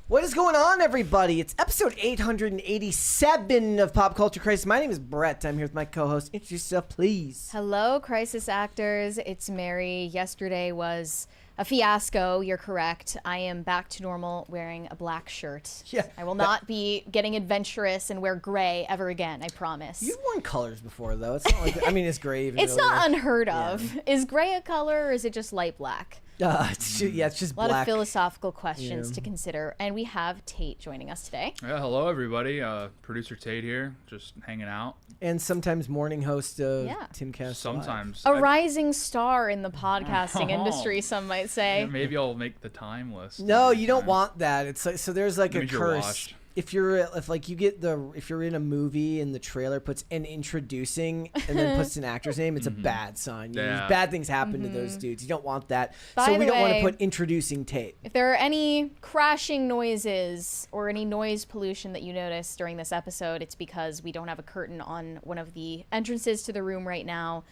What is going on, everybody? It's episode 887 of Pop Culture Crisis. My name is Brett. I'm here with my co-host. Introduce yourself, please. Hello, Crisis Actors. It's Mary. Yesterday was a fiasco. You're correct. I am back to normal wearing a black shirt. Yeah. I will not be getting adventurous and wear gray ever again, I promise. You've worn colors before, though. It's not like, I mean, is gray even It's really not like, unheard of. Is gray a color or is it just light black? it's just A lot black. of philosophical questions to consider. And we have Tate joining us today. Yeah, hello everybody. Producer Tate here, just hanging out. And sometimes morning host of Yeah. Timcast. Sometimes. A rising star in the podcasting industry, some might say. Yeah, maybe I'll make the time list. No, you don't want that. It's like, so there's like a Means you're curse. washed. If you're in a movie and the trailer puts an introducing and then puts an actor's name, it's a bad sign. Yeah. Bad things happen to those dudes. You don't want that. By so the we don't want to way, put introducing Tate. If there are any crashing noises or any noise pollution that you notice during this episode, it's because we don't have a curtain on one of the entrances to the room right now.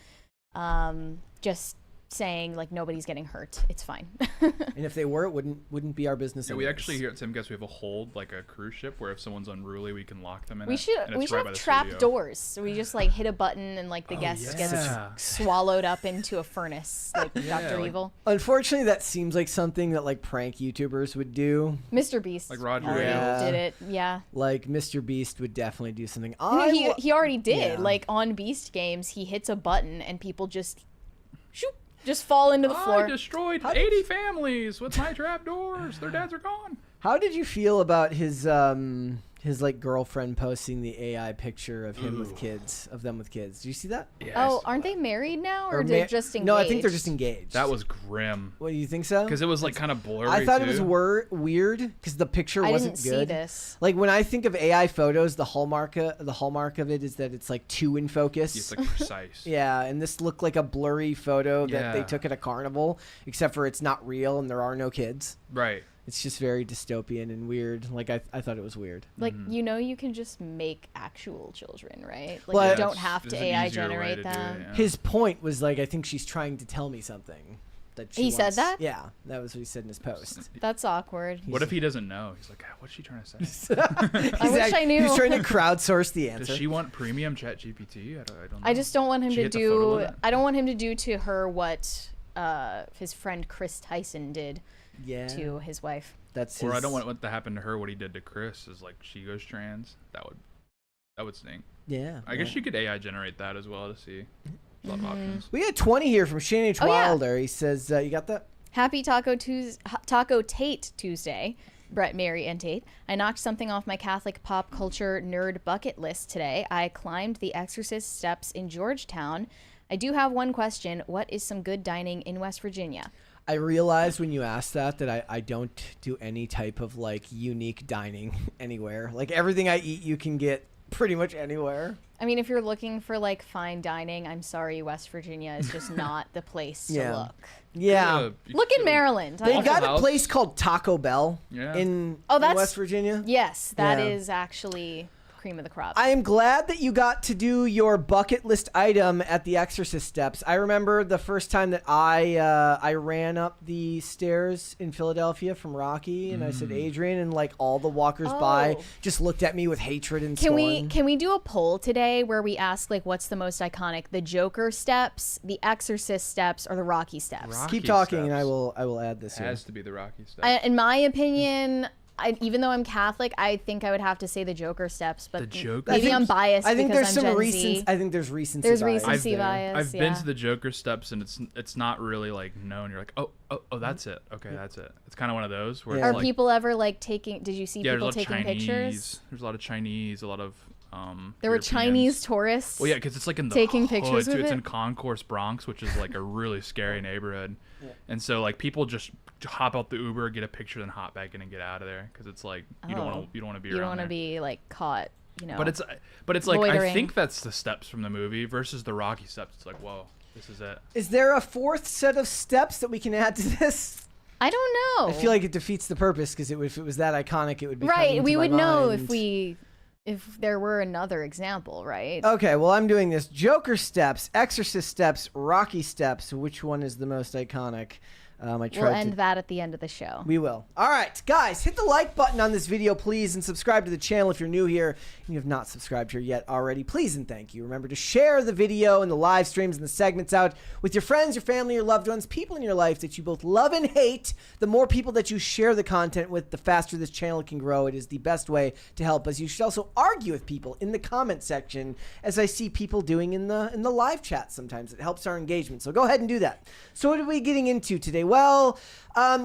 Just saying, like, nobody's getting hurt. It's fine. And if they were, it wouldn't be our business. Yeah, we anyways. actually here at Timcast we have a hold, like a cruise ship, where if someone's unruly, we can lock them in. We should have trap doors. So we just like hit a button and like the guest gets swallowed up into a furnace, like Dr. Evil. Unfortunately, that seems like something that like prank YouTubers would do. Mr. Beast, Like Roger already Ailes. did it. Yeah. Like Mr. Beast would definitely do something. He already did. Yeah. Like on Beast games, he hits a button and people just fall into the floor. I destroyed 80 families with my trap doors. Their dads are gone. How did you feel about his like girlfriend posting the AI picture of him with kids, of them with kids? Did you see that? Yes. Oh, aren't they married now, or they're just engaged? No, I think they're just engaged. That was grim. What, do you think so? Because it was like kind of blurry. I thought too. it was weird because the picture I wasn't didn't good. see this. Like when I think of AI photos, the hallmark of it is that it's like too in focus. It's like precise. Yeah, and this looked like a blurry photo that they Yeah. took at a carnival, except for it's not real and there are no kids. Right. It's just very dystopian and weird. Like I thought it was weird. Like, you can just make actual children, right? Like, Well, you don't have There's to an AI easier way generate to do them. it, yeah. His point was like, I think she's trying to tell me something. That she He said wants. that? Yeah, that was what he said in his post. That's awkward. What if he doesn't know? He's like, what's she trying to say? I wish I knew. He's trying to crowdsource the answer. Does she want premium chat GPT? I don't know. I just don't want him She to hit the photo do. with it? I don't want him to do to her what his friend Chris Tyson did Yeah, to his wife. that's Or his, I don't want what to happen to her. What he did to Chris is like she goes trans. That would stink. Yeah, I guess you could AI generate that as well to see. A lot of options. We got 20 here from Shane H. Oh, yeah. Wilder. He says, "You got that?" Happy Taco Tate Tuesday, Brett, Mary, and Tate. I knocked something off my Catholic pop culture nerd bucket list today. I climbed the Exorcist steps in Georgetown. I do have one question. What is some good dining in West Virginia? I realized when you asked that I don't do any type of like unique dining anywhere. Like everything I eat, you can get pretty much anywhere. I mean, if you're looking for like fine dining, I'm sorry, West Virginia is just not the place to Yeah. look. Yeah, Look in Maryland. they got a House. place called Taco Bell Yeah. in that's- West Virginia. Yes, that Yeah. is actually cream of the crop. I am glad that you got to do your bucket list item at the Exorcist steps. I remember the first time that I ran up the stairs in Philadelphia from Rocky, and I said Adrian, and like all the walkers by Oh. just looked at me with hatred and Can scorn. we do a poll today where we ask like what's the most iconic, the Joker steps, the Exorcist steps, or the Rocky steps? Rocky Keep talking, and steps. I will add this here. Has to be the Rocky stuff. In my opinion, even though I'm Catholic, I think I would have to say the Joker steps. But The Joker maybe I'm steps? biased. I think because there's I'm some Gen recency. Z. I think there's recency. There's bias recency there. bias. I've yeah. been to the Joker steps and it's not really like known. You're like, oh, that's it. Okay, that's it. It's kind of one of those where Yeah. Are it's like, people ever like taking? Did you see yeah, people there's a lot taking of Chinese. pictures? There's a lot of Chinese, a lot of There were Europeans. Chinese tourists. Well, yeah, because it's like in the taking hood, pictures too. with It's it? in Concourse, Bronx, which is like a really scary neighborhood. And so like people just hop out the Uber, get a picture, then hop back in and get out of there because it's like you don't want to be You around don't want to there. be like caught. You know. But it's like I loitering. think that's the steps from the movie versus the Rocky steps. It's like whoa, this is it. Is there a fourth set of steps that we can add to this? I don't know. I feel like it defeats the purpose because if it was that iconic, it would be coming right. to We my would know mind. if there were another example, right? Okay, well, I'm doing this. Joker steps, Exorcist steps, Rocky steps. Which one is the most iconic? We'll end that at the end of the show. We will. All right, guys, hit the like button on this video, please, and subscribe to the channel if you're new here and you have not subscribed here yet already. Please and thank you. Remember to share the video and the live streams and the segments out with your friends, your family, your loved ones, people in your life that you both love and hate. The more people that you share the content with, the faster this channel can grow. It is the best way to help us. You should also argue with people in the comment section, as I see people doing in the live chat sometimes. It helps our engagement. So go ahead and do that. So what are we getting into today? Well,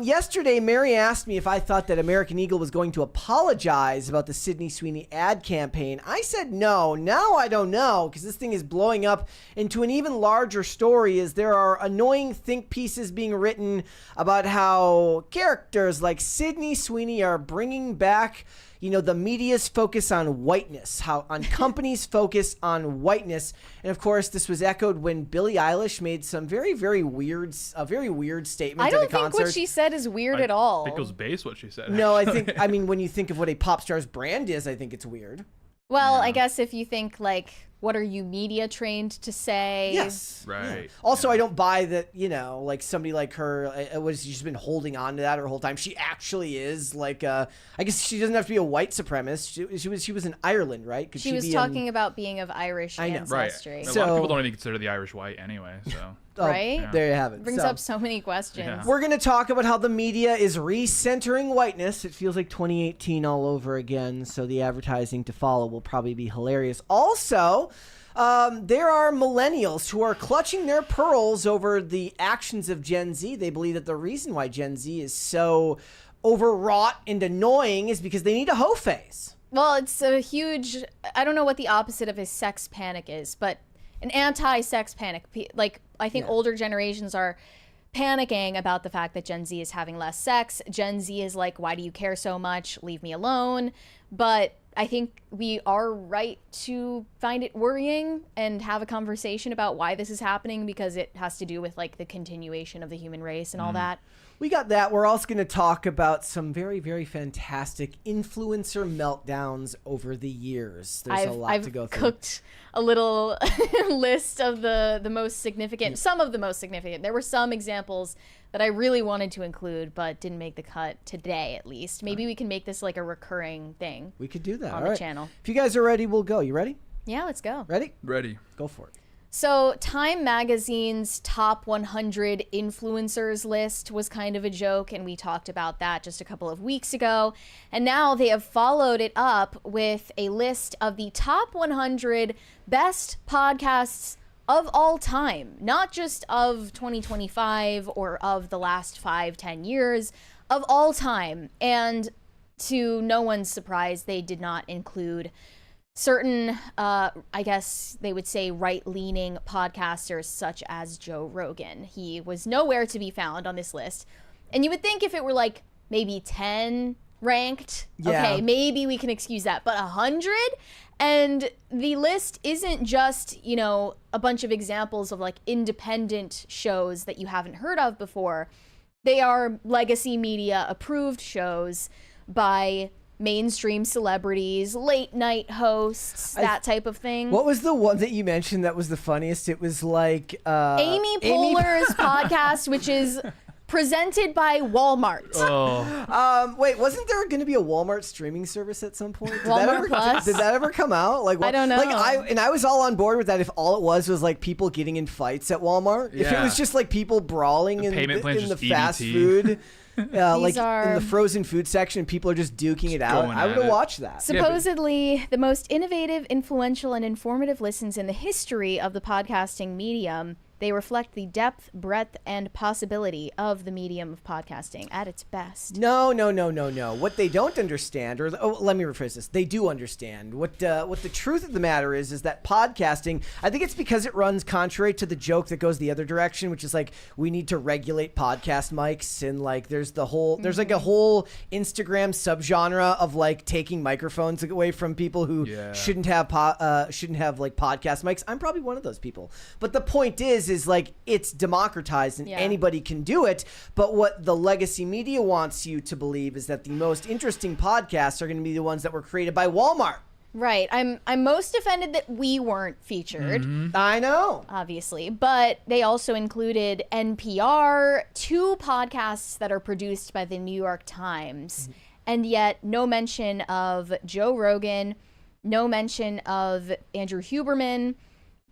yesterday, Mary asked me if I thought that American Eagle was going to apologize about the Sydney Sweeney ad campaign. I said no. Now I don't know, because this thing is blowing up into an even larger story, as there are annoying think pieces being written about how characters like Sydney Sweeney are bringing back, you know, the media's focus on whiteness, how on companies' focus on whiteness. And of course, this was echoed when Billie Eilish made some very weird statement I don't at a concert. think what she said is weird at all. I think it was base what she said. No, actually. I mean, when you think of what a pop star's brand is, I think it's weird. Well, I guess if you think, like, what are you media trained to say? Yes. Right. Yeah. Also, I don't buy that, you know, like somebody like her, she's been holding on to that her whole time. She actually is like, I guess she doesn't have to be a white supremacist. She was in Ireland, right? She was talking about being of Irish ancestry. Right. A lot of people don't even consider the Irish white anyway, so. Right? There you have it. Brings up so many questions. Yeah. We're going to talk about how the media is recentering whiteness. It feels like 2018 all over again, so the advertising to follow will probably be hilarious. Also, there are millennials who are clutching their pearls over the actions of Gen Z. They believe that the reason why Gen Z is so overwrought and annoying is because they need a hoe phase. Well, it's a huge, I don't know what the opposite of a sex panic is, but an anti-sex panic. Like, I think older generations are panicking about the fact that Gen Z is having less sex. Gen Z is like, why do you care so much? Leave me alone. But I think we are right to find it worrying and have a conversation about why this is happening, because it has to do with, like, the continuation of the human race and all that. We got that. We're also going to talk about some very fantastic influencer meltdowns over the years. There's a lot to go through. I've cooked a little list of the most significant, some of the most significant. There were some examples that I really wanted to include, but didn't make the cut today, at least. Maybe we can make this like a recurring thing. We could do that on the channel. If you guys are ready, we'll go. You ready? Yeah, let's go. Ready? Ready. Go for it. So Time Magazine's top 100 influencers list was kind of a joke, and we talked about that just a couple of weeks ago. And now they have followed it up with a list of the top 100 best podcasts of all time, not just of 2025 or of the last 5-10 years, of all time. And to no one's surprise, they did not include certain, I guess they would say, right-leaning podcasters such as Joe Rogan. He was nowhere to be found on this list. And you would think if it were like maybe 10 ranked, okay, maybe we can excuse that. But 100? And the list isn't just, you know, a bunch of examples of like independent shows that you haven't heard of before. They are legacy media approved shows by mainstream celebrities, late night hosts, that type of thing. What was the one that you mentioned that was the funniest? It was like Amy Poehler's podcast, which is presented by Walmart. Oh. Wait, wasn't there going to be a Walmart streaming service at some point? Plus? Did that ever come out? Like, I don't know. Like I was all on board with that if all it was like people getting in fights at Walmart. If it was just like people brawling in the fast food. Like in the frozen food section, people are just duking it out. I would have watched that. Supposedly, the most innovative, influential, and informative listens in the history of the podcasting medium. They reflect the depth, breadth, and possibility of the medium of podcasting at its best. No. What they don't understand, let me rephrase this. They do understand. What the truth of the matter is that podcasting, I think it's because it runs contrary to the joke that goes the other direction, which is like, we need to regulate podcast mics, and like there's like a whole Instagram subgenre of like taking microphones away from people who shouldn't have like podcast mics. I'm probably one of those people. But the point is like it's democratized and anybody can do it. But what the legacy media wants you to believe is that the most interesting podcasts are going to be the ones that were created by Walmart. Right. I'm most offended that we weren't featured. I know. Obviously, but they also included NPR, 2 podcasts that are produced by the New York Times, and yet no mention of Joe Rogan, no mention of Andrew Huberman,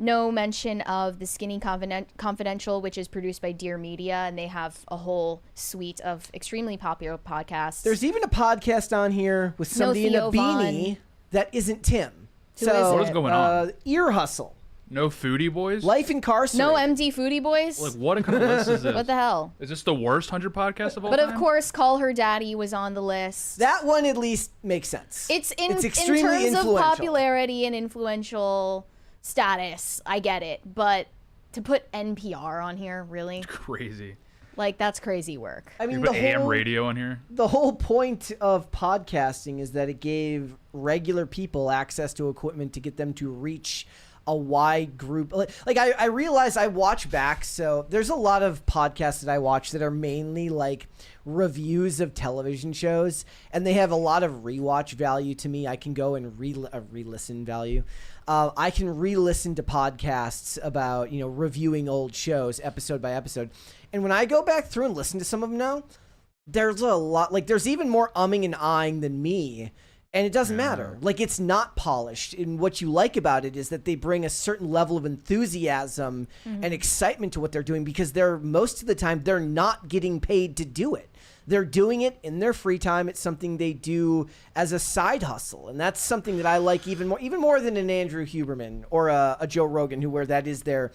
no mention of the Skinny Confidential, which is produced by Dear Media, and they have a whole suite of extremely popular podcasts. There's even a podcast on here with somebody in a Theo beanie Von. that isn't Tim. Who So is What is going on? Ear Hustle, No Foodie Boys? Life Incarcerated. no MD Foodie Boys? Like, what kind of list is this? What the hell? Is this the worst 100 podcast of all But time? of course, Call Her Daddy was on the list. That one at least makes sense. It's in extremely terms influential. of popularity and influential status, I get it. But to put NPR on here, really? Crazy. Like, that's crazy work. I mean, You put AM radio on here? the whole point of podcasting is that it gave regular people access to equipment to get them to reach a wide group. I realize I watch back, so there's a lot of podcasts that I watch that are mainly like reviews of television shows, and they have a lot of rewatch value to me. I can go and re-listen value. I can re-listen to podcasts about, reviewing old shows episode by episode. And when I go back through and listen to some of them now, there's a lot, like there's even more umming and ahhing than me. And it doesn't matter. Like, it's not polished. And what you like about it is that they bring a certain level of enthusiasm and excitement to what they're doing, because most of the time they're not getting paid to do it. They're doing it in their free time. It's something they do as a side hustle. And that's something that I like even more than an Andrew Huberman or a Joe Rogan, where that is their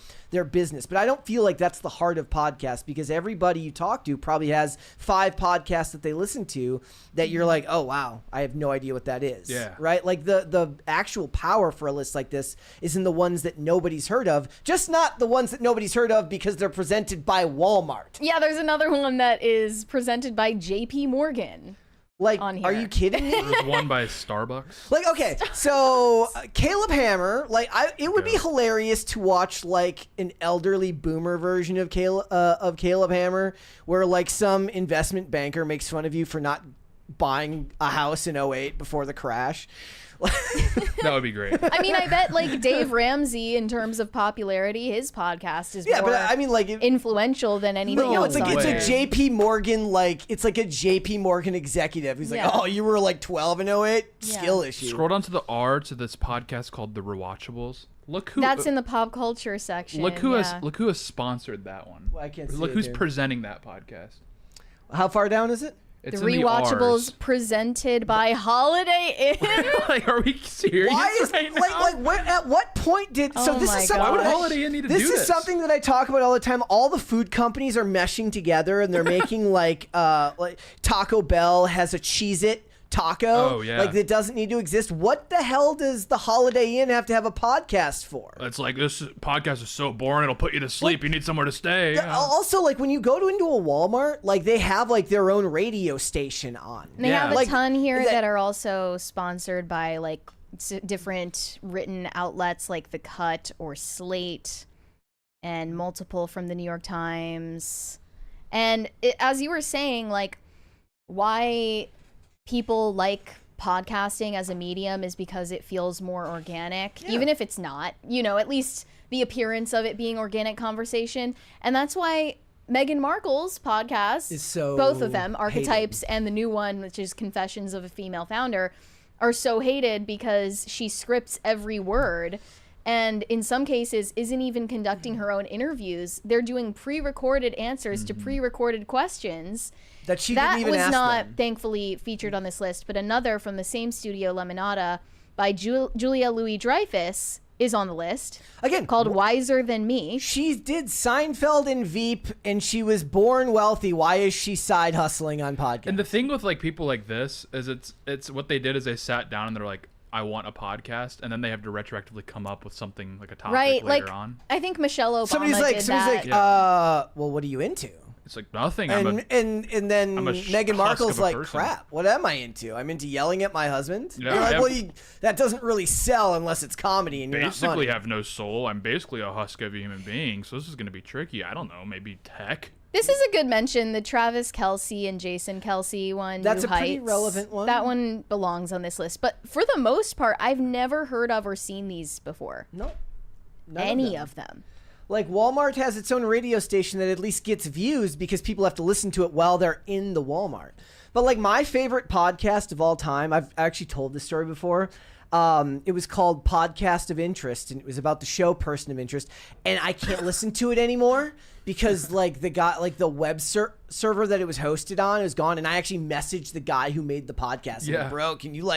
business. But I don't feel like that's the heart of podcasts, because everybody you talk to probably has 5 podcasts that they listen to that you're like, oh, wow, I have no idea what that is. Yeah. Right? Like the actual power for a list like this is in the ones that nobody's heard of, just not the ones that nobody's heard of because they're presented by Walmart. Yeah, there's another one that is presented by JP Morgan. Like, On are here. you kidding me? There's one by Starbucks. Like, okay, so Caleb Hammer, it would be Okay. hilarious to watch like an elderly boomer version of Caleb Hammer, where like some investment banker makes fun of you for not buying a house in '08 before the crash. That would be great. I mean, I bet like Dave Ramsey, in terms of popularity, his podcast is Yeah, more but I mean, like, influential than anything no, else. it's like on it's there. a JP Morgan, it's like a JP Morgan executive who's like, Yeah. oh, you were like 12 in '08, Yeah. skill issue. Scroll down to the R to this podcast called The Rewatchables. Look who That's in the pop culture section. look who yeah. has sponsored that one. Well, I can't see Look it who's here. presenting that podcast. How far down is it? It's The in Rewatchables Rs. presented by Holiday Inn. Like, are we serious Why is right like now? at what point did Oh this my is something God. Why would that I- Holiday Inn need to this do is this? something that I talk about all the time. All the food companies are meshing together, and they're making like Taco Bell has a Cheez-It taco. Oh, yeah. Like, that doesn't need to exist. What the hell does the Holiday Inn have to have a podcast for? It's like, this podcast is so boring, it'll put you to sleep. You need somewhere to stay. Yeah. Also, like, when you go into a Walmart, like, they have like their own radio station on. They Yeah. have a Like, ton here that- that are also sponsored by like different written outlets like The Cut or Slate, and multiple from the New York Times. And as you were saying, like, why people like podcasting as a medium is because it feels more organic, even if it's not, at least the appearance of it being organic conversation. And that's why Meghan Markle's podcast Is so both of them, hated. Archetypes and the new one, which is Confessions of a Female Founder, are so hated because she scripts every word, and in some cases isn't even conducting her own interviews. They're doing pre-recorded answers to pre-recorded questions. That she That didn't even was ask not them. thankfully featured on this list, but another from the same studio, Lemonada, by Julia Louis-Dreyfus, is on the list. Again, Called Wiser Than Me. She did Seinfeld and Veep, and she was born wealthy. Why is she side hustling on podcasts? And the thing with like people like this is it's what they did is they sat down and they're like, I want a podcast, and then they have to retroactively come up with something like a topic Right, later like on. I think Michelle Obama somebody's did that. well, what are you into? It's like nothing. And then I'm a Meghan husk Markle's of a like, person. crap, what am I into? I'm into yelling at my husband. Yeah, You're like, I well, that doesn't really sell unless it's comedy and you're not basically funny. have no soul. I'm basically a husk of a human being, so this is going to be tricky. I don't know, maybe tech. This is a good mention. The Travis Kelce and Jason Kelce one. That's New a pretty Heights. relevant one. That one belongs on this list. But for the most part, I've never heard of or seen these before. Nope. None Any of them. of them. Like Walmart has its own radio station that at least gets views because people have to listen to it while they're in the Walmart. But like my favorite podcast of all time, I've actually told this story before. It was called Podcast of Interest, and it was about the show Person of Interest. And I can't listen to it anymore because like the web server that it was hosted on is gone. And I actually messaged the guy who made the podcast. Yeah. Like, bro, can you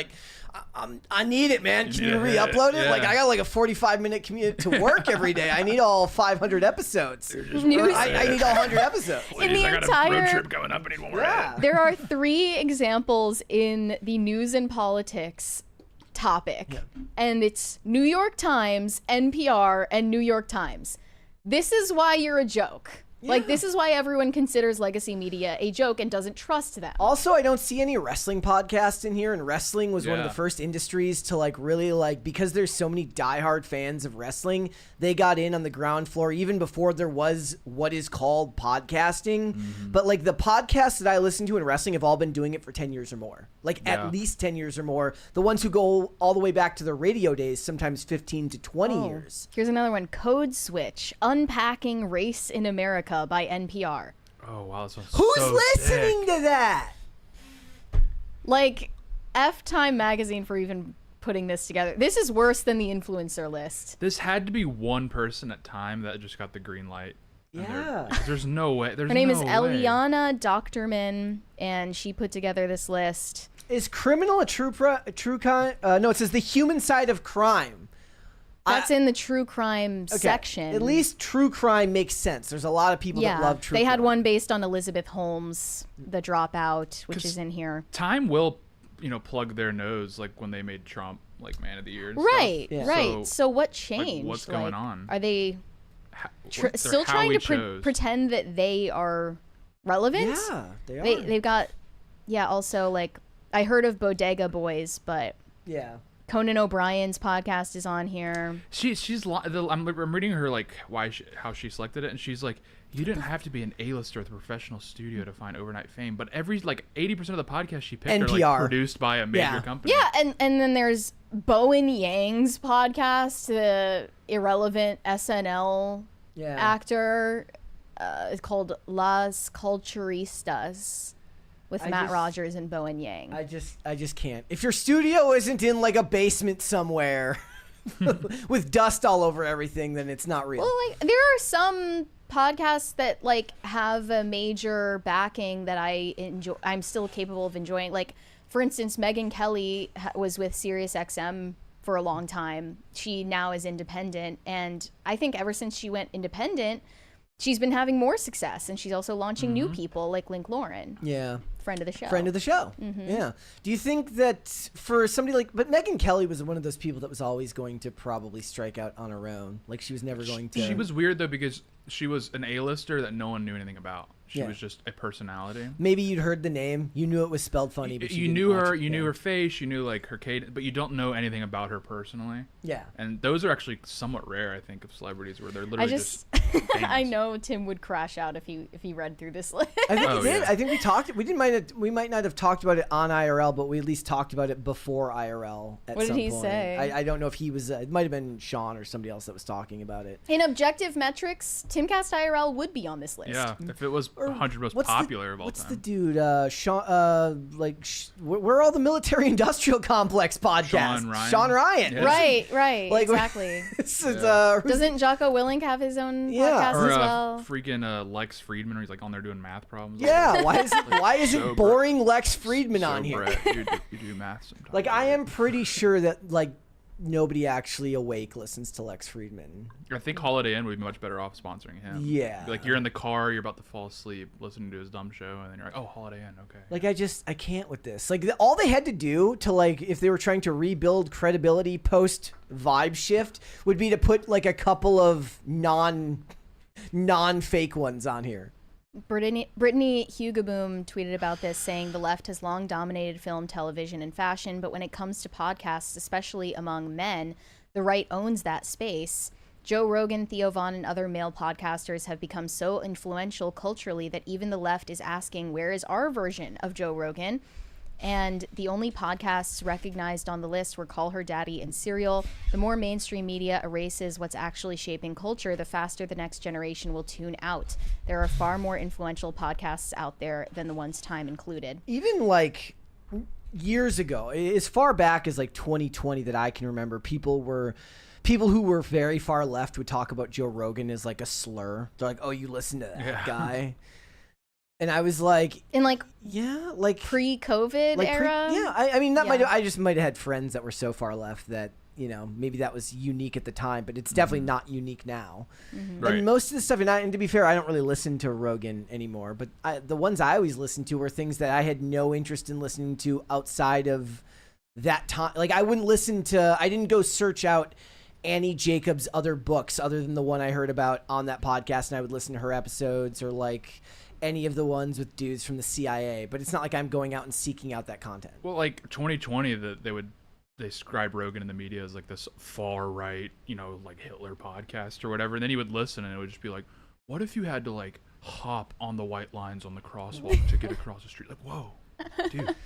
I need it, man. Can you Yeah. re-upload it? Yeah. Like I got like a 45-minute commute to work every day. I need all 500 episodes. News- I need all 100 episodes. In the I got a entire- road trip coming up. I need one more edit. There are 3 examples in the news and politics topic, and it's New York Times, NPR, and New York Times. This is why you're a joke. Like, this is why everyone considers legacy media a joke and doesn't trust them. Also, I don't see any wrestling podcasts in here, and wrestling was one of Yeah. the first industries to like really like, because there's so many diehard fans of wrestling, they got in on the ground floor even before there was what is called podcasting. But like the podcasts that I listen to in wrestling have all been doing it for 10 years or more. Like at least 10 years or more. The ones who go all the way back to the radio days, sometimes 15 to 20 years. Here's another one. Code Switch. Unpacking Race in America by NPR. Oh wow, that sounds Who's so listening sick. to that? Like, F-Time magazine for even putting this together. This is worse than the influencer list. This had to be one person at time that just got the green light. And Yeah. there's no way. There's Her name is no way. Eliana Doctorman, and she put together this list. Is criminal a true crime? No, it says the human side of crime. That's in the true crime Okay, section. At least true crime makes sense. There's a lot of people that love true they crime. had one based on Elizabeth Holmes, The Dropout, which is in here. Time will, plug their nose like when they made Trump like Man of the Year. And Right, Yeah. right. So what Like, changed? what's going on? Are they Stuff. still trying to pretend that they are relevant? Yeah, they are. They've got, also like, I heard of Bodega Boys, but yeah. Conan O'Brien's podcast is on here. I'm reading her like how she selected it, and she's like, you didn't have to be an A-lister with a professional studio to find overnight fame, but every 80% of the podcasts she picked are NPR. like produced by a major company. Yeah, and then there's Bowen Yang's podcast, the irrelevant SNL actor. It's called Las Culturistas with Matt Rogers and Bowen Yang. I just can't. If your studio isn't in like a basement somewhere with dust all over everything, then it's not real. Well, like there are some podcasts that like have a major backing that I enjoy. I'm still capable of enjoying. Like, for instance, Megyn Kelly was with SiriusXM for a long time. She now is independent, and I think ever since she went independent, she's been having more success, and she's also launching new people like Link Lauren. Yeah. Friend of the show. Friend of the show. Yeah. Do you think that for somebody like, but Megyn Kelly was one of those people that was always going to probably strike out on her own. Like she was never going to. She was weird though because she was an A-lister that no one knew anything about. She Yeah. was just a personality. Maybe you'd heard the name, you knew it was spelled funny, but You knew her, you knew her face, you knew like her cadence, but you don't know anything about her personally. Yeah. And those are actually somewhat rare, I think, of celebrities where they're literally I just, I know Tim would crash out if he read through this list. I think Oh, we did. yeah. I think we talked. We might not have talked about it on IRL, but we at least talked about it before IRL. At What did some he point. say? I don't know if he was. It might have been Sean or somebody else that was talking about it. In objective metrics, Timcast IRL would be on this list. Yeah, if it was 100 most What's popular of all what's time. the dude? Sean. Where are all the military industrial complex podcasts? Sean Ryan. Sean Ryan. Yeah. Right, Like, exactly. This is, Doesn't Jocko Willink have his own podcast Or as well? freaking Lex Friedman, where he's like on there doing math problems. yeah. Why is it So boring Lex Friedman So on here? Brett, you do math sometimes. Like I am pretty sure that like nobody actually awake listens to Lex Friedman. I think Holiday Inn would be much better off sponsoring him. Yeah. Like you're in the car, you're about to fall asleep, listening to his dumb show, and then you're like, oh, Holiday Inn, okay. Like I can't with this. Like all they had to do to like if they were trying to rebuild credibility post vibe shift would be to put like a couple of non fake ones on here. Brittany Hugaboom tweeted about this, saying the left has long dominated film, television, and fashion, but when it comes to podcasts, especially among men, the right owns that space. Joe Rogan, Theo Vaughn, and other male podcasters have become so influential culturally that even the left is asking, where is our version of Joe Rogan? And the only podcasts recognized on the list were Call Her Daddy and Serial. The more mainstream media erases what's actually shaping culture, the faster the next generation will tune out. There are far more influential podcasts out there than the ones Time included. Even like years ago, as far back as like 2020 that I can remember, people who were very far left would talk about Joe Rogan as like a slur. They're like, oh, you listen to that guy. And I was like, in like pre-COVID era. I mean, I just might have had friends that were so far left that, you know, maybe that was unique at the time, but it's definitely not unique now. Right. And most of the stuff, and to be fair, I don't really listen to Rogan anymore, but the ones I always listened to were things that I had no interest in listening to outside of that time. Like I didn't go search out Annie Jacobs' other books other than the one I heard about on that podcast, and I would listen to her episodes, or like any of the ones with dudes from the CIA, but it's not like I'm going out and seeking out that content. Well, like 2020, they describe Rogan in the media as like this far right, you know, like Hitler podcast or whatever. And then he would listen and it would just be like, what if you had to like hop on the white lines on the crosswalk to get across the street? Like, whoa, dude.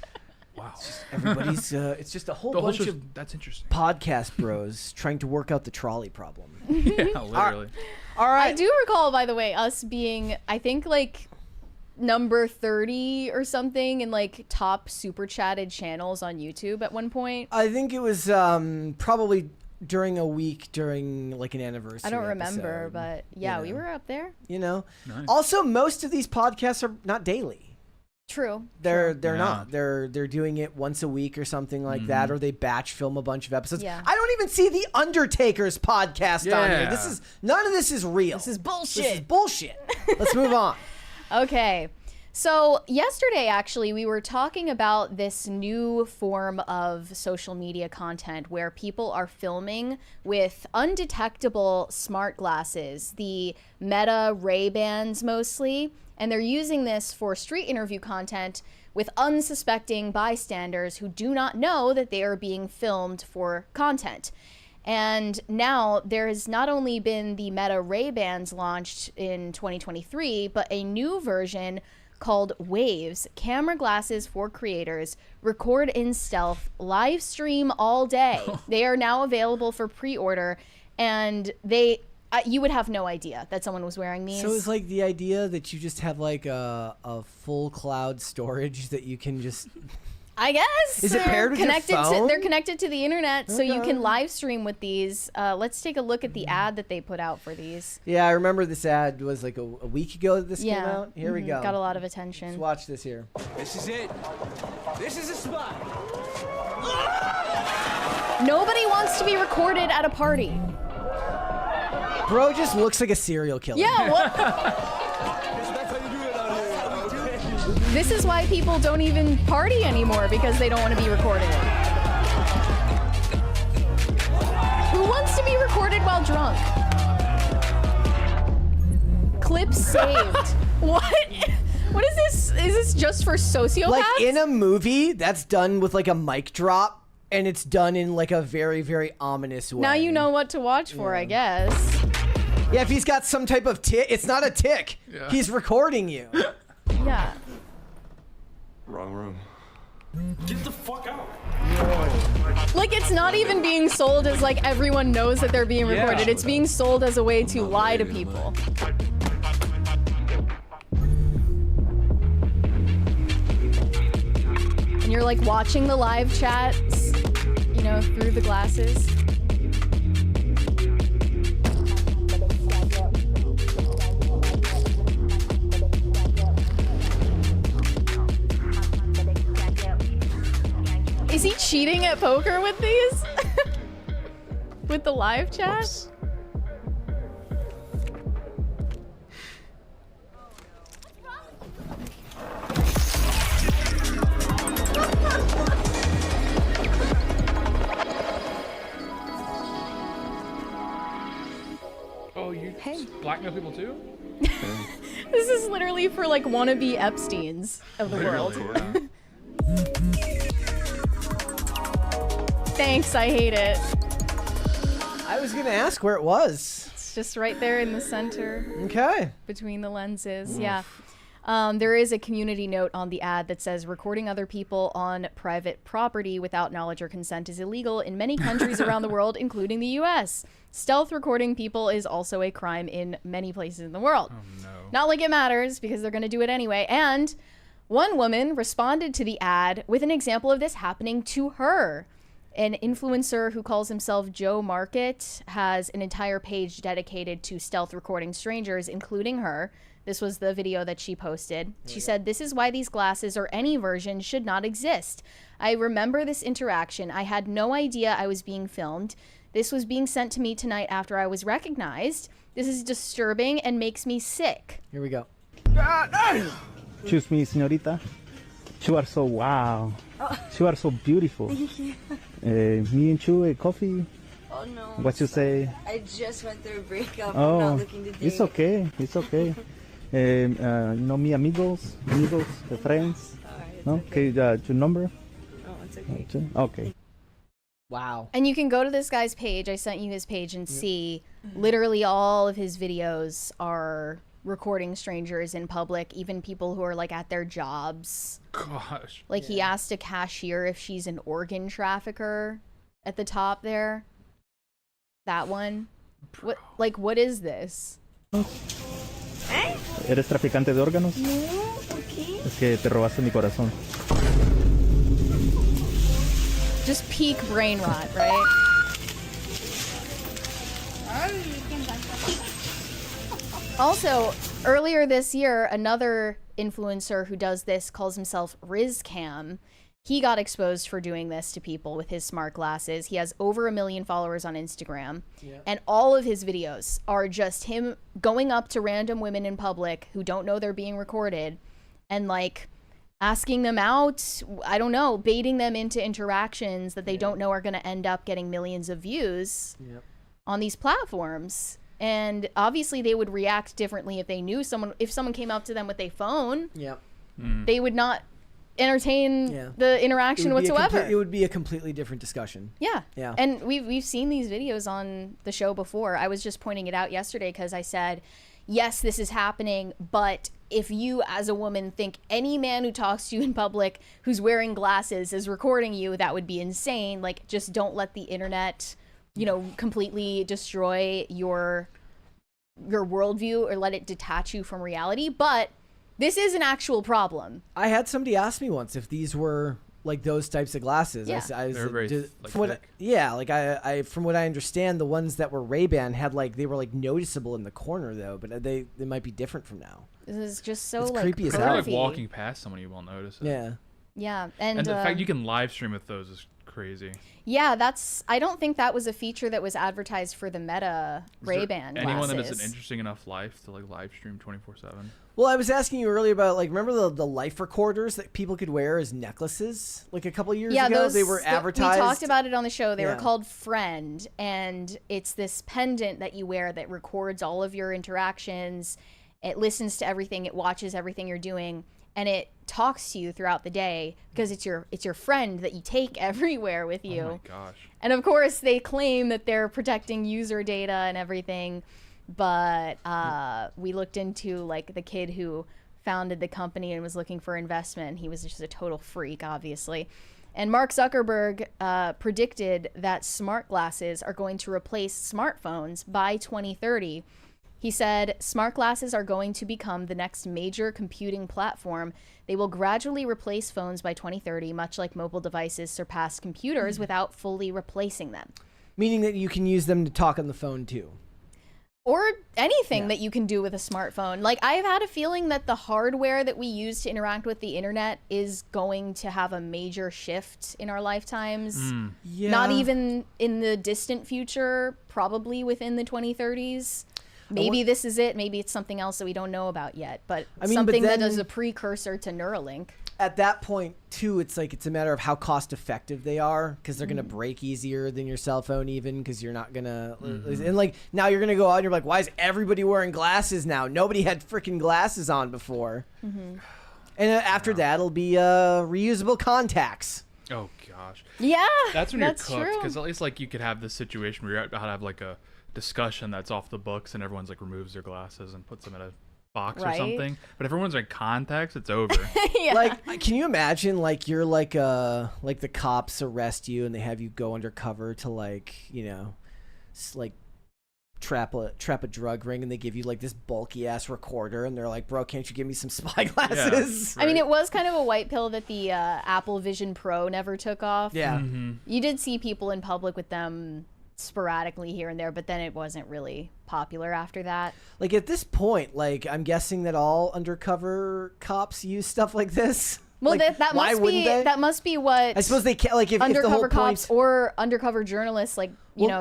Wow. Everybody's, it's just a whole bunch of that's interesting. podcast bros trying to work out the trolley problem. Yeah, literally. All right. I do recall, by the way, us being, I think like number 30 or something in like top super chatted channels on YouTube at one point. I think it was probably during a week during like an anniversary. I don't remember, episode, but yeah, we were up there. You know, nice. Also most of these podcasts are not daily. True. They're not. They're doing it once a week or something like that, or they batch film a bunch of episodes. Yeah. I don't even see the Undertaker's podcast on here. None of this is real. This is bullshit. This is bullshit. Let's move on. Okay. So yesterday, actually, we were talking about this new form of social media content where people are filming with undetectable smart glasses, the Meta Ray-Bans mostly, and they're using this for street interview content with unsuspecting bystanders who do not know that they are being filmed for content. And now there has not only been the Meta Ray-Bans launched in 2023, but a new version called Waves, camera glasses for creators, record in stealth, live stream all day. They are now available for pre-order, and you would have no idea that someone was wearing these. So it's like the idea that you just have like a full cloud storage that you can just... I guess. Is it paired with your phone? They're connected to the internet, so you can live stream with these. Let's take a look at the ad that they put out for these. Yeah, I remember this ad was like a week ago that this came out. Here we go. Got a lot of attention. Let's watch this here. This is it. This is a spot. Nobody wants to be recorded at a party. Bro just looks like a serial killer. Yeah, what? This is why people don't even party anymore, because they don't want to be recorded. Who wants to be recorded while drunk? Clip saved. What? What is this? Is this just for sociopaths? Like in a movie that's done with like a mic drop, and it's done in like a very, very ominous way. Now you know what to watch for, I guess. Yeah, if he's got some type of tick, it's not a tick. Yeah. He's recording you. Yeah. Wrong room. Get the fuck out. Like, it's not even being sold as like everyone knows that they're being recorded. It's being sold as a way to lie to people. And you're like watching the live chats, you know, through the glasses. Is he cheating at poker with these? With the live chat? Oops. Oh, you blackmail people too? This is literally for like wannabe Epsteins of the world. Yeah. Thanks, I hate it. I was gonna ask where it was. just right there in the center. Okay. Between the lenses. Yeah. There is a community note on the ad that says recording other people on private property without knowledge or consent is illegal in many countries around the world, including the U.S. Stealth recording people is also a crime in many places in the world. Oh, no. Not like it matters, because they're going to do it anyway. And one woman responded to the ad with an example of this happening to her. An influencer who calls himself Joe Market has an entire page dedicated to stealth recording strangers, including her. This was the video that she posted. She said, "This is why these glasses or any version should not exist. I remember this interaction. I had no idea I was being filmed. This was being sent to me tonight after I was recognized. This is disturbing and makes me sick." Here we go. Excuse me, señorita. You are so wow. You are so beautiful. Thank you. Me and you, a coffee. Oh no. What you say? I just went through a breakup. Oh, I'm not looking to date. it's okay. It's okay. You know me, amigos, the friends. Alright, No, okay. Your number. Oh, it's okay. Okay. Wow. And you can go to this guy's page. I sent you his page and see literally all of his videos are recording strangers in public, even people who are like at their jobs. Gosh. Like he asked a cashier if she's an organ trafficker at the top there. That one. What is this? ¿Eres traficante de órganos? No, ¿por qué? Es que te robaste mi corazón. Just peak brain rot, right? Also, earlier this year, another influencer who does this calls himself RizCam. He got exposed for doing this to people with his smart glasses. He has over 1 million followers on Instagram. And all of his videos are just him going up to random women in public who don't know they're being recorded and like asking them out, I don't know, baiting them into interactions that they don't know are going to end up getting millions of views on these platforms. And obviously they would react differently if they knew if someone came up to them with a phone, they would not entertain the interaction whatsoever. It would be a completely different discussion. Yeah. Yeah. And we've seen these videos on the show before. I was just pointing it out yesterday because I said, yes, this is happening, but if you as a woman think any man who talks to you in public who's wearing glasses is recording you, that would be insane. Like, just don't let the internet, you know, completely destroy your worldview or let it detach you from reality. But this is an actual problem. I had somebody ask me once if these were like those types of glasses. Yeah. I was They're very thick. I from what I understand, the ones that were Ray-Ban had they were like noticeable in the corner though, but they might be different from now. This is just so It's like creepy as If hell. you're like pervy. walking past someone, you won't notice it. Yeah. Yeah, And the fact you can live stream with those is crazy. yeah, I don't think that was a feature that was advertised for the Meta Is there Ray-Ban anyone glasses. that has an interesting enough life to like live stream 24/7? Well, I was asking you earlier about remember the life recorders that people could wear as necklaces like a couple years ago? They were advertised. We talked about it on the show. They were Yeah. called Friend, and it's this pendant that you wear that records all of your interactions. It listens to everything. It watches everything you're doing, and it talks to you throughout the day because it's your friend that you take everywhere with you. Oh my gosh. And of course, they claim that they're protecting user data and everything. But we looked into like the kid who founded the company and was looking for investment. He was just a total freak, obviously. And Mark Zuckerberg predicted that smart glasses are going to replace smartphones by 2030. He said, smart glasses are going to become the next major computing platform. They will gradually replace phones by 2030, much like mobile devices surpass computers without fully replacing them. Meaning that you can use them to talk on the phone too. Or anything that you can do with a smartphone. Like, I've had a feeling that the hardware that we use to interact with the internet is going to have a major shift in our lifetimes. Yeah. Not even in the distant future, probably within the 2030s. Maybe this is it. Maybe it's something else that we don't know about yet. But something that is a precursor to Neuralink. At that point, too, it's a matter of how cost effective they are because they're going to break easier than your cell phone even because you're not going to... And now you're going to go out and you're like, why is everybody wearing glasses now? Nobody had freaking glasses on before. And after that, it'll be reusable contacts. Oh gosh. Yeah, That's when you're cooked, true. because at least like you could have this situation where you're about to have like a discussion that's off the books and everyone's like removes their glasses and puts them in a box or Right. something. But if everyone's in context, it's over. Yeah. Like, can you imagine, like, you're like the cops arrest you and they have you go undercover to, like, you know, like trap a drug ring, and they give you like this bulky ass recorder, and they're like, bro, can't you give me some spy glasses? I mean, it was kind of a white pill that the Apple Vision Pro never took off. Yeah. You did see people in public with them sporadically here and there, but then it wasn't really popular after that. Like, at this point, like, I'm guessing that all undercover cops use stuff like this. Well, Like, that why must wouldn't be they? that must be what I suppose they can't, like, if the undercover whole cops point. or undercover journalists like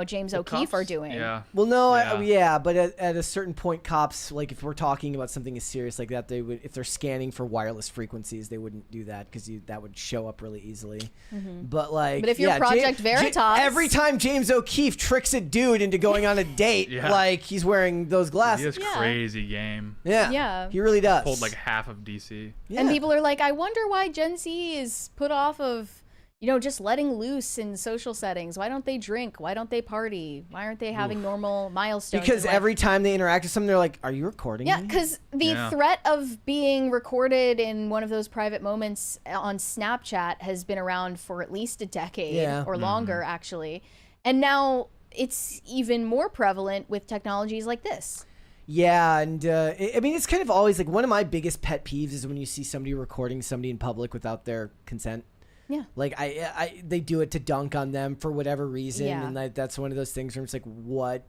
James O'Keefe are doing. Yeah. Well, no, Yeah. but at a certain point, cops, like, if we're talking about something as serious like that, they would, if they're scanning for wireless frequencies, they wouldn't do that because that would show up really easily. But like, But if you're Project Veritas- every time James O'Keefe tricks a dude into going on a date, Yeah. like he's wearing those He glasses. has crazy game. Yeah, Yeah. he really does. Pulled like half of DC. Yeah. And people are like, I wonder why Gen Z is put off of, you know, just letting loose in social settings. Why don't they drink? Why don't they party? Why aren't they having normal milestones? because in life? every time they interact with someone, they're like, "Are you recording Yeah, me?" because the Yeah. threat of being recorded in one of those private moments on Snapchat has been around for at least a decade Yeah. or longer, actually. And now it's even more prevalent with technologies like this. Yeah, and I mean, it's kind of always like one of my biggest pet peeves is when you see somebody recording somebody in public without their consent. Yeah. Like they do it to dunk on them for whatever reason, Yeah. and that's one of those things where it's like, what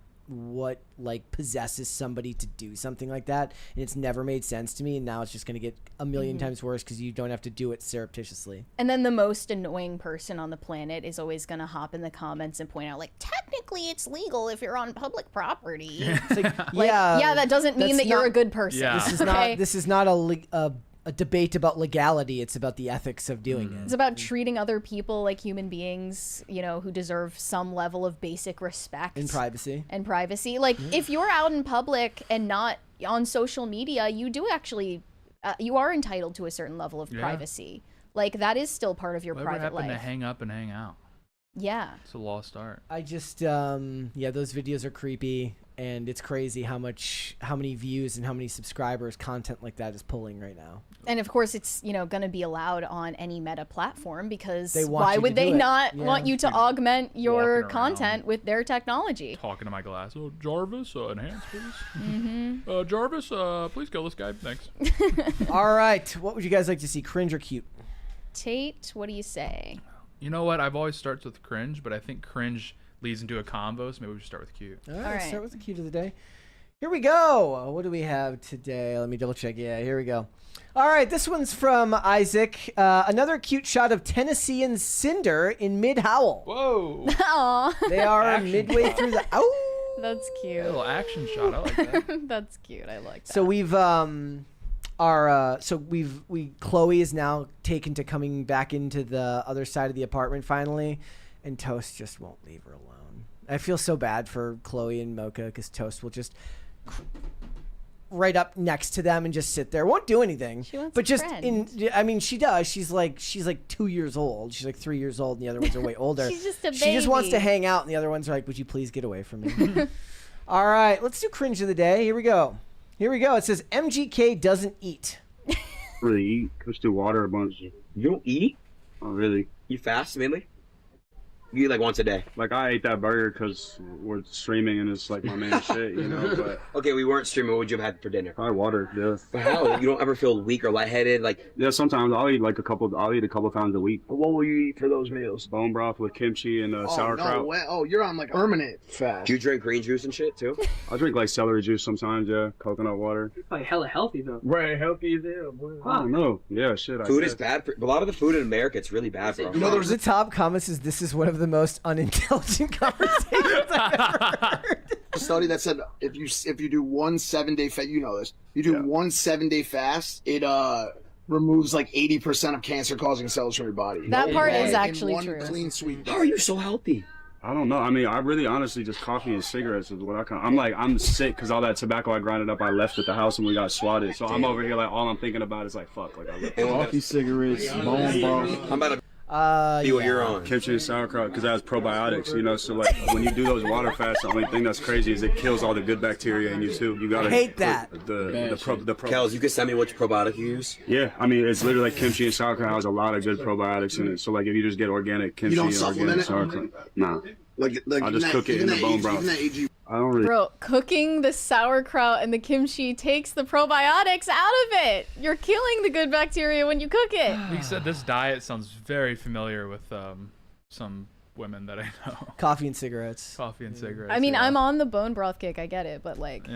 like possesses somebody to do something like that? And it's never made sense to me, and now it's just gonna get a million times worse because you don't have to do it surreptitiously. And then the most annoying person on the planet is always going to hop in the comments and point out, like, technically it's legal if you're on public property. It's like, Like, yeah, that doesn't mean that's that you're not- a good person. Yeah. This is not a debate about legality. It's about the ethics of doing It's it. about treating other people like human beings, you know, who deserve some level of basic respect In privacy. and privacy. Like, if you're out in public and not on social media, you do actually, you are entitled to a certain level of Yeah. privacy. Like, that is still part of your Whatever private happened life. to hang up and hang out? Yeah. It's a lost art. I just yeah, those videos are creepy, and it's crazy how many views and how many subscribers content like that is pulling right now. And of course, it's, you know, going to be allowed on any Meta platform because They want why you would to they do it. not Yeah. want you to augment your Walking content around. with their technology? Talking to my glass. Oh, Jarvis, enhance, please. Jarvis, please kill this guy. Thanks. All right, what would you guys like to see, cringe or cute? Tate, what do you say? You know what? I've always starts with cringe, but I think cringe leads into a combo, so maybe we should start with cute. All right, All let's right. start with the cute of the day. Here we go. What do we have today? Let me double check. Yeah, here we go. All right, this one's from Isaac. Another cute shot of Tennessean Cinder in mid-howl. Whoa! Aw, They are Action midway shot. through the... Ow! that's A cute. little action shot. I like that. That's cute. I like that. So we've Chloe is now taken to coming back into the other side of the apartment finally, and Toast just won't leave her alone. I feel so bad for Chloe and Mocha because Toast will just right up next to them and just sit there, won't do anything. She wants but a just friend. I mean, she does. She's like 2 years old. She's like 3 years old, and the other ones are way older. She's just a She just wants to baby. hang out, and the other ones are like, "Would you please get away from me?" All right, let's do cringe of the day. Here we go. It says MGK doesn't eat. Really eat. Just do water a bunch. You don't eat? Oh, really? You fast mainly? You eat like once a day. Like, I ate that burger because we're streaming and it's like my main shit, you know? But Okay, we weren't streaming. What would you have had for dinner? probably water, yeah. But how? You don't ever feel weak or lightheaded? Like, Yeah, sometimes I'll eat a couple times a week. What will you eat for those meals? Bone broth with kimchi and sauerkraut. No way. Oh, you're on like permanent fast. do you drink green juice and shit too? I drink like celery juice sometimes, yeah. Coconut water. Like hella healthy though. Right, healthy as hell, boy. I don't know. Yeah, shit. Food I is bad for a lot of the food in America. It's really bad for. You know, there's The top comments is this is one of the most unintelligent conversations I've ever heard. a study that said if you do one 7-day fast, you know this. You do one 7-day fast, it removes like 80% of cancer-causing cells from your body. That part is In actually one true. Clean sweep. How are you so healthy? I don't know. I mean, I really honestly just coffee and cigarettes is what I kind I'm sick because all that tobacco I grinded up, I left at the house when we got swatted. So I'm over here like all I'm thinking about is like, fuck. Like, I left. Coffee, cigarettes, bone broth. I'm about to. See what you're on. Kimchi and sauerkraut because that has probiotics, you know. So like when you do those water fasts, the only thing that's crazy is it kills all the good bacteria in you too. You gotta hate that. The Kels, you can send me which probiotic you use. Yeah, I mean it's literally like kimchi and sauerkraut has a lot of good probiotics in it. So like if you just get organic kimchi don't and organic supplement sauerkraut, nah. Like I'll just cook it in the bone broth. I don't really. Bro, cooking the sauerkraut and the kimchi takes the probiotics out of it. You're killing the good bacteria when you cook it. He said this diet sounds very familiar with some women that I know. Coffee and cigarettes. Coffee and cigarettes. I mean, yeah. I'm on the bone broth kick. I get it, but like,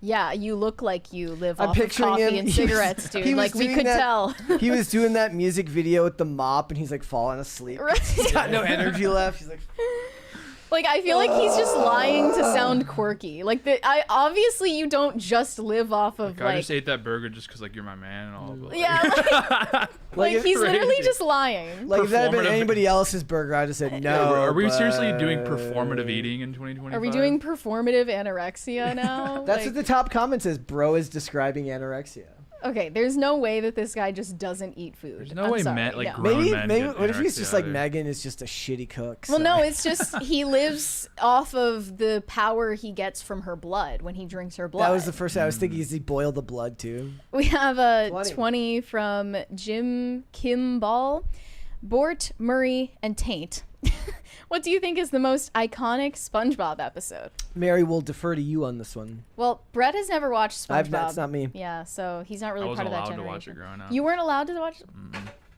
yeah, you look like you live I'm off of picturing coffee him. and He was- cigarettes, he dude. was Like, we doing could that- tell. He was doing that music video with the mop, and he's like falling asleep. Right. He's got no energy left. He's like, Like, I feel like he's just lying to sound quirky. Like, obviously you don't just live off of, I just ate that burger just because, like, you're my man and all. But, like, yeah, like if- he's literally crazy. just lying. like if that had been Performative- anybody else's burger, I'd have said no. Are we seriously doing but- performative eating in 2025? Are we doing performative anorexia now? That's Like- what the top comment says. Bro is describing anorexia. Okay, there's no way that this guy just doesn't eat food. There's no I'm way sorry, men, like, no. grown Maybe, men maybe. get What if he's just anorexia like either. Megan is just a shitty cook? Well, so- no, it's just he lives off of the power he gets from her blood when he drinks her blood. That was the first thing I was thinking. Is he boil the blood too? We have a 20. 20 from Jim Kimball, Bort, Murray, and Taint. What do you think is the most iconic SpongeBob episode? Mary will defer to you on this one. Well, Brett has never watched SpongeBob. That's not me. Yeah, so he's not I really part wasn't of that allowed generation. to watch it growing up. You weren't allowed to watch?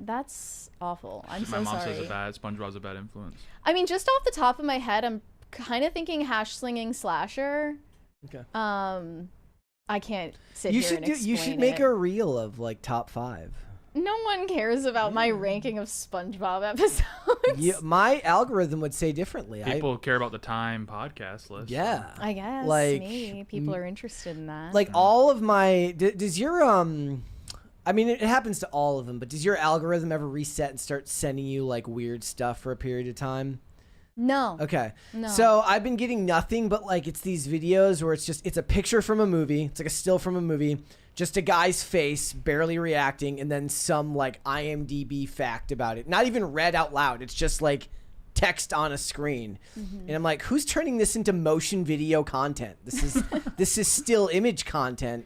That's awful. I'm My so mom sorry. says SpongeBob's a bad influence. I mean, just off the top of my head, I'm kind of thinking hash slinging slasher. Okay. I can't sit You here should and do. explain You should make it. a reel of like top 5. No one cares about my ranking of SpongeBob episodes. My algorithm would say differently. People care about the Time podcast list. Yeah. I guess Like, maybe people are interested in that. Like all of my does your I mean it happens to all of them, but does your algorithm ever reset and start sending you like weird stuff for a period of time? No. Okay. No. So I've been getting nothing but like it's these videos where it's a picture from a movie. It's like a still from a movie, just a guy's face barely reacting, and then some like IMDb fact about it. Not even read out loud. It's just like text on a screen. And I'm like, who's turning this into motion video content? This is still image content.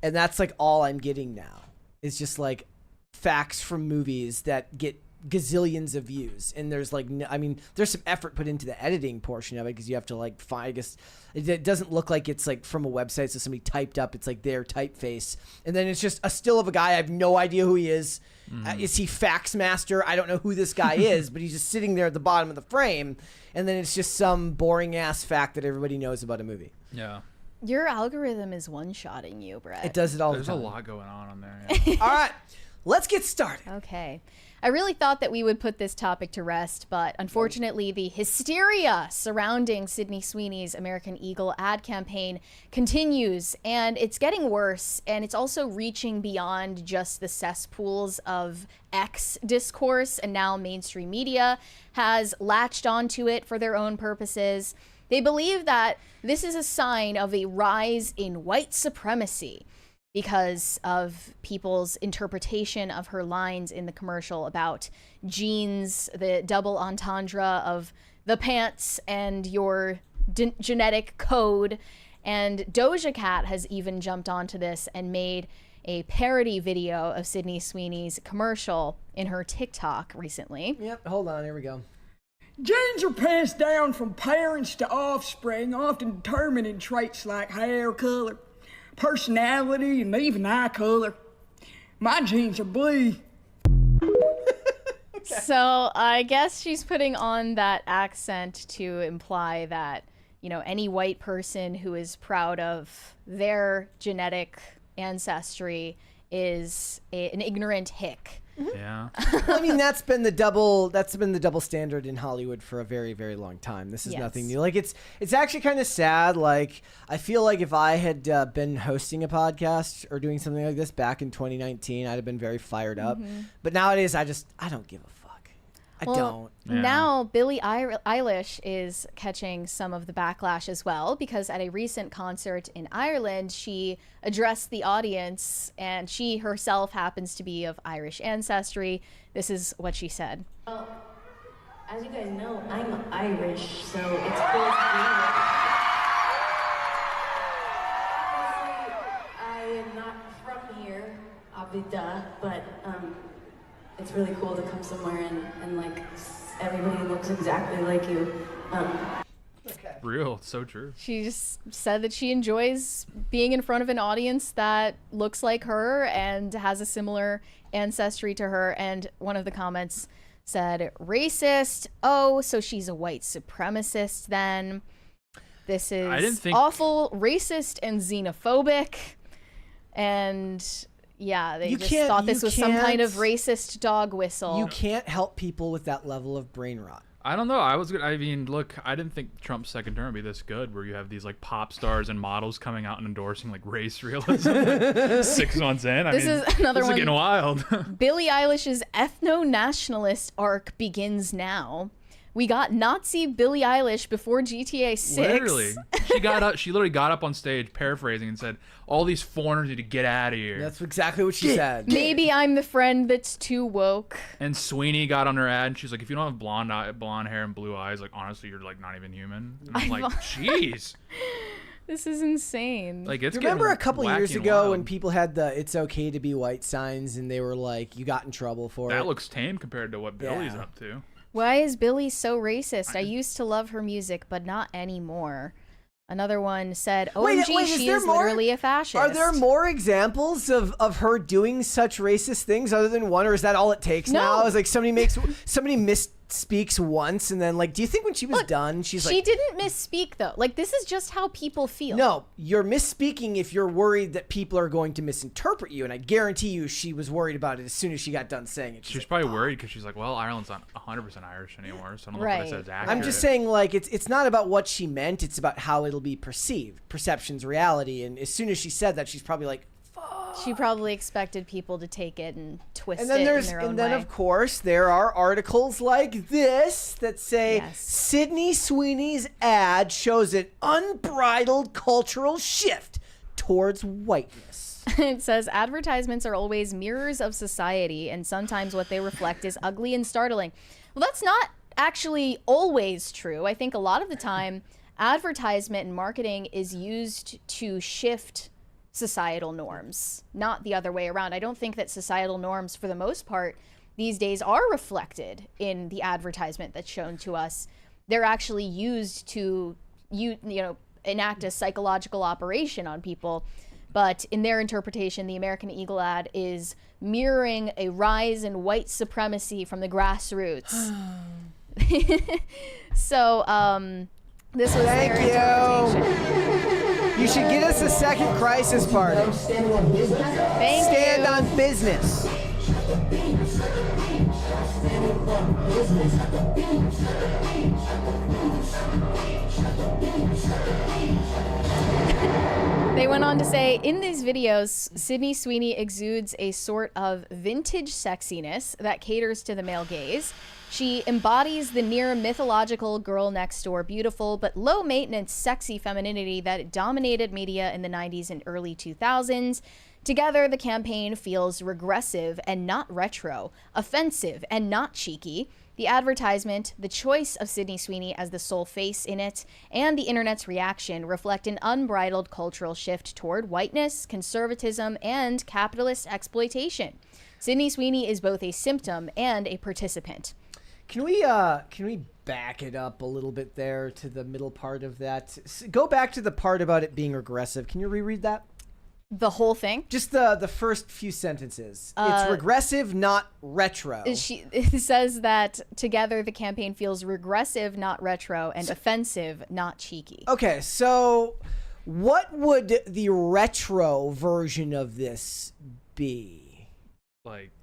And that's like all I'm getting now. It's just like facts from movies that get gazillions of views, and there's like there's some effort put into the editing portion of it because you have to like find, I guess it doesn't look like it's like from a website, so somebody typed up it's like their typeface, and then it's just a still of a guy. I have no idea who he is. Is he fax master? I don't know who this guy is, but he's just sitting there at the bottom of the frame, and then it's just some boring ass fact that everybody knows about a movie. Yeah. Your algorithm is one-shotting you, Brett. It does it all There's the a time. lot going on there. Yeah. All right, let's get started. Okay. I really thought that we would put this topic to rest, but unfortunately the hysteria surrounding Sydney Sweeney's American Eagle ad campaign continues, and it's getting worse, and it's also reaching beyond just the cesspools of X discourse, and now mainstream media has latched onto it for their own purposes. They believe that this is a sign of a rise in white supremacy, because of people's interpretation of her lines in the commercial about genes, the double entendre of the pants and your genetic code. And Doja Cat has even jumped onto this and made a parody video of Sydney Sweeney's commercial in her TikTok recently. Yep, hold on, here we go. Genes are passed down from parents to offspring, often determining traits like hair color, personality, and even eye color. My genes are blue. So I guess she's putting on that accent to imply that, you know, any white person who is proud of their genetic ancestry is an ignorant hick. Yeah. I mean, that's been the double standard in Hollywood for a very, very long time. This is Yes. nothing new. Like it's actually kind of sad. Like I feel like if I had been hosting a podcast or doing something like this back in 2019, I'd have been very fired up. But nowadays, I don't give a fuck. I don't. Now, Billie Eilish is catching some of the backlash as well, because at a recent concert in Ireland, she addressed the audience, and she herself happens to be of Irish ancestry. This is what she said. Well, as you guys know, I'm Irish, so it's cool to be here. I am not from here, obviously, but it's really cool to come somewhere and like everybody looks exactly like you. Real, it's so true. She just said that she enjoys being in front of an audience that looks like her and has a similar ancestry to her. And one of the comments said, racist. Oh, so she's a white supremacist then. This is awful, racist, and xenophobic. And yeah, they just thought this was some kind of racist dog whistle. You can't help people with that level of brain rot. I don't know. I mean, look, I didn't think Trump's second term would be this good, where you have these like pop stars and models coming out and endorsing like race realism 6 months in. This is another one. This is getting wild. Billie Eilish's ethno-nationalist arc begins now. We got Nazi Billie Eilish before GTA 6. Literally. She literally got up on stage paraphrasing and said, all these foreigners need to get out of here. That's exactly what she said. Maybe I'm the friend that's too woke. And Sweeney got on her ad and she's like, if you don't have blonde hair and blue eyes, like honestly, you're like not even human. And I'm like, jeez. This is insane. Like, it's remember a couple years ago wild. when people had the "It's okay to be white" signs and they were like, you got in trouble for it? That looks tame compared to what Billie's up to. Why is Billie so racist? I used to love her music, but not anymore. Another one said, OMG, she is literally a fascist. Are there more examples of her doing such racist things other than one, or is that all it takes now? Is like somebody misspeaks once, and then like, do you think when she was done, she's like... She didn't misspeak, though. Like, this is just how people feel. No, you're misspeaking if you're worried that people are going to misinterpret you, and I guarantee you she was worried about it as soon as she got done saying it. She's probably worried because she's like, well, Ireland's not 100% Irish anymore, so I don't know if what I said is accurate. I'm just saying, like, it's not about what she meant, it's about how it'll be perceived. Perception's reality, and as soon as she said that, she's probably like, she probably expected people to take it and twist and then it there's, in their own and then way. of course there are articles like this that say Sydney Sweeney's ad shows an unbridled cultural shift towards whiteness. It says advertisements are always mirrors of society, and sometimes what they reflect is ugly and startling. Well, that's not actually always true. I think a lot of the time advertisement and marketing is used to shift societal norms, not the other way around. I don't think that societal norms, for the most part, these days are reflected in the advertisement that's shown to us. They're actually used to, enact a psychological operation on people. But in their interpretation, the American Eagle ad is mirroring a rise in white supremacy from the grassroots. So, this was their interpretation. You should get us a second crisis party. Stand on business. They went on to say, in these videos, Sydney Sweeney exudes a sort of vintage sexiness that caters to the male gaze. She embodies the near mythological girl next door, beautiful but low maintenance, sexy femininity that dominated media in the 90s and early 2000s. Together, the campaign feels regressive and not retro, offensive and not cheeky. The advertisement, the choice of Sydney Sweeney as the sole face in it, and the internet's reaction reflect an unbridled cultural shift toward whiteness, conservatism, and capitalist exploitation. Sydney Sweeney is both a symptom and a participant. Can we back it up a little bit there to the middle part of that? Go back to the part about it being regressive. Can you reread that? The whole thing? Just the first few sentences. It's regressive, not retro. It says that together the campaign feels regressive, not retro, and offensive, not cheeky. Okay, so what would the retro version of this be?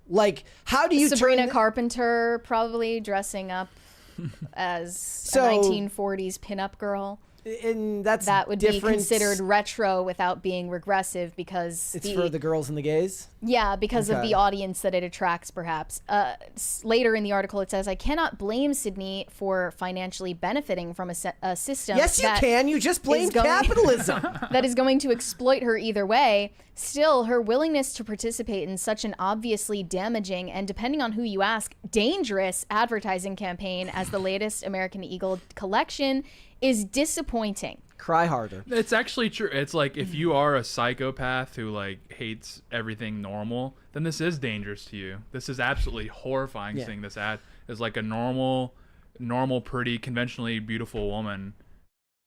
Like how do you Sabrina Carpenter probably dressing up as a 1940s pinup girl. And that would be different. considered retro without being regressive because It's for the girls and the gays? Yeah, because of Okay. the audience that it attracts, perhaps. Later in the article, it says, I cannot blame Sydney for financially benefiting from a system. Yes, you that can. You just is blamed going- capitalism. that is going to exploit her either way. Still, her willingness to participate in such an obviously damaging and, depending on who you ask, dangerous advertising campaign as the latest American Eagle collection is disappointing. Cry harder. It's actually true. It's like if you are a psychopath who like hates everything normal, then this is dangerous to you. This is absolutely horrifying. Yeah. Seeing this ad is like a normal, pretty, conventionally beautiful woman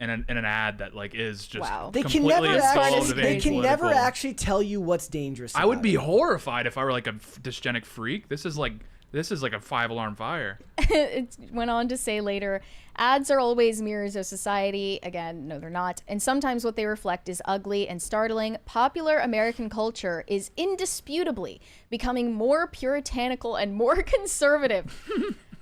in an ad that like is just They can completely never involved actually. in They being can never political. actually tell you what's dangerous. I would about be it. horrified if I were like a dysgenic freak. This is like a 5-alarm fire. It went on to say later, ads are always mirrors of society. Again, no, they're not. And sometimes what they reflect is ugly and startling. Popular American culture is indisputably becoming more puritanical and more conservative.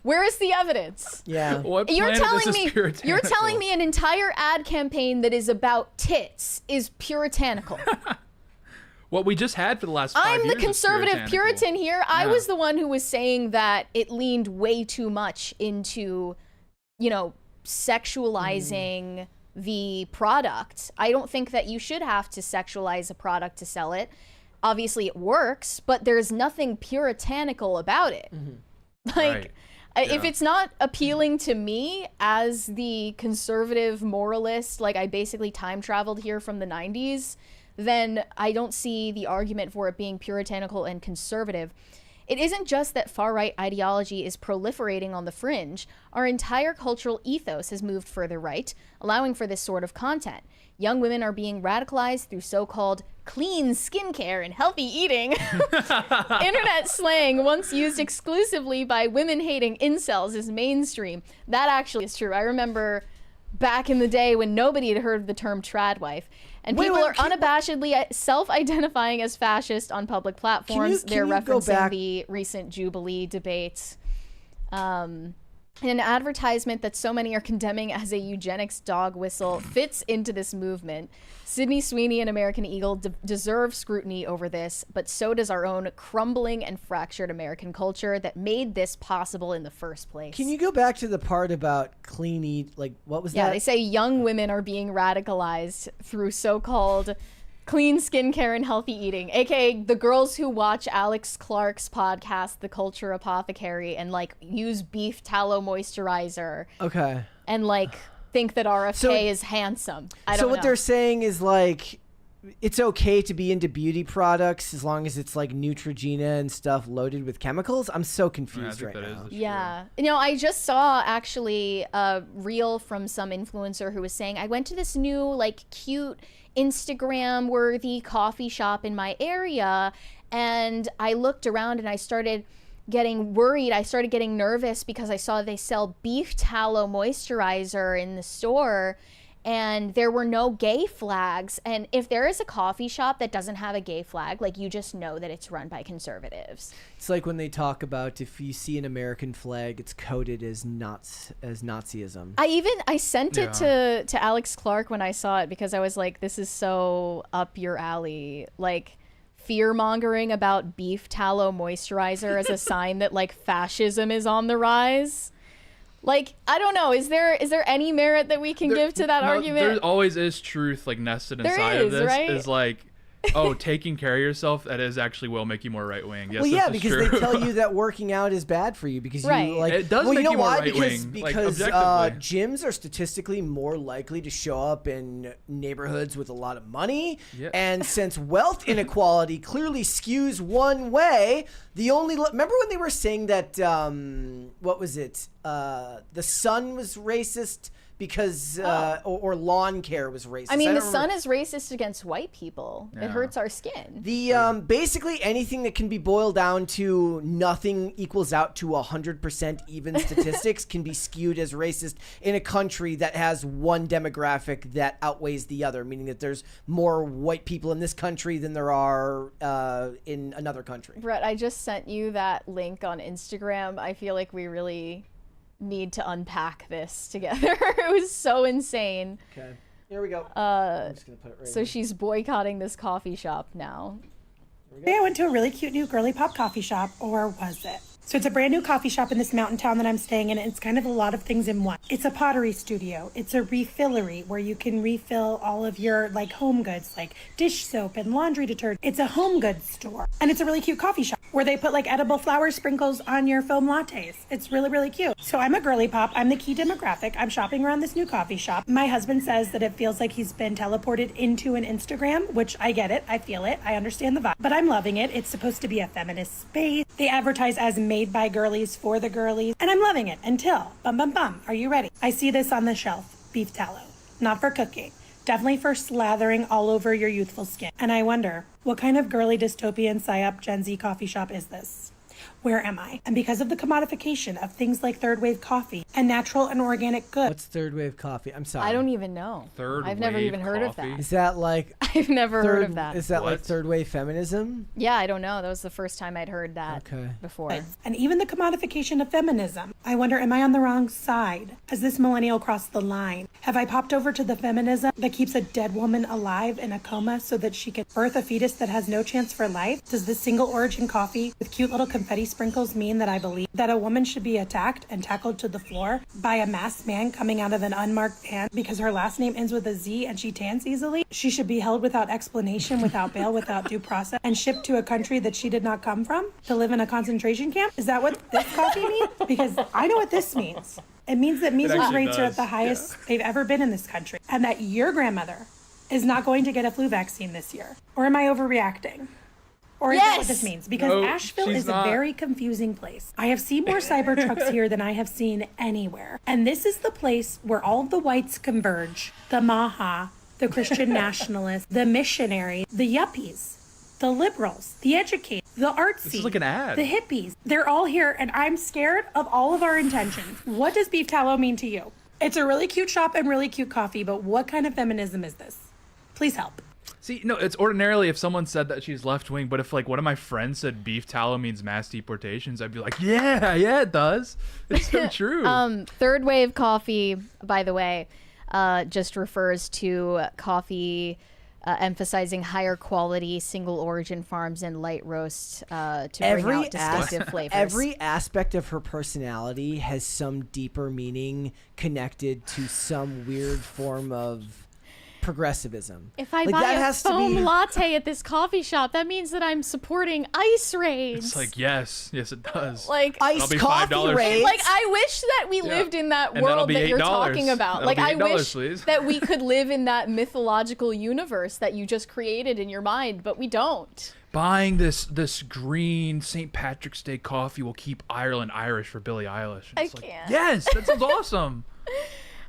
Where is the evidence? Yeah. What You're planet telling this is me puritanical? you're telling me an entire ad campaign that is about tits is puritanical. What we just had for the last 5 years. I'm the is conservative puritanical. Puritan here. I Yeah. was the one who was saying that it leaned way too much into, sexualizing the product. I don't think that you should have to sexualize a product to sell it. Obviously, it works, but there's nothing puritanical about it. Like, Right. if it's not appealing to me as the conservative moralist, like I basically time traveled here from the 90s, then I don't see the argument for it being puritanical and conservative. It isn't just that far-right ideology is proliferating on the fringe. Our entire cultural ethos has moved further right, allowing for this sort of content. Young women are being radicalized through so-called clean skincare and healthy eating. Internet slang once used exclusively by women-hating incels is mainstream. That actually is true. I remember back in the day when nobody had heard of the term trad wife. And people are unabashedly self-identifying as fascist on public platforms. can They're you go referencing back- the recent Jubilee debates. An advertisement that so many are condemning as a eugenics dog whistle fits into this movement. Sydney Sweeney and American Eagle deserve scrutiny over this, but so does our own crumbling and fractured American culture that made this possible in the first place. Can you go back to the part about clean eat? Like, what was Yeah, that? they say young women are being radicalized through so-called clean skincare and healthy eating, aka the girls who watch Alex Clark's podcast, The Culture Apothecary, and like use beef tallow moisturizer Okay. and like think that RFK So- is handsome. I don't So know. what they're saying is like, it's okay to be into beauty products as long as it's like Neutrogena and stuff loaded with chemicals. I'm so confused right now. Yeah. I just saw actually a reel from some influencer who was saying, I went to this new like cute Instagram worthy coffee shop in my area and I looked around and I started getting worried. I started getting nervous because I saw they sell beef tallow moisturizer in the store and there were no gay flags. And if there is a coffee shop that doesn't have a gay flag, like you just know that it's run by conservatives. It's like when they talk about if you see an American flag, it's coded as Nazism. I sent it to Alex Clark when I saw it because I was like, this is so up your alley. Like fear mongering about beef tallow moisturizer as a sign that like fascism is on the rise. Like, I don't know. Is there any merit that we can give to that argument? There always is truth like nested There inside is, of this. right? Is like, oh, taking care of yourself, that is actually will make you more right wing. Yes, Well, yeah, this is because true. they tell you that working out is bad for you because Right. you like. It does well, make you know you more why? right-wing, Because like, gyms are statistically more likely to show up in neighborhoods with a lot of money, Yeah. and since wealth inequality clearly skews one way, remember when they were saying that what was it? The sun was racist because or lawn care was racist. I mean, the don't sun remember. is racist against white people. It Yeah. hurts our skin. The basically anything that can be boiled down to nothing equals out to 100% even statistics can be skewed as racist in a country that has one demographic that outweighs the other, meaning that there's more white people in this country than there are in another country. Brett, I just sent you that link on Instagram. I feel like we really need to unpack this together. It was so insane. Okay, here we go. I'm just gonna put it right So here. she's boycotting this coffee shop now. Today I went to a really cute new girly pop coffee shop, or was it? So it's a brand new coffee shop in this mountain town that I'm staying in. It's kind of a lot of things in one. It's a pottery studio. It's a refillery where you can refill all of your like home goods, like dish soap and laundry detergent. It's a home goods store. And it's a really cute coffee shop where they put like edible flower sprinkles on your foam lattes. It's really, really cute. So I'm a girly pop. I'm the key demographic. I'm shopping around this new coffee shop. My husband says that it feels like he's been teleported into an Instagram, which I get it. I feel it. I understand the vibe. But I'm loving it. It's supposed to be a feminist space. They advertise as made by girlies for the girlies. And I'm loving it until, bum bum bum, are you ready? I see this on the shelf, beef tallow. Not for cooking. Definitely for slathering all over your youthful skin. And I wonder, what kind of girly dystopian psyop Gen Z coffee shop is this? Where am I? And because of the commodification of things like third wave coffee and natural and organic goods. What's third wave coffee? I'm sorry. I don't even know. I've never even heard of that. Is that like? I've never heard of that. Is that like third wave feminism? Yeah, I don't know. That was the first time I'd heard that before. And even the commodification of feminism. I wonder, am I on the wrong side? Has this millennial crossed the line? Have I popped over to the feminism that keeps a dead woman alive in a coma so that she can birth a fetus that has no chance for life? Does this single origin coffee with cute little confetti sprinkles mean that I believe that a woman should be attacked and tackled to the floor by a masked man coming out of an unmarked van because her last name ends with a Z and she tans easily? She should be held without explanation, without bail, without due process, and shipped to a country that she did not come from to live in a concentration camp? Is that what this coffee means? Because I know what this means. It means that measles rates are at the highest they've ever been in this country, and that your grandmother is not going to get a flu vaccine this year. Or am I overreacting? Or is that what this means? Because No, Asheville she's is not. a very confusing place. I have seen more cyber trucks here than I have seen anywhere. And this is the place where all of the whites converge. The Maha, the Christian nationalists, the missionaries, the yuppies, the liberals, the educated, the artsy, This is like an ad. the hippies. They're all here, and I'm scared of all of our intentions. What does beef tallow mean to you? It's a really cute shop and really cute coffee, but what kind of feminism is this? Please help. See, no, it's ordinarily if someone said that she's left wing, but if like one of my friends said beef tallow means mass deportations, I'd be like, yeah, it does. It's so true. Third wave coffee, by the way, just refers to coffee emphasizing higher quality single origin farms and light roasts to bring out distinctive flavors. Every aspect of her personality has some deeper meaning connected to some weird form of progressivism. If I like, buy that a has to foam be... latte at this coffee shop, that means that I'm supporting ice raids. It's like, yes, it does. Like That'll be $5. Like I wish that we lived in that And that'll world be that you're $8. talking about. That'll Like be I $8, wish please. that we could live in that mythological universe that you just created in your mind, but we don't. Buying this green St. Patrick's Day coffee will keep Ireland Irish for Billie Eilish. I can't. Yes, that sounds awesome.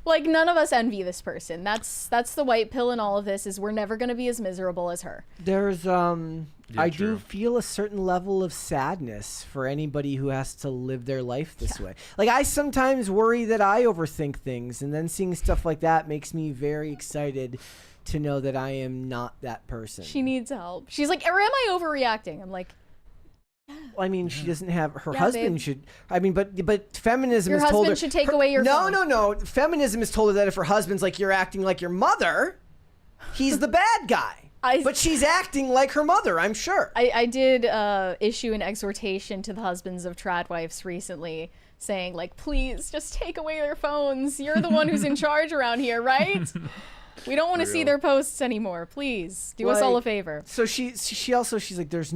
Like none of us envy this person. That's the white pill in all of this is we're never going to be as miserable as her. There's I true. do feel a certain level of sadness for anybody who has to live their life this way. Like I sometimes worry that I overthink things, and then seeing stuff like that makes me very excited to know that I am not that person. She needs help. She's like, or am I overreacting? I'm like, I mean, she doesn't have her Yeah, husband babe. should. I mean, but feminism Your has told her husband should take away your No, phone. no. Feminism has told her that if her husband's like you're acting like your mother, he's the bad guy. But she's acting like her mother, I'm sure. I did issue an exhortation to the husbands of trad wives recently saying like, please just take away their phones. You're the one who's in charge around here, right? We don't want to see their posts anymore. Please do us all a favor. So she's like, there's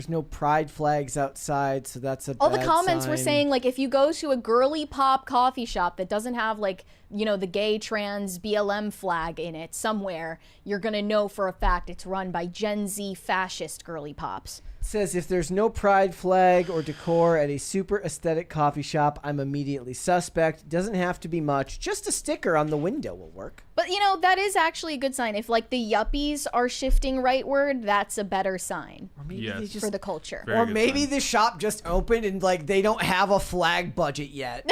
no pride flags outside, so that's a All the bad comments were sign. saying like, if you go to a girly pop coffee shop that doesn't have like, you know, the gay trans BLM flag in it somewhere, you're gonna know for a fact it's run by Gen Z fascist girly pops. It says if there's no pride flag or decor at a super aesthetic coffee shop, I'm immediately suspect. Doesn't have to be much. Just a sticker on the window will work. But you know, that is actually a good sign. If like the yuppies are shifting rightward, that's a better sign for the culture. Or maybe the shop just opened and like they don't have a flag budget yet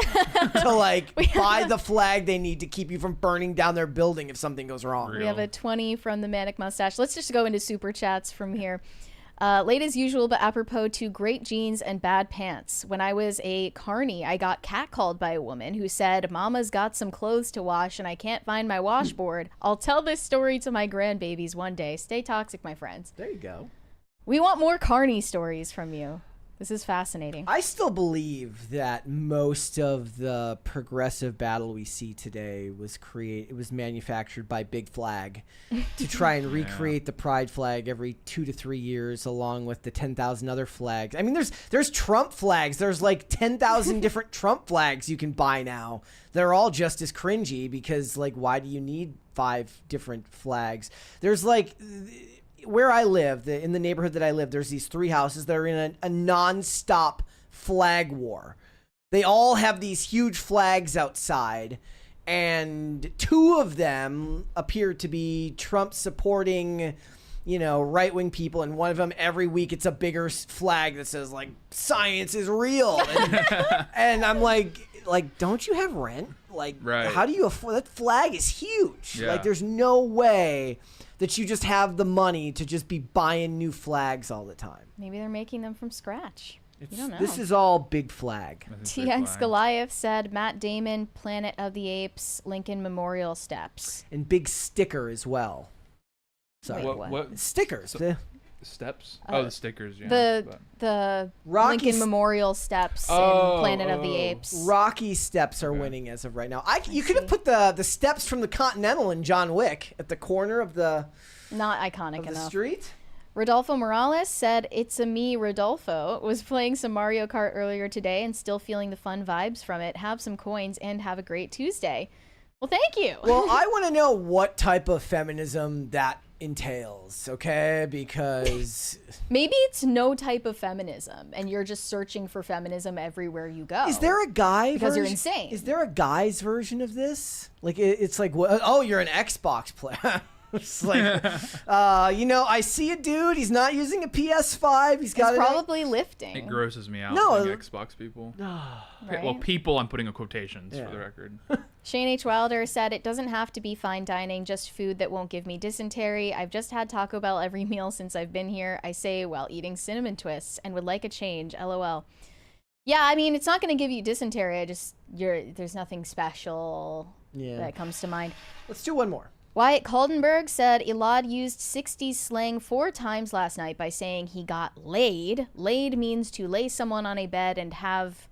to like buy the flag they need to keep you from burning down their building if something goes wrong. We have a 20 from the Manic Mustache. Let's just go into super chats from here. Late as usual, but apropos to great jeans and bad pants. When I was a carny, I got catcalled by a woman who said, "Mama's got some clothes to wash and I can't find my washboard. I'll tell this story to my grandbabies one day. Stay toxic, my friends." There you go. We want more carny stories from you. This is fascinating. I still believe that most of the progressive battle we see today was manufactured by Big Flag to try and recreate the pride flag every 2 to 3 years, along with the 10,000 other flags. I mean, there's Trump flags. There's like 10,000 different Trump flags you can buy now. They're all just as cringy because, like, why do you need 5 different flags? There's like, where I live, in the neighborhood that I live, there's these 3 houses that are in a non-stop flag war. They all have these huge flags outside, and 2 of them appear to be Trump supporting, right-wing people, and one of them, every week, it's a bigger flag that says, like, science is real. And I'm like, don't you have rent? Like, right. How do you afford that? Flag is huge. Yeah. Like, there's no way that you just have the money to just be buying new flags all the time. Maybe they're making them from scratch. You don't know. This is all Big Flag. TX Goliath said Matt Damon, Planet of the Apes, Lincoln Memorial Steps. And big sticker as well. Sorry. Wait, what? Stickers. Steps? The stickers, yeah. The Rocky's Lincoln Memorial Steps in Planet of the Apes. Rocky steps are winning as of right now. You could have put the steps from the Continental in John Wick at the corner of the not iconic of enough. The street. Rodolfo Morales said, "It's a me, Rodolfo. Was playing some Mario Kart earlier today and still feeling the fun vibes from it. Have some coins and have a great Tuesday." Well, thank you. Well, I want to know what type of feminism that entails, okay? Because maybe it's no type of feminism and you're just searching for feminism everywhere you go. Is there a guy because you're insane? Is there a guy's version of this? Like it's like, oh, you're an Xbox player. It's like, I see a dude. He's not using a PS5. He's probably lifting. It grosses me out. No, Xbox people. Right? Well, people. I'm putting in quotations for the record. Shane H. Wilder said, "It doesn't have to be fine dining, just food that won't give me dysentery. I've just had Taco Bell every meal since I've been here. I say while eating cinnamon twists and would like a change. LOL." Yeah, I mean, it's not going to give you dysentery. There's nothing special that comes to mind. Let's do one more. Wyatt Kaldenberg said Elad used 60s slang 4 times last night by saying he got laid. Laid means to lay someone on a bed and have,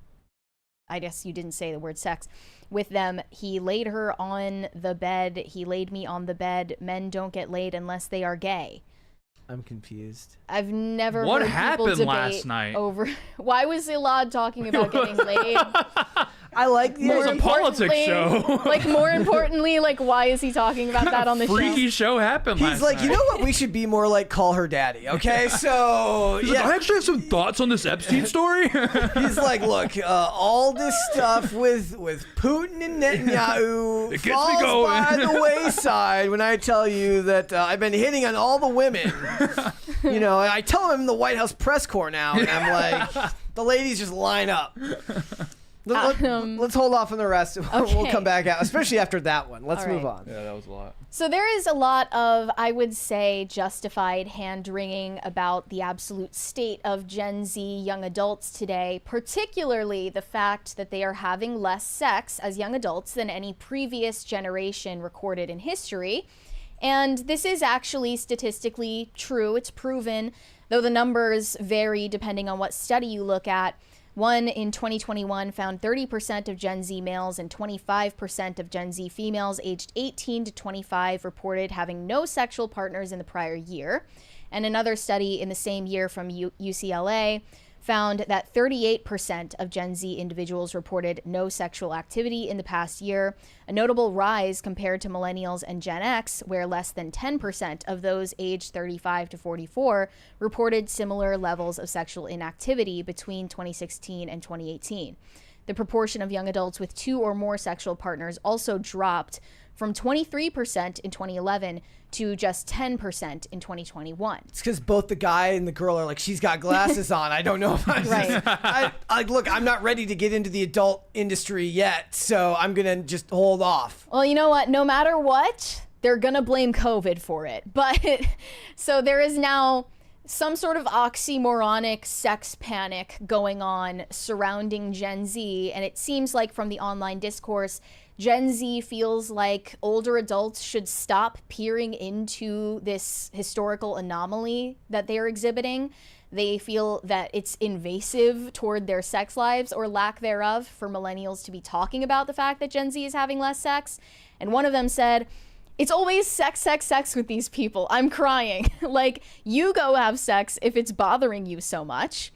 I guess you didn't say the word sex, with them. He laid her on the bed. He laid me on the bed. Men don't get laid unless they are gay. I'm confused. I've never What heard happened people debate last night? over why was Elad talking about getting laid? I like the It was a politics show. Like, more importantly, like, why is he talking about that on the freaky show happened last He's like, night. you know what? We should be more like Call Her Daddy, okay? So, He's like, I actually have some thoughts on this Epstein story. He's like, look, all this stuff with Putin and Netanyahu It gets me falls going. by the wayside when I tell you that I've been hitting on all the women. I tell them I'm in the White House press corps now, and I'm like, the ladies just line up. Let's hold off on the rest. Okay. We'll come back out, especially after that one. Let's All move right. on. Yeah, that was a lot. So there is a lot of, I would say, justified hand-wringing about the absolute state of Gen Z young adults today, particularly the fact that they are having less sex as young adults than any previous generation recorded in history. And this is actually statistically true. It's proven, though the numbers vary depending on what study you look at. One in 2021 found 30% of Gen Z males and 25% of Gen Z females aged 18 to 25 reported having no sexual partners in the prior year. And another study in the same year from UCLA found that 38% of Gen Z individuals reported no sexual activity in the past year, a notable rise compared to Millennials and Gen X, where less than 10% of those aged 35 to 44 reported similar levels of sexual inactivity between 2016 and 2018. The proportion of young adults with 2 or more sexual partners also dropped from 23% in 2011 to just 10% in 2021. It's because both the guy and the girl are like, she's got glasses on. I don't know if look, I'm not ready to get into the adult industry yet, so I'm going to just hold off. Well, you know what? No matter what, they're going to blame COVID for it. But so there is now some sort of oxymoronic sex panic going on surrounding Gen Z, and it seems like from the online discourse, Gen Z feels like older adults should stop peering into this historical anomaly that they're exhibiting. They feel that it's invasive toward their sex lives or lack thereof for millennials to be talking about the fact that Gen Z is having less sex. And one of them said, "It's always sex, sex, sex with these people. I'm crying." Like, you go have sex if it's bothering you so much.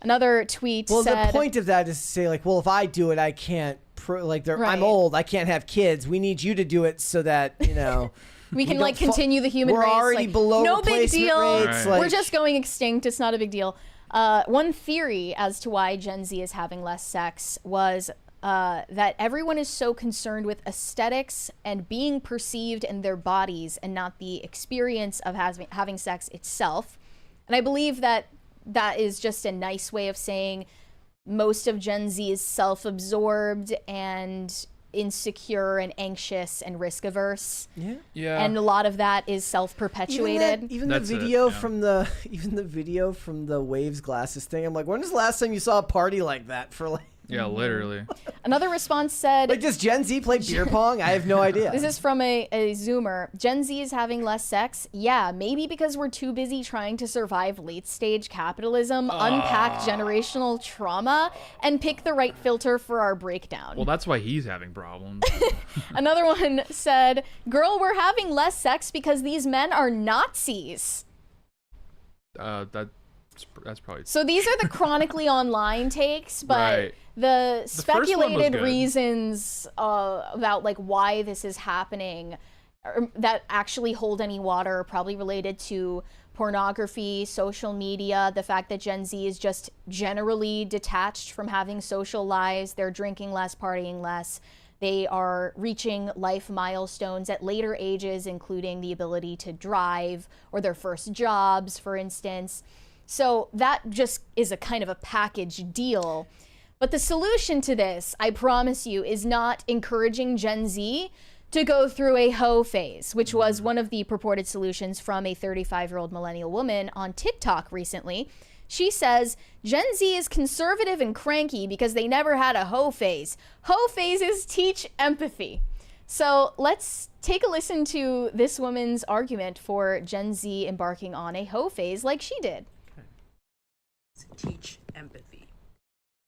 Another tweet Well, said... the point of that is to say, like, well, if I do it, I can't... Right. I'm old. I can't have kids. We need you to do it so that, you know... we can, like, continue the human race. We're already like, below no big replacement deal. rates. Like, We're just going extinct. It's not a big deal. One theory as to why Gen Z is having less sex was that everyone is so concerned with aesthetics and being perceived in their bodies and not the experience of having sex itself. And I believe that that is just a nice way of saying most of Gen Z is self-absorbed and insecure and anxious and risk averse. Yeah. And a lot of that is self-perpetuated. Even the video from the Waves glasses thing. I'm like, when was the last time you saw a party like that for like? Yeah, literally. Another response said... Like, does Gen Z play beer pong? I have no idea. This is from a Zoomer. Gen Z is having less sex? Yeah, maybe because we're too busy trying to survive late-stage capitalism, unpack generational trauma, and pick the right filter for our breakdown. Well, that's why he's having problems. Another one said, "Girl, we're having less sex because these men are Nazis." That's probably... So these are the chronically online takes, but Right. the first one was speculated good. reasons about like why this is happening that actually hold any water are probably related to pornography, social media, the fact that Gen Z is just generally detached from having social lives. They're drinking less, partying less. They are reaching life milestones at later ages, including the ability to drive or their first jobs, for instance. So that just is a kind of a package deal. But the solution to this, I promise you, is not encouraging Gen Z to go through a hoe phase, which was one of the purported solutions from a 35-year-old millennial woman on TikTok recently. She says, Gen Z is conservative and cranky because they never had a hoe phase. Hoe phases teach empathy. So let's take a listen to this woman's argument for Gen Z embarking on a hoe phase like she did. Teach empathy.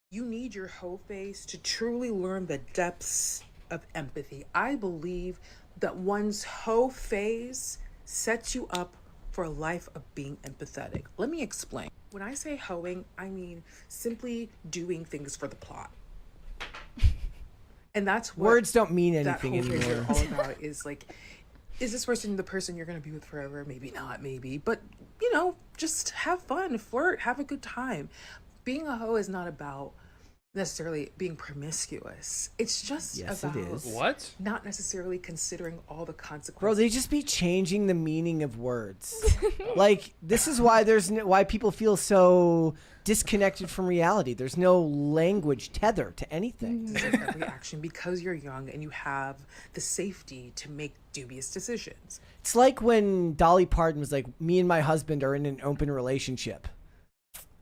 You need your hoe phase to truly learn the depths of empathy. I believe that one's hoe phase sets you up for a life of being empathetic. Let me explain. When I say hoeing, I mean simply doing things for the plot. And that's what Words don't mean that anything hoe phase anymore. is all about. Is like, is this person the person you're going to be with forever? Maybe not, maybe. But, you know, just have fun, flirt, have a good time. Being a hoe is not about necessarily being promiscuous. It's just about What? not necessarily considering all the consequences. Bro, they just be changing the meaning of words. Like, this is why why people feel so disconnected from reality. There's no language tether to anything. Every action, because you're young and you have the safety to make dubious decisions. It's like when Dolly Parton was like, "Me and my husband are in an open relationship."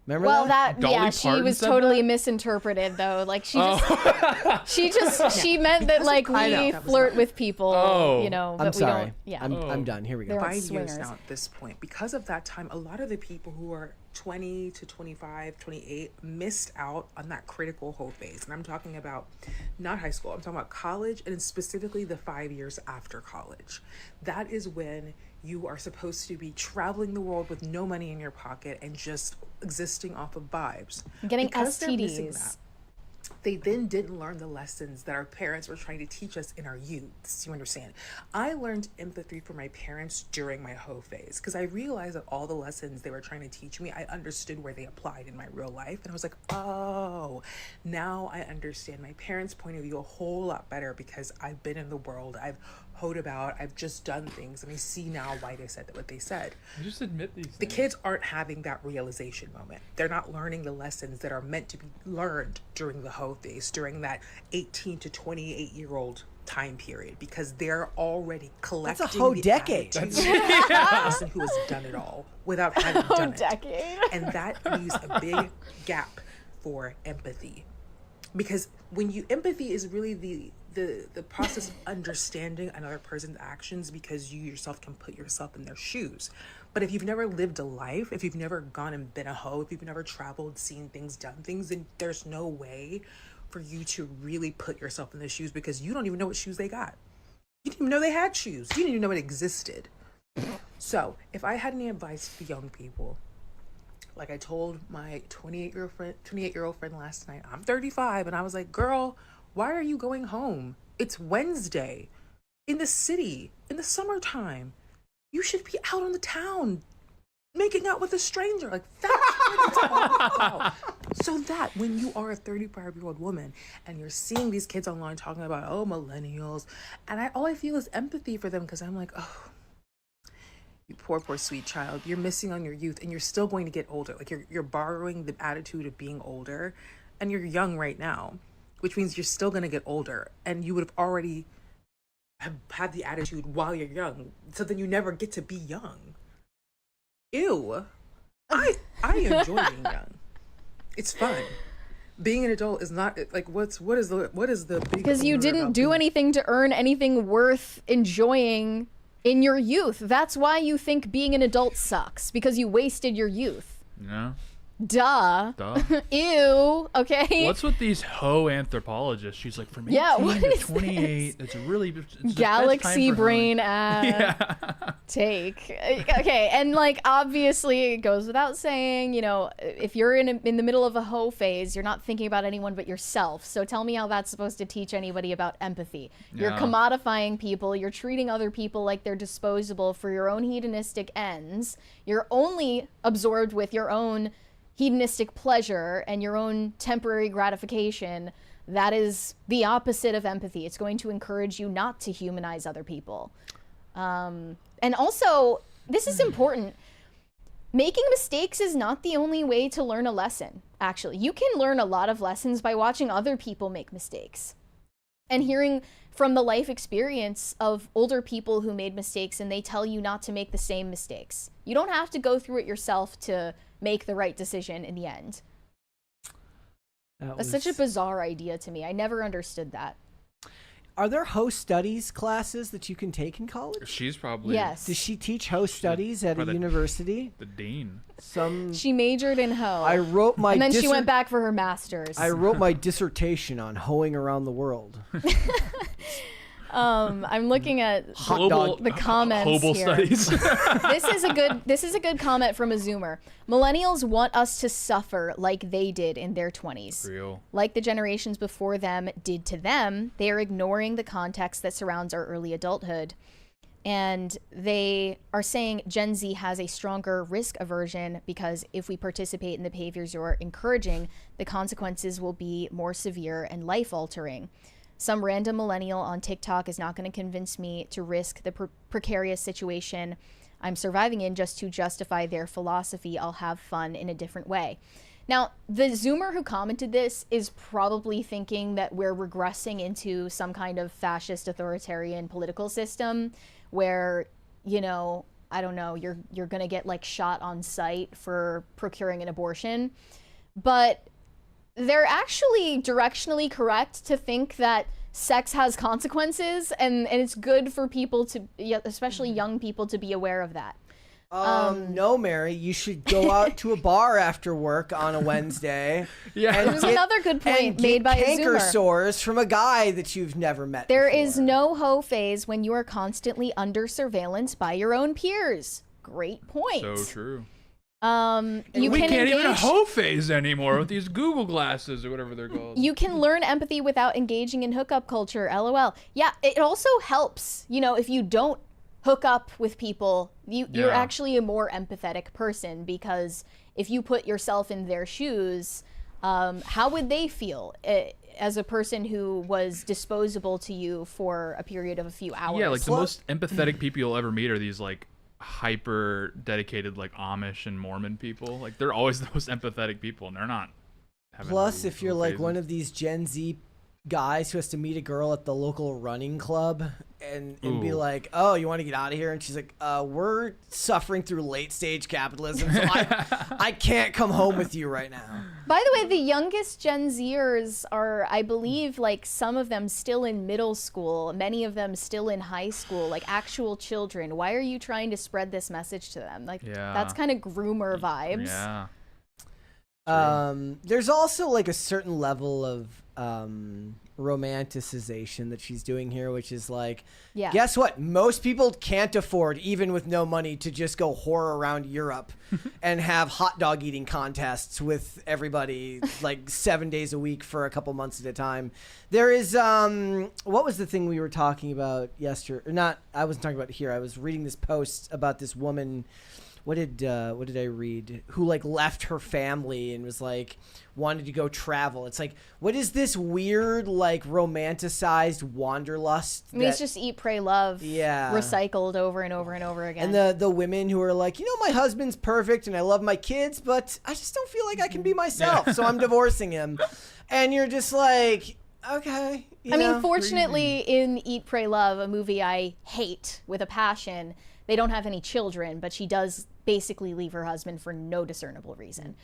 Remember Well, that? she was totally misinterpreted though. Like she meant that like we flirt with people, you know, but I'm sorry. we don't. Yeah. I'm done. Here we go. They're 5 swingers. years now at this point. Because of that time, a lot of the people who are 20 to 25, 28 missed out on that critical hoe phase. And I'm talking about not high school. I'm talking about college, and specifically the 5 years after college. That is when you are supposed to be traveling the world with no money in your pocket and just existing off of vibes. Getting Because they're missing STDs. that, they then didn't learn the lessons that our parents were trying to teach us in our youths. You understand? I learned empathy from my parents during my hoe phase because I realized that all the lessons they were trying to teach me, I understood where they applied in my real life. And I was like, oh, now I understand my parents' point of view a whole lot better because I've been in the world. I've hoed about, I've just done things, and I see now why they said what they said. Just admit these The kids aren't having that realization moment. They're not learning the lessons that are meant to be learned during the hoe phase, during that 18 to 28-year-old time period because they're already collecting That's a whole the decade. attitude of the person who has done it all without having done decade. it. And that leaves a big gap for empathy. Because empathy is really the process of understanding another person's actions because you yourself can put yourself in their shoes. But if you've never lived a life, if you've never gone and been a hoe, if you've never traveled, seen things, done things, then there's no way for you to really put yourself in the shoes because you don't even know what shoes they got. You didn't even know they had shoes. You didn't even know it existed. So if I had any advice for young people, like I told my 28-year-old friend last night, I'm 35, and I was like, girl, why are you going home? It's Wednesday in the city, in the summertime. You should be out on the town making out with a stranger. Like, that's what it's all about. So that when you are a 35-year-old woman and you're seeing these kids online talking about, oh, millennials, and all I feel is empathy for them because I'm like, oh, you poor sweet child. You're missing on your youth and you're still going to get older. Like, you're borrowing the attitude of being older and you're young right now, which means you're still going to get older and you would have already have had the attitude while you're young. So then you never get to be young. Ew. I enjoy being young. It's fun. Being an adult is not like what is the big because you didn't do anything to earn anything worth enjoying in your youth. That's why you think being an adult sucks, because you wasted your youth. Yeah. Duh. Ew. Okay. What's with these hoe anthropologists? She's like, from 18 what to is 28, it's really it's the best galaxy time for brain hoeing. take. Okay, and like obviously it goes without saying, you know, if you're in the middle of a hoe phase, you're not thinking about anyone but yourself. So tell me how that's supposed to teach anybody about empathy. You're commodifying people, you're treating other people like they're disposable for your own hedonistic ends. You're only absorbed with your own hedonistic pleasure and your own temporary gratification. That is the opposite of empathy. It's going to encourage you not to humanize other people. And also, this is important. Making mistakes is not the only way to learn a lesson, actually. You can learn a lot of lessons by watching other people make mistakes and hearing from the life experience of older people who made mistakes and they tell you not to make the same mistakes. You don't have to go through it yourself to make the right decision in the end. That's such a bizarre idea to me. I never understood that. Are there hoe studies classes that you can take in college? She's probably... Yes. Does she teach hoe studies at a university? The dean. She majored in hoe. I wrote my... And then she went back for her master's. I wrote my dissertation on hoeing around the world. I'm looking at the comments Hobel here. studies. This is a good comment from a Zoomer. Millennials want us to suffer like they did in their 20s. Real. Like the generations before them did to them, they are ignoring the context that surrounds our early adulthood. And they are saying Gen Z has a stronger risk aversion because if we participate in the behaviors you're encouraging, the consequences will be more severe and life-altering. Some random millennial on TikTok is not going to convince me to risk the precarious situation I'm surviving in just to justify their philosophy. I'll have fun in a different way. Now, the Zoomer who commented this is probably thinking that we're regressing into some kind of fascist authoritarian political system where, you know, I don't know, you're going to get like shot on sight for procuring an abortion. But they're actually directionally correct to think that sex has consequences and it's good for people to, especially young people, to be aware of that. No, Mary, you should go out to a bar after work on a Wednesday. Yeah, there's another good point made by a canker Zoomer. sores from a guy that you've never met There before. is no hoe phase when you are constantly under surveillance by your own peers. Great point. So true. You we can can't even engage- hoe phase anymore with these Google glasses or whatever they're called. You can learn empathy without engaging in hookup culture. LOL. Yeah, it also helps. You know, if you don't hook up with people, you're actually a more empathetic person, because if you put yourself in their shoes, how would they feel as a person who was disposable to you for a period of a few hours? Yeah, like the most empathetic people you'll ever meet are these like hyper dedicated like Amish and Mormon people. Like they're always the most empathetic people, and they're not having Plus, if you're like phases. one of these Gen Z guys who has to meet a girl at the local running club and be Ooh. like, oh, you want to get out of here? And she's like, we're suffering through late stage capitalism, so I can't come home with you right now. By the way, the youngest Gen Zers are, I believe, like some of them still in middle school, many of them still in high school, like actual children. Why are you trying to spread this message to them? Like, that's kind of groomer vibes. Yeah. There's also like a certain level of romanticization that she's doing here, which is like, guess what? Most people can't afford, even with no money, to just go whore around Europe and have hot dog eating contests with everybody like 7 days a week for a couple months at a time. There is, what was the thing we were talking about yesterday? Not, I wasn't talking about it here. I was reading this post about this woman. What did I read? Who like left her family and was like wanted to go travel. It's like, what is this weird like romanticized wanderlust? I mean, it's just Eat, Pray, Love, recycled over and over and over again. And the women who are like, my husband's perfect and I love my kids, but I just don't feel like I can be myself, so I'm divorcing him. And you're just like, okay. I mean, fortunately, in Eat, Pray, Love, a movie I hate with a passion, they don't have any children, but she does basically leave her husband for no discernible reason.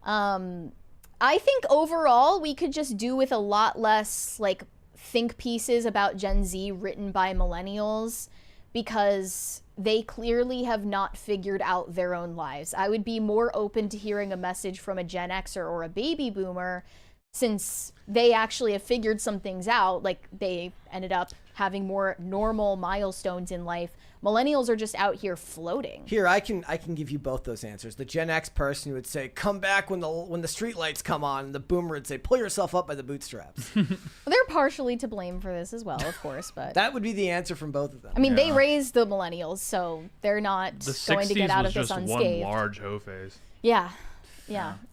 I think overall we could just do with a lot less like think pieces about Gen Z written by millennials, because they clearly have not figured out their own lives. I would be more open to hearing a message from a Gen Xer or a baby boomer, since they actually have figured some things out, like they ended up having more normal milestones in life. Millennials are just out here floating. Here, I can give you both those answers. The Gen X person would say, come back when the street lights come on. And the boomer would say, pull yourself up by the bootstraps. They're partially to blame for this as well, of course, but that would be the answer from both of them. I mean, they raised the millennials, so they're not going to get out of this unscathed. The 60s was just one large hoe phase. Yeah.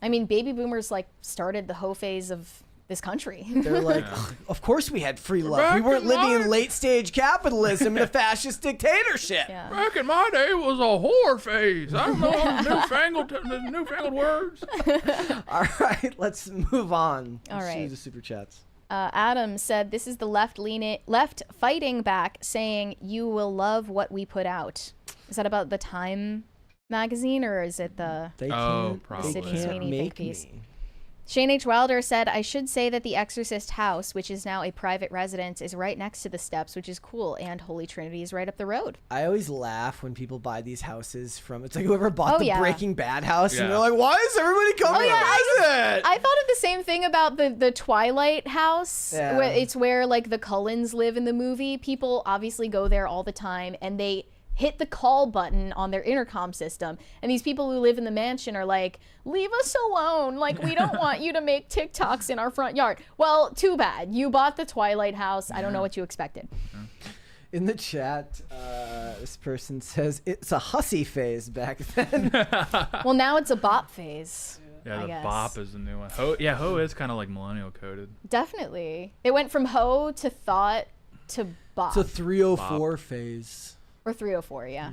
I mean, baby boomers like started the hoe phase of this country. They're like, of course we had free love. We weren't living in late stage capitalism and a fascist dictatorship. Back in my day, it was a whore phase. I don't know the newfangled words. All right, let's move on. All right. To the super chats. Adam said, this is the left fighting back, saying you will love what we put out. Is that about the Time magazine, or is it the probably. Sweeney think piece? Shane H. Wilder said, I should say that the Exorcist house, which is now a private residence, is right next to the steps, which is cool, and Holy Trinity is right up the road. I always laugh when people buy these houses from, it's like whoever bought the Breaking Bad house, and they're like, why is everybody coming to visit? I thought of the same thing about the Twilight house. It's where like the Cullens live in the movie. People obviously go there all the time, and they hit the call button on their intercom system, and these people who live in the mansion are like, leave us alone, like we don't want you to make TikToks in our front yard. Well, too bad, you bought the Twilight house. I don't know what you expected. In the chat, this person says it's a hussy phase back then. Well, now it's a bop phase. Yeah, the bop is the new one. Ho is kind of like millennial coded. Definitely. It went from ho to thought to bop. It's a 304 phase. Or 304, yeah.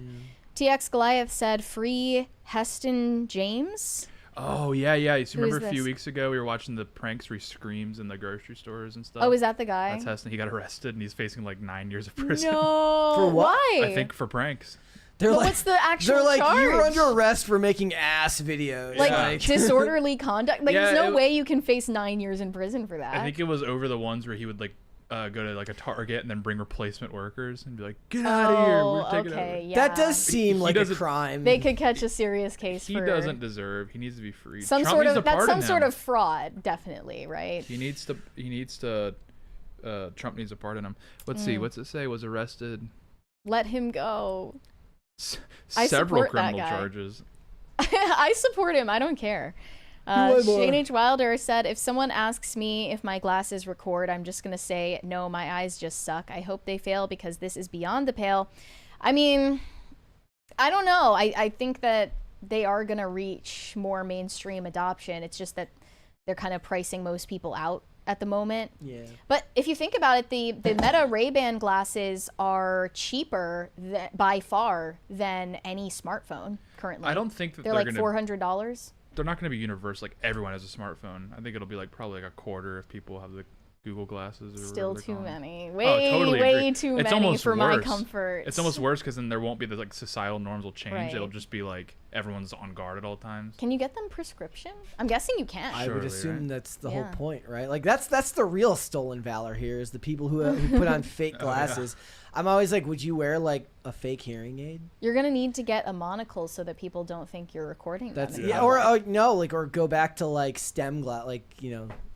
TX Goliath said, free Heston James? Oh, yeah. You remember a few weeks ago we were watching the pranks where he screams in the grocery stores and stuff? Oh, is that the guy? That's Heston. He got arrested and he's facing like 9 years of prison. No. For what? Why? I think for pranks. They're like, what's the actual They're like, charge? you're under arrest for making ass videos. Like disorderly conduct? Like, there's no way you can face 9 years in prison for that. I think it was over the ones where he would like go to like a Target and then bring replacement workers and be like, get out of here, we're taking over. Yeah. That does seem like a crime. They could catch a serious case he for... He doesn't deserve. He needs to be freed. That's some sort of fraud, definitely, right? Trump needs to pardon him. Let's see, what's it say? Was arrested. Let him go. Several criminal charges. I support him. I don't care. Shane H. Wilder said, if someone asks me if my glasses record, I'm just going to say, no, my eyes just suck. I hope they fail because this is beyond the pale. I mean, I don't know. I think that they are going to reach more mainstream adoption. It's just that they're kind of pricing most people out at the moment. Yeah. But if you think about it, the Meta Ray-Ban glasses are cheaper by far than any smartphone currently. I don't think that they're like $400. They're not going to be universal. Like everyone has a smartphone. I think it'll be like probably like a quarter if people have the Google glasses. Or Still whatever they're too called. many. Oh, Way, totally way agree. too It's many almost for my worse. comfort. It's almost worse because then there won't be the like societal norms will change. Right. It'll just be like everyone's on guard at all times. Can you get them prescription? I'm guessing you can. I would assume that's the whole Yeah. point, right? Like that's the real stolen valor here is the people who put on fake glasses. I'm always like, would you wear like a fake hearing aid? You're gonna need to get a monocle so that people don't think you're recording That's them. yeah, or no, like or go back to like stem glass, like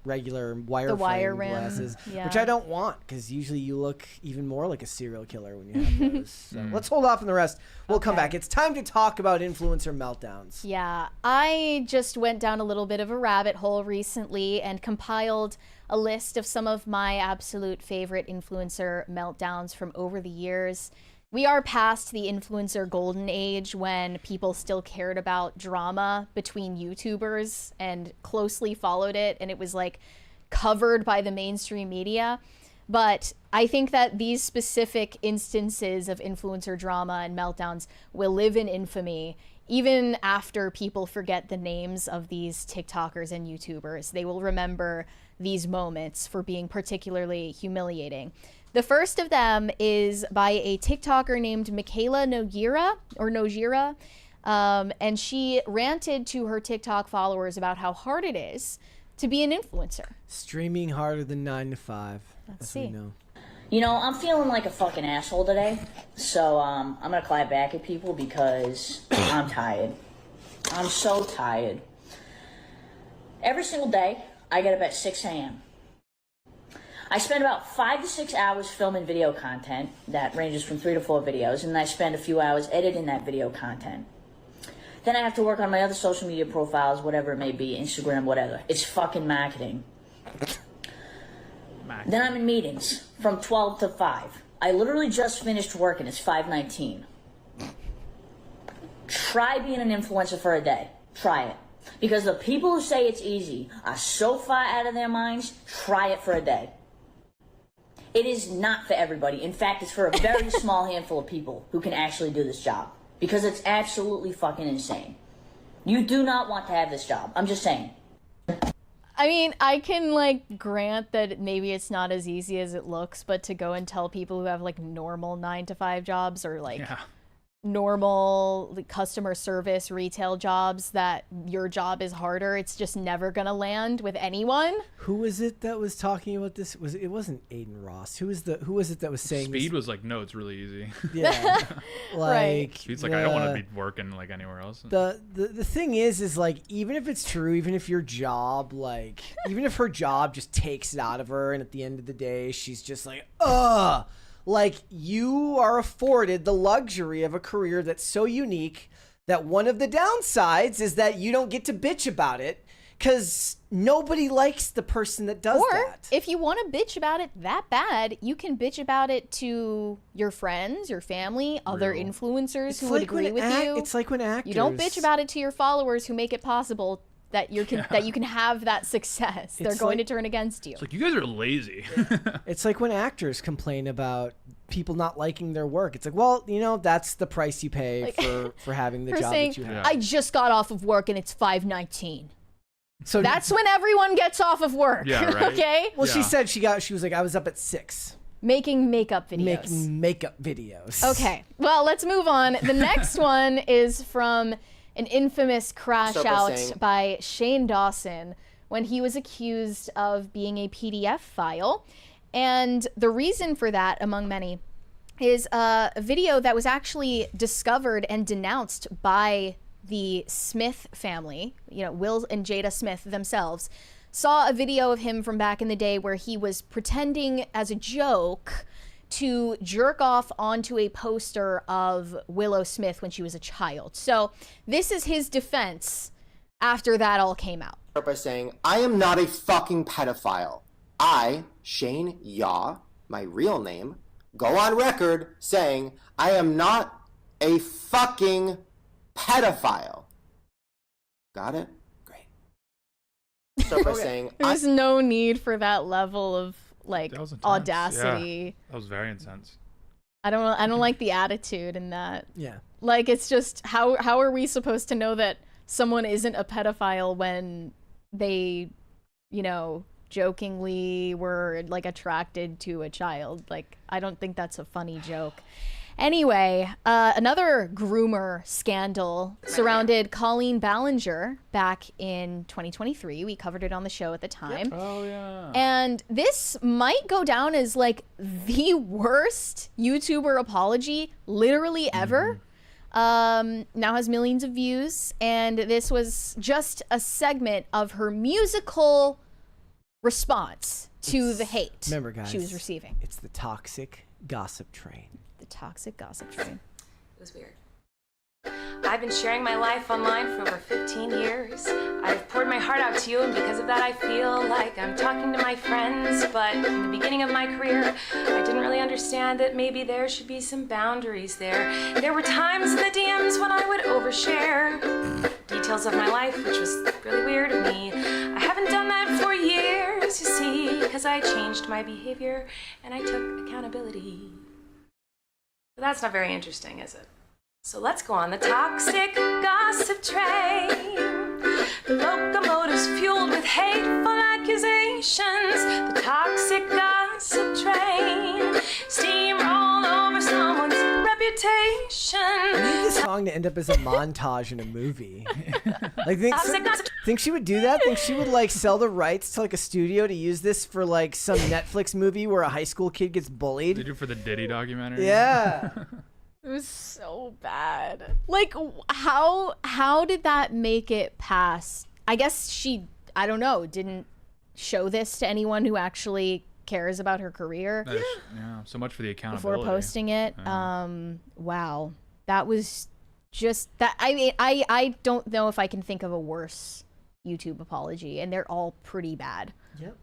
regular wire wire frame rim, glasses, yeah. which I don't want because usually you look even more like a serial killer when you have those. So let's hold off on the rest. We'll come back. It's time to talk about influencer meltdowns. Yeah, I just went down a little bit of a rabbit hole recently and compiled a list of some of my absolute favorite influencer meltdowns from over the years. We are past the influencer golden age when people still cared about drama between YouTubers and closely followed it, and it was like covered by the mainstream media. But I think that these specific instances of influencer drama and meltdowns will live in infamy even after people forget the names of these TikTokers and YouTubers. They will remember these moments for being particularly humiliating. The first of them is by a TikToker named Michaela Nojira, and she ranted to her TikTok followers about how hard it is to be an influencer. Streaming harder than 9 to 5. Let's see. see. Know. You know, I'm feeling like a fucking asshole today, so I'm gonna clap back at people because I'm tired. I'm so tired. Every single day, I get up at 6 a.m. I spend about 5 to 6 hours filming video content that ranges from 3 to 4 videos, and then I spend a few hours editing that video content. Then I have to work on my other social media profiles, whatever it may be, Instagram, whatever. It's fucking marketing. Then I'm in meetings from 12 to 5. I literally just finished work and it's 5:19. Try being an influencer for a day. Try it. Because the people who say it's easy are so far out of their minds, try it for a day. It is not for everybody. In fact, it's for a very small handful of people who can actually do this job. Because it's absolutely fucking insane. You do not want to have this job. I'm just saying. I mean, I can like grant that maybe it's not as easy as it looks, but to go and tell people who have like normal 9 to 5 jobs or like normal like, customer service retail jobs that your job is harder, it's just never gonna land with anyone. Who was it that was talking about this? It wasn't Aiden Ross. Who was it that was saying Speed this? was like, no, it's really easy. Yeah. Like Speed's like, I don't want to be working like anywhere else. The thing is like even if it's true, even if your job even if her job just takes it out of her and at the end of the day she's just like, ugh. Like, you are afforded the luxury of a career that's so unique that one of the downsides is that you don't get to bitch about it because nobody likes the person that does that. Or if you want to bitch about it that bad, you can bitch about it to your friends, your family, other influencers who would agree with you. It's like when actors... You don't bitch about it to your followers who make it possible that you can have that success. They're going to turn against you. It's like, you guys are lazy. It's like when actors complain about people not liking their work. It's like, well, that's the price you pay for having the job that you have. I just got off of work and it's 5:19. So that's when everyone gets off of work. Yeah, right. Okay? Well, she said she was like, I was up at 6. Making makeup videos. Making makeup videos. Okay. Well, let's move on. The next one is from an infamous crash out by Shane Dawson when he was accused of being a PDF file. And the reason for that, among many, is a video that was actually discovered and denounced by the Smith family, Will and Jada Smith themselves, saw a video of him from back in the day where he was pretending as a joke to jerk off onto a poster of Willow Smith when she was a child. So this is his defense after that all came out. By saying, I am not a fucking pedophile. I, Shane Yaw, my real name, go on record saying I am not a fucking pedophile. Got it? Great. Start by saying, there's no need for that level of audacity. Yeah. That was very intense. I don't like the attitude in that. Yeah. Like, it's just how are we supposed to know that someone isn't a pedophile when they, jokingly were like attracted to a child. Like, I don't think that's a funny joke. Anyway, another groomer scandal surrounded Colleen Ballinger back in 2023. We covered it on the show at the time. Oh, yeah. And this might go down as like the worst YouTuber apology literally ever. Now has millions of views. And this was just a segment of her musical response to the hate Remember, guys, she was receiving. It's the toxic gossip train. The toxic gossip train. It was weird. I've been sharing my life online for over 15 years. I've poured my heart out to you, and because of that I feel like I'm talking to my friends. But in the beginning of my career, I didn't really understand that maybe there should be some boundaries there. There were times in the DMs when I would overshare details of my life, which was really weird of me. I haven't done that for years, you see, because I changed my behavior and I took accountability. But that's not very interesting, is it? So let's go on the toxic gossip train. The locomotive's fueled with hateful accusations. The toxic gossip train. Steamroll over someone's reputation. I need this song to end up as a montage in a movie. Like, think she would do that? Think she would like sell the rights to like a studio to use this for like some Netflix movie where a high school kid gets bullied? Did you for the Diddy documentary? Yeah. It was so bad. Like, how did that make it past? I guess she, I don't know, didn't show this to anyone who actually cares about her career. Yeah, so much for the accountability. Before posting it. Wow. That was just that. I mean, I don't know if I can think of a worse YouTube apology, and they're all pretty bad. Yep.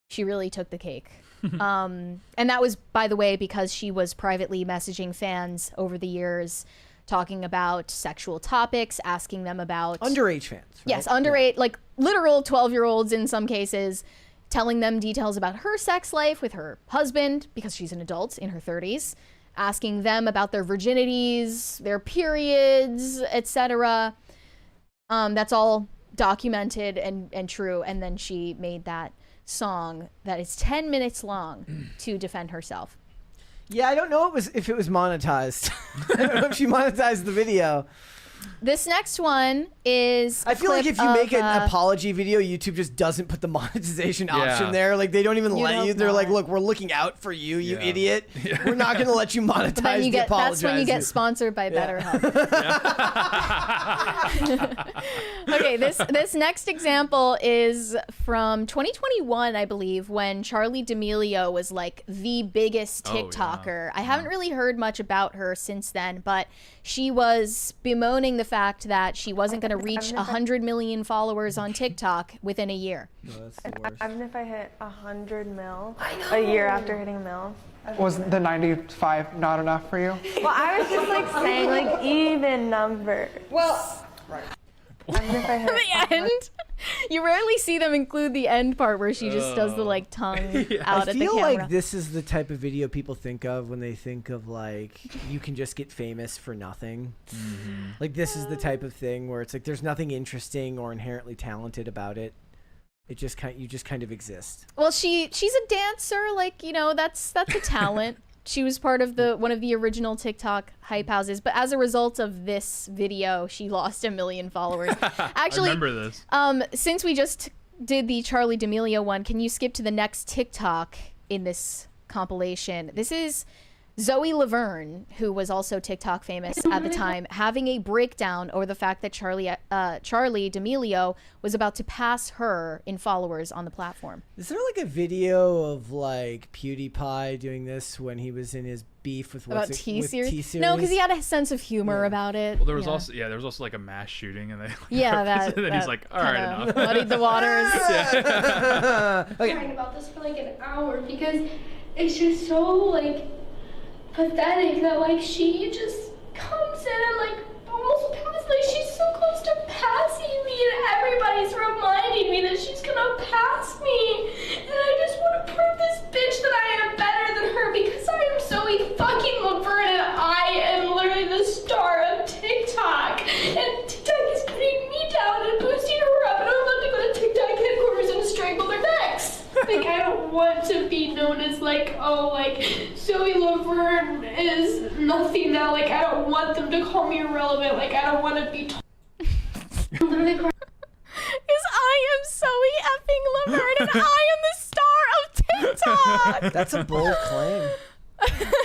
She really took the cake. And that was, by the way, because she was privately messaging fans over the years, talking about sexual topics, asking them about underage fans. Right? Yes, underage, like literal 12-year-olds in some cases, telling them details about her sex life with her husband, because she's an adult in her 30s, asking them about their virginities, their periods, etc. That's all documented and true. And then she made that song that is 10 minutes long to defend herself. Yeah, I don't know if it was monetized. I don't know if she monetized the video. This next one is I feel like if you make an apology video, YouTube just doesn't put the monetization option there. Like, they don't even let you. They're like, look, we're looking out for you, you idiot. We're not going to let you monetize the apologize. That's when you get sponsored by BetterHelp. Okay, this next example is from 2021, I believe, when Charli D'Amelio was like the biggest TikToker. I haven't really heard much about her since then, but she was bemoaning the fact that she wasn't going to reach 100 million followers on TikTok within a year. No, that's the worst. Even if I hit 100 mil a year after hitting a mil. Was the 95 not enough for you? Well, I was just like saying like even number. Well, right. Even if I hit the end. You rarely see them include the end part where she just does the like tongue out at the camera. I feel like this is the type of video people think of when they think of like you can just get famous for nothing. Like, this is the type of thing where it's like there's nothing interesting or inherently talented about it. It just you just kind of exist. Well, she's a dancer, like, you know, that's a talent. She was part of one of the original TikTok hype houses, but as a result of this video, she lost 1 million followers. Actually, I remember this. Since we just did the Charli D'Amelio one, can you skip to the next TikTok in this compilation? This is Zoe Laverne, who was also TikTok famous at the time, having a breakdown over the fact that Charli D'Amelio was about to pass her in followers on the platform. Is there like a video of like PewDiePie doing this when he was in his beef with T-Series? No, because he had a sense of humor about it. Well, there was also like a mass shooting, and they that. And then he's like, all right, enough. Muddied the waters. Okay. Talking about this for like an hour because it's just so like pathetic that like she just comes in and like almost passes, like she's so close to passing me and everybody's reminding me that she's gonna pass me, and I just want to prove this bitch that I am better than her because I am Zoe fucking Laverne and I am literally the star of TikTok, and TikTok is putting me down and boosting her up, and I'm about to go to TikTok headquarters and strangle their necks. to be known as like, oh, like Zoe Laverne is nothing now. Like I don't want them to call me irrelevant. Like I don't want to be. I'm literally crying. Is I am Zoe effing Laverne and I am the star of TikTok. That's a bold claim.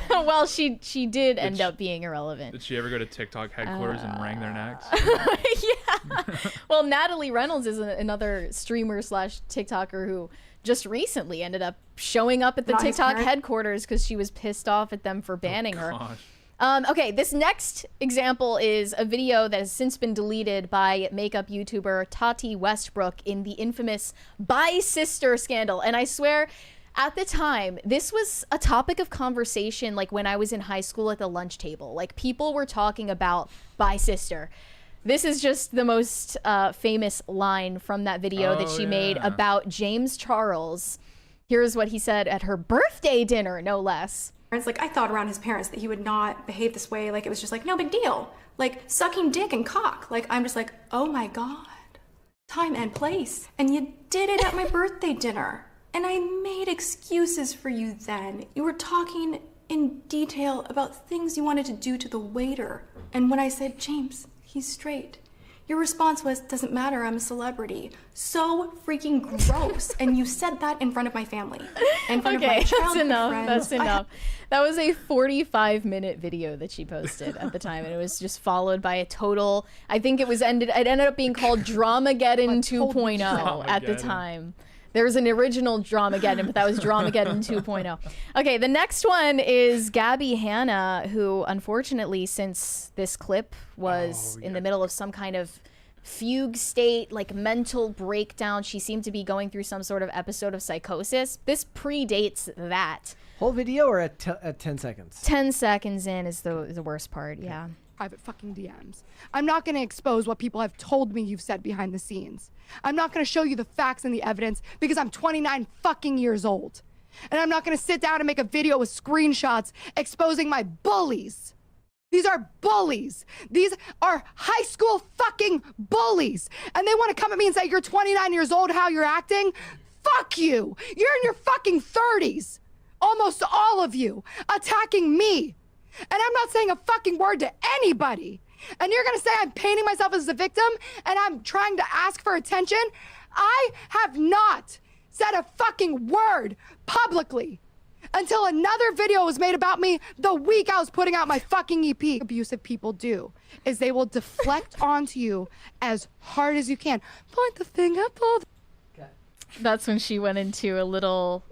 Well, she did end up being irrelevant. Did she ever go to TikTok headquarters and wring their necks? Yeah. Well, Natalie Reynolds is another streamer slash TikToker who just recently ended up showing up at the Not his TikTok parent? headquarters because she was pissed off at them for banning her. Gosh. Okay, this next example is a video that has since been deleted by makeup YouTuber Tati Westbrook in the infamous Bi Sister scandal. And I swear, at the time, this was a topic of conversation like when I was in high school at the lunch table. Like people were talking about Bi Sister. This is just the most famous line from that video that she made about James Charles. Here's what he said at her birthday dinner, no less. Like, I thought around his parents that he would not behave this way. Like, it was just like, no big deal. Like, sucking dick and cock. Like, I'm just like, oh my God. Time and place. And you did it at my birthday dinner. And I made excuses for you then. You were talking in detail about things you wanted to do to the waiter. And when I said, James, he's straight, your response was, doesn't matter, I'm a celebrity. So freaking gross. And you said that in front of my family. In front of my That's childhood enough. friends. That's enough. That was a 45-minute video that she posted at the time, and it was just followed by a total. I think it ended up being called Dramageddon 2.0 at the time. There was an original Dramageddon, but that was Dramageddon 2.0. Okay, the next one is Gabby Hanna, who unfortunately, since this clip was in the middle of some kind of fugue state, like mental breakdown, she seemed to be going through some sort of episode of psychosis. This predates that. Whole video or at 10 seconds? 10 seconds in is the worst part, yeah. Private fucking DMs. I'm not going to expose what people have told me you've said behind the scenes. I'm not going to show you the facts and the evidence because I'm 29 fucking years old. And I'm not going to sit down and make a video with screenshots exposing my bullies. These are bullies. These are high school fucking bullies. And they want to come at me and say, you're 29 years old, how you're acting? Fuck you. You're in your fucking 30s. Almost all of you attacking me. And I'm not saying a fucking word to anybody. And you're gonna say I'm painting myself as a victim and I'm trying to ask for attention? I have not said a fucking word publicly until another video was made about me the week I was putting out my fucking EP. Abusive people do is they will deflect onto you as hard as you can. Point the finger, pull the... That's when she went into a little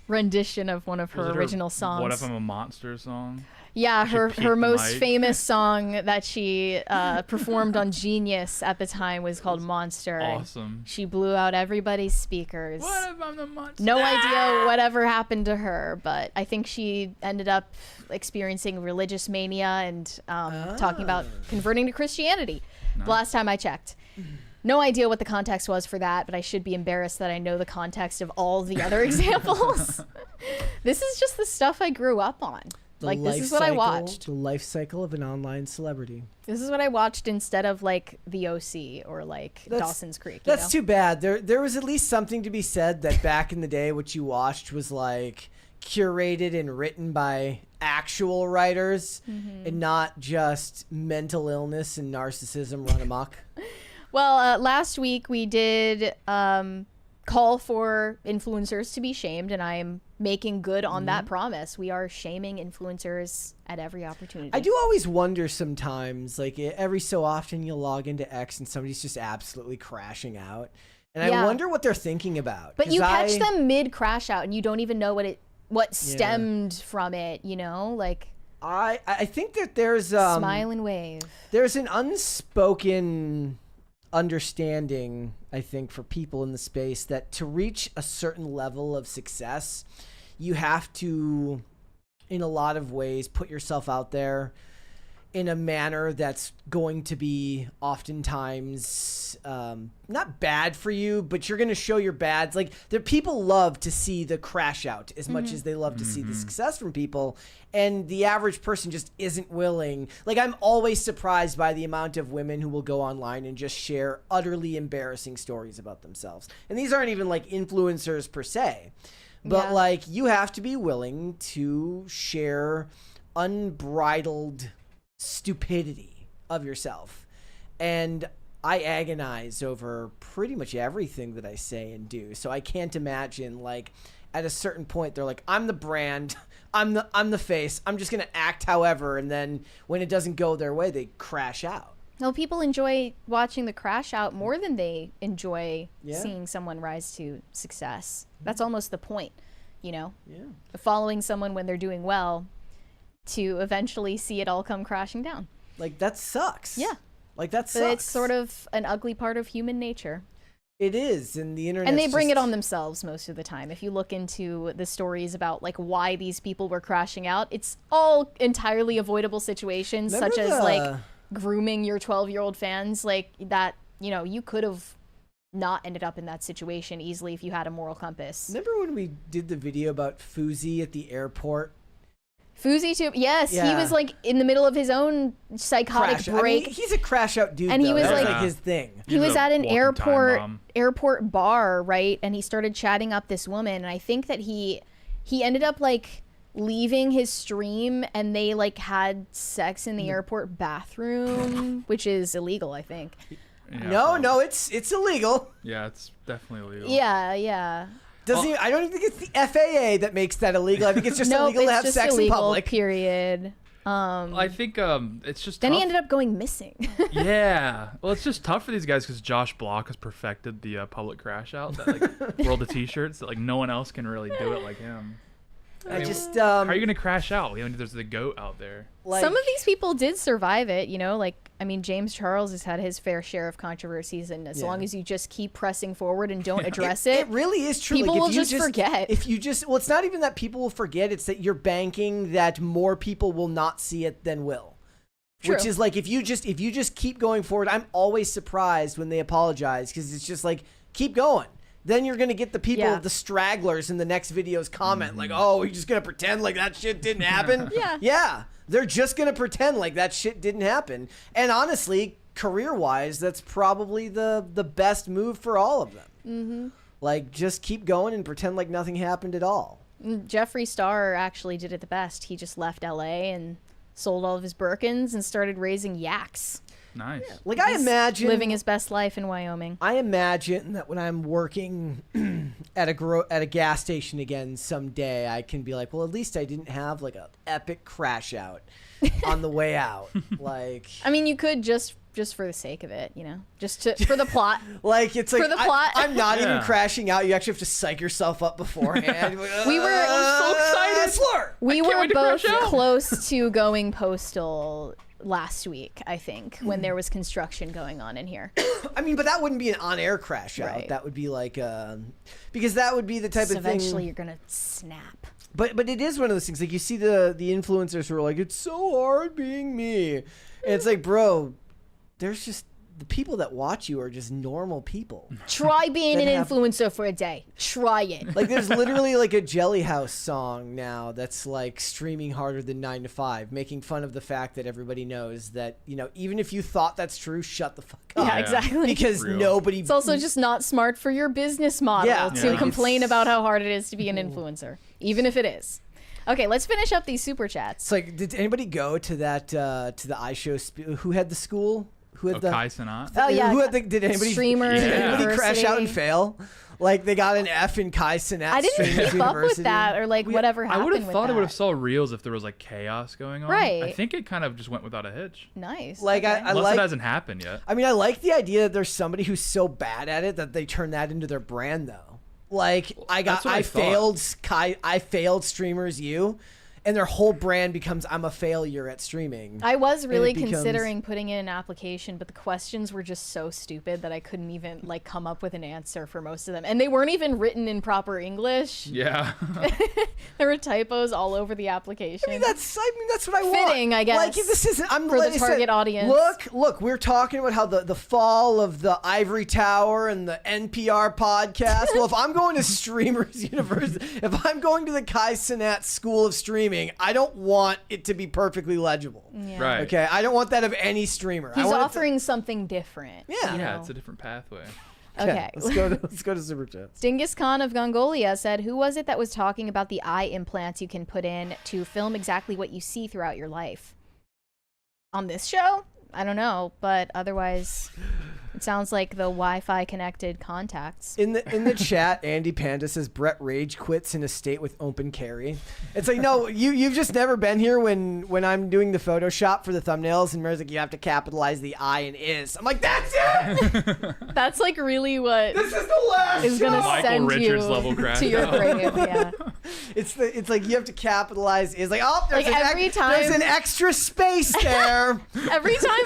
rendition of one of her original songs. What If I'm a Monster song? Yeah, her peaked most mic. famous song that she performed on Genius at the time was called Monster. Awesome. She blew out everybody's speakers. What if I'm the monster? No idea whatever happened to her, but I think she ended up experiencing religious mania and talking about converting to Christianity. The last time I checked. No idea what the context was for that, but I should be embarrassed that I know the context of all the other examples. This is just the stuff I grew up on. Like, this is what I watched. The life cycle of an online celebrity. This is what I watched instead of, like, The O.C. or, like, Dawson's Creek. You That's know? too bad. There was at least something to be said that back in the day what you watched was, like, curated and written by actual writers and not just mental illness and narcissism run amok. Well, last week we did call for influencers to be shamed, and I am making good on that promise. We are shaming influencers at every opportunity. I do always wonder sometimes, like every so often you'll log into X and somebody's just absolutely crashing out. And I wonder what they're thinking about. But you catch them mid crash out and you don't even know what stemmed from it, you know? Like I think that there's smile and wave. There's an unspoken understanding, I think, for people in the space that to reach a certain level of success, you have to, in a lot of ways, put yourself out there in a manner that's going to be oftentimes not bad for you, but you're going to show your bads. Like, the people love to see the crash out as much as they love to see the success from people. And the average person just isn't willing. Like, I'm always surprised by the amount of women who will go online and just share utterly embarrassing stories about themselves. And these aren't even like influencers per se. But Yeah. like, you have to be willing to share unbridled stupidity of yourself. And I agonize over pretty much everything that I say and do. So I can't imagine, like, at a certain point they're like, I'm the brand, I'm the face, I'm just gonna act however, and then when it doesn't go their way, they crash out. No, people enjoy watching the crash out more than they enjoy Yeah. seeing someone rise to success. That's almost the point, you know? Yeah. Following someone when they're doing well to eventually see it all come crashing down. Like, that sucks. Yeah. Like, that But sucks. it's sort of an ugly part of human nature. It is, and the internet. And they bring it on themselves most of the time. If you look into the stories about like why these people were crashing out, it's all entirely avoidable situations, Remember such as the- like grooming your 12-year-old fans, like that, you know, you could have not ended up in that situation easily if you had a moral compass. Remember when we did the video about Fuzi at the airport? Fuzi too. Yes, he Yeah. was like in the middle of his own psychotic Crash. break. I mean, he's a crash out dude, And he though. was That like- like his thing. He was at an walking time airport bar, right? And he started chatting up this woman, and I think that he ended up like leaving his stream, and they like had sex in the airport bathroom, which is illegal, I think. Yeah, No, it's illegal. Yeah, it's definitely illegal. Yeah. I don't even think it's the FAA that makes that illegal. I think it's just Nope, illegal to it's have just sex in illegal, public. Period. I think it's just Then tough. he ended up going missing. Yeah, well, it's just tough for these guys because Josh Block has perfected the public crash out, that like world of t-shirts, that like no one else can really do it like him. I just how are you gonna crash out? You know, there's the goat out there. Some of these people did survive it, you know, like, I mean, James Charles has had his fair share of controversies, and as Yeah. long as you just keep pressing forward and don't address it, It really is true. people Like, if will you just forget. If you just, well, it's not even that people will forget. It's that you're banking that more people will not see it than will. Which True. is like, if you just keep going forward, I'm always surprised when they apologize, because it's just like, keep going. Then you're going to get the people, Yeah. the stragglers in the next videos comment like, oh, you're just going to pretend like that shit didn't happen? Yeah. Yeah. They're just going to pretend like that shit didn't happen. And honestly, career-wise, that's probably the best move for all of them. Mm-hmm. Like, just keep going and pretend like nothing happened at all. Jeffree Star actually did it the best. He just left LA and sold all of his Birkins and started raising yaks. Nice. Like, I He's imagine living his best life in Wyoming. I imagine that when I'm working at a gas station again someday, I can be like, well, at least I didn't have like a epic crash out on the way out. Like, I mean, you could just for the sake of it, you know, for the plot. like it's like For the plot. I'm not even Yeah. crashing out. You actually have to psych yourself up beforehand. We were so excited. Slur. We can't were wait to both crash out. close to going postal last week, I think, when there was construction going on in here. I mean, but that wouldn't be an on-air crash out. Right. That would be like, because that would be the type So of thing. eventually you're gonna snap. But it is one of those things. Like, you see the influencers who are like, it's so hard being me. And it's like, bro, there's just the people that watch you are just normal people. Try being That an have- influencer for a day. Try it. Like, there's literally like a Jelly House song now that's like streaming harder than 9 to 5, making fun of the fact that everybody knows that, you know, even if you thought that's true, shut the fuck up. Yeah, exactly. Because Real. nobody. It's also just not smart for your business model Yeah. to Yeah. complain about how hard it is to be an influencer, even if it is. Okay, let's finish up these super chats. It's like, did anybody go to that to the iShow? Who had the school? Who had the Kai Cenat. Oh, yeah. Who had the? Did anybody? Streamer Did anybody crash out and University. fail? Like, they got an F in Kai Cenat. I didn't Streamers keep up with University. that or like whatever I happened would have with thought that. I would have saw reels if there was like chaos going on. Right. I think it kind of just went without a hitch. Nice. Like, okay. I Unless like. it hasn't happened yet. I mean, I like the idea that there's somebody who's so bad at it that they turn that into their brand, though. Like, That's what I thought. I failed Streamers U, and their whole brand becomes I'm a failure at streaming. I was And really it becomes- considering putting in an application, but the questions were just so stupid that I couldn't even like come up with an answer for most of them, and they weren't even written in proper English. Yeah. There were typos all over the application. I mean, that's what I want. Fitting, I guess, Like, this isn't. I'm for the like I said, target audience. Look, we're talking about how the fall of the Ivory Tower and the NPR podcast. Well, if I'm going to Streamers University, if I'm going to the Kai Cenat School of Streaming, I don't want it to be perfectly legible. Yeah. Right. Okay, I don't want that of any streamer. I He's want it to- offering something different. Yeah. you Yeah, know? it's a different pathway. Okay. Let's go to Super Chats. Dingus Khan of Mongolia said, who was it that was talking about the eye implants you can put in to film exactly what you see throughout your life? On this show? I don't know, but otherwise it sounds like the Wi-Fi connected contacts. In the chat, Andy Panda says Brett rage quits in a state with open carry. It's like, no, you've just never been here when I'm doing the Photoshop for the thumbnails and Mary's like, you have to capitalize the I and is. I'm like, that's it. That's like really what this is the last is gonna Michael send Richards you level crash to your out. grave. Yeah. It's like you have to capitalize is like, oh, there's, Like every time- there's an extra space there. Every time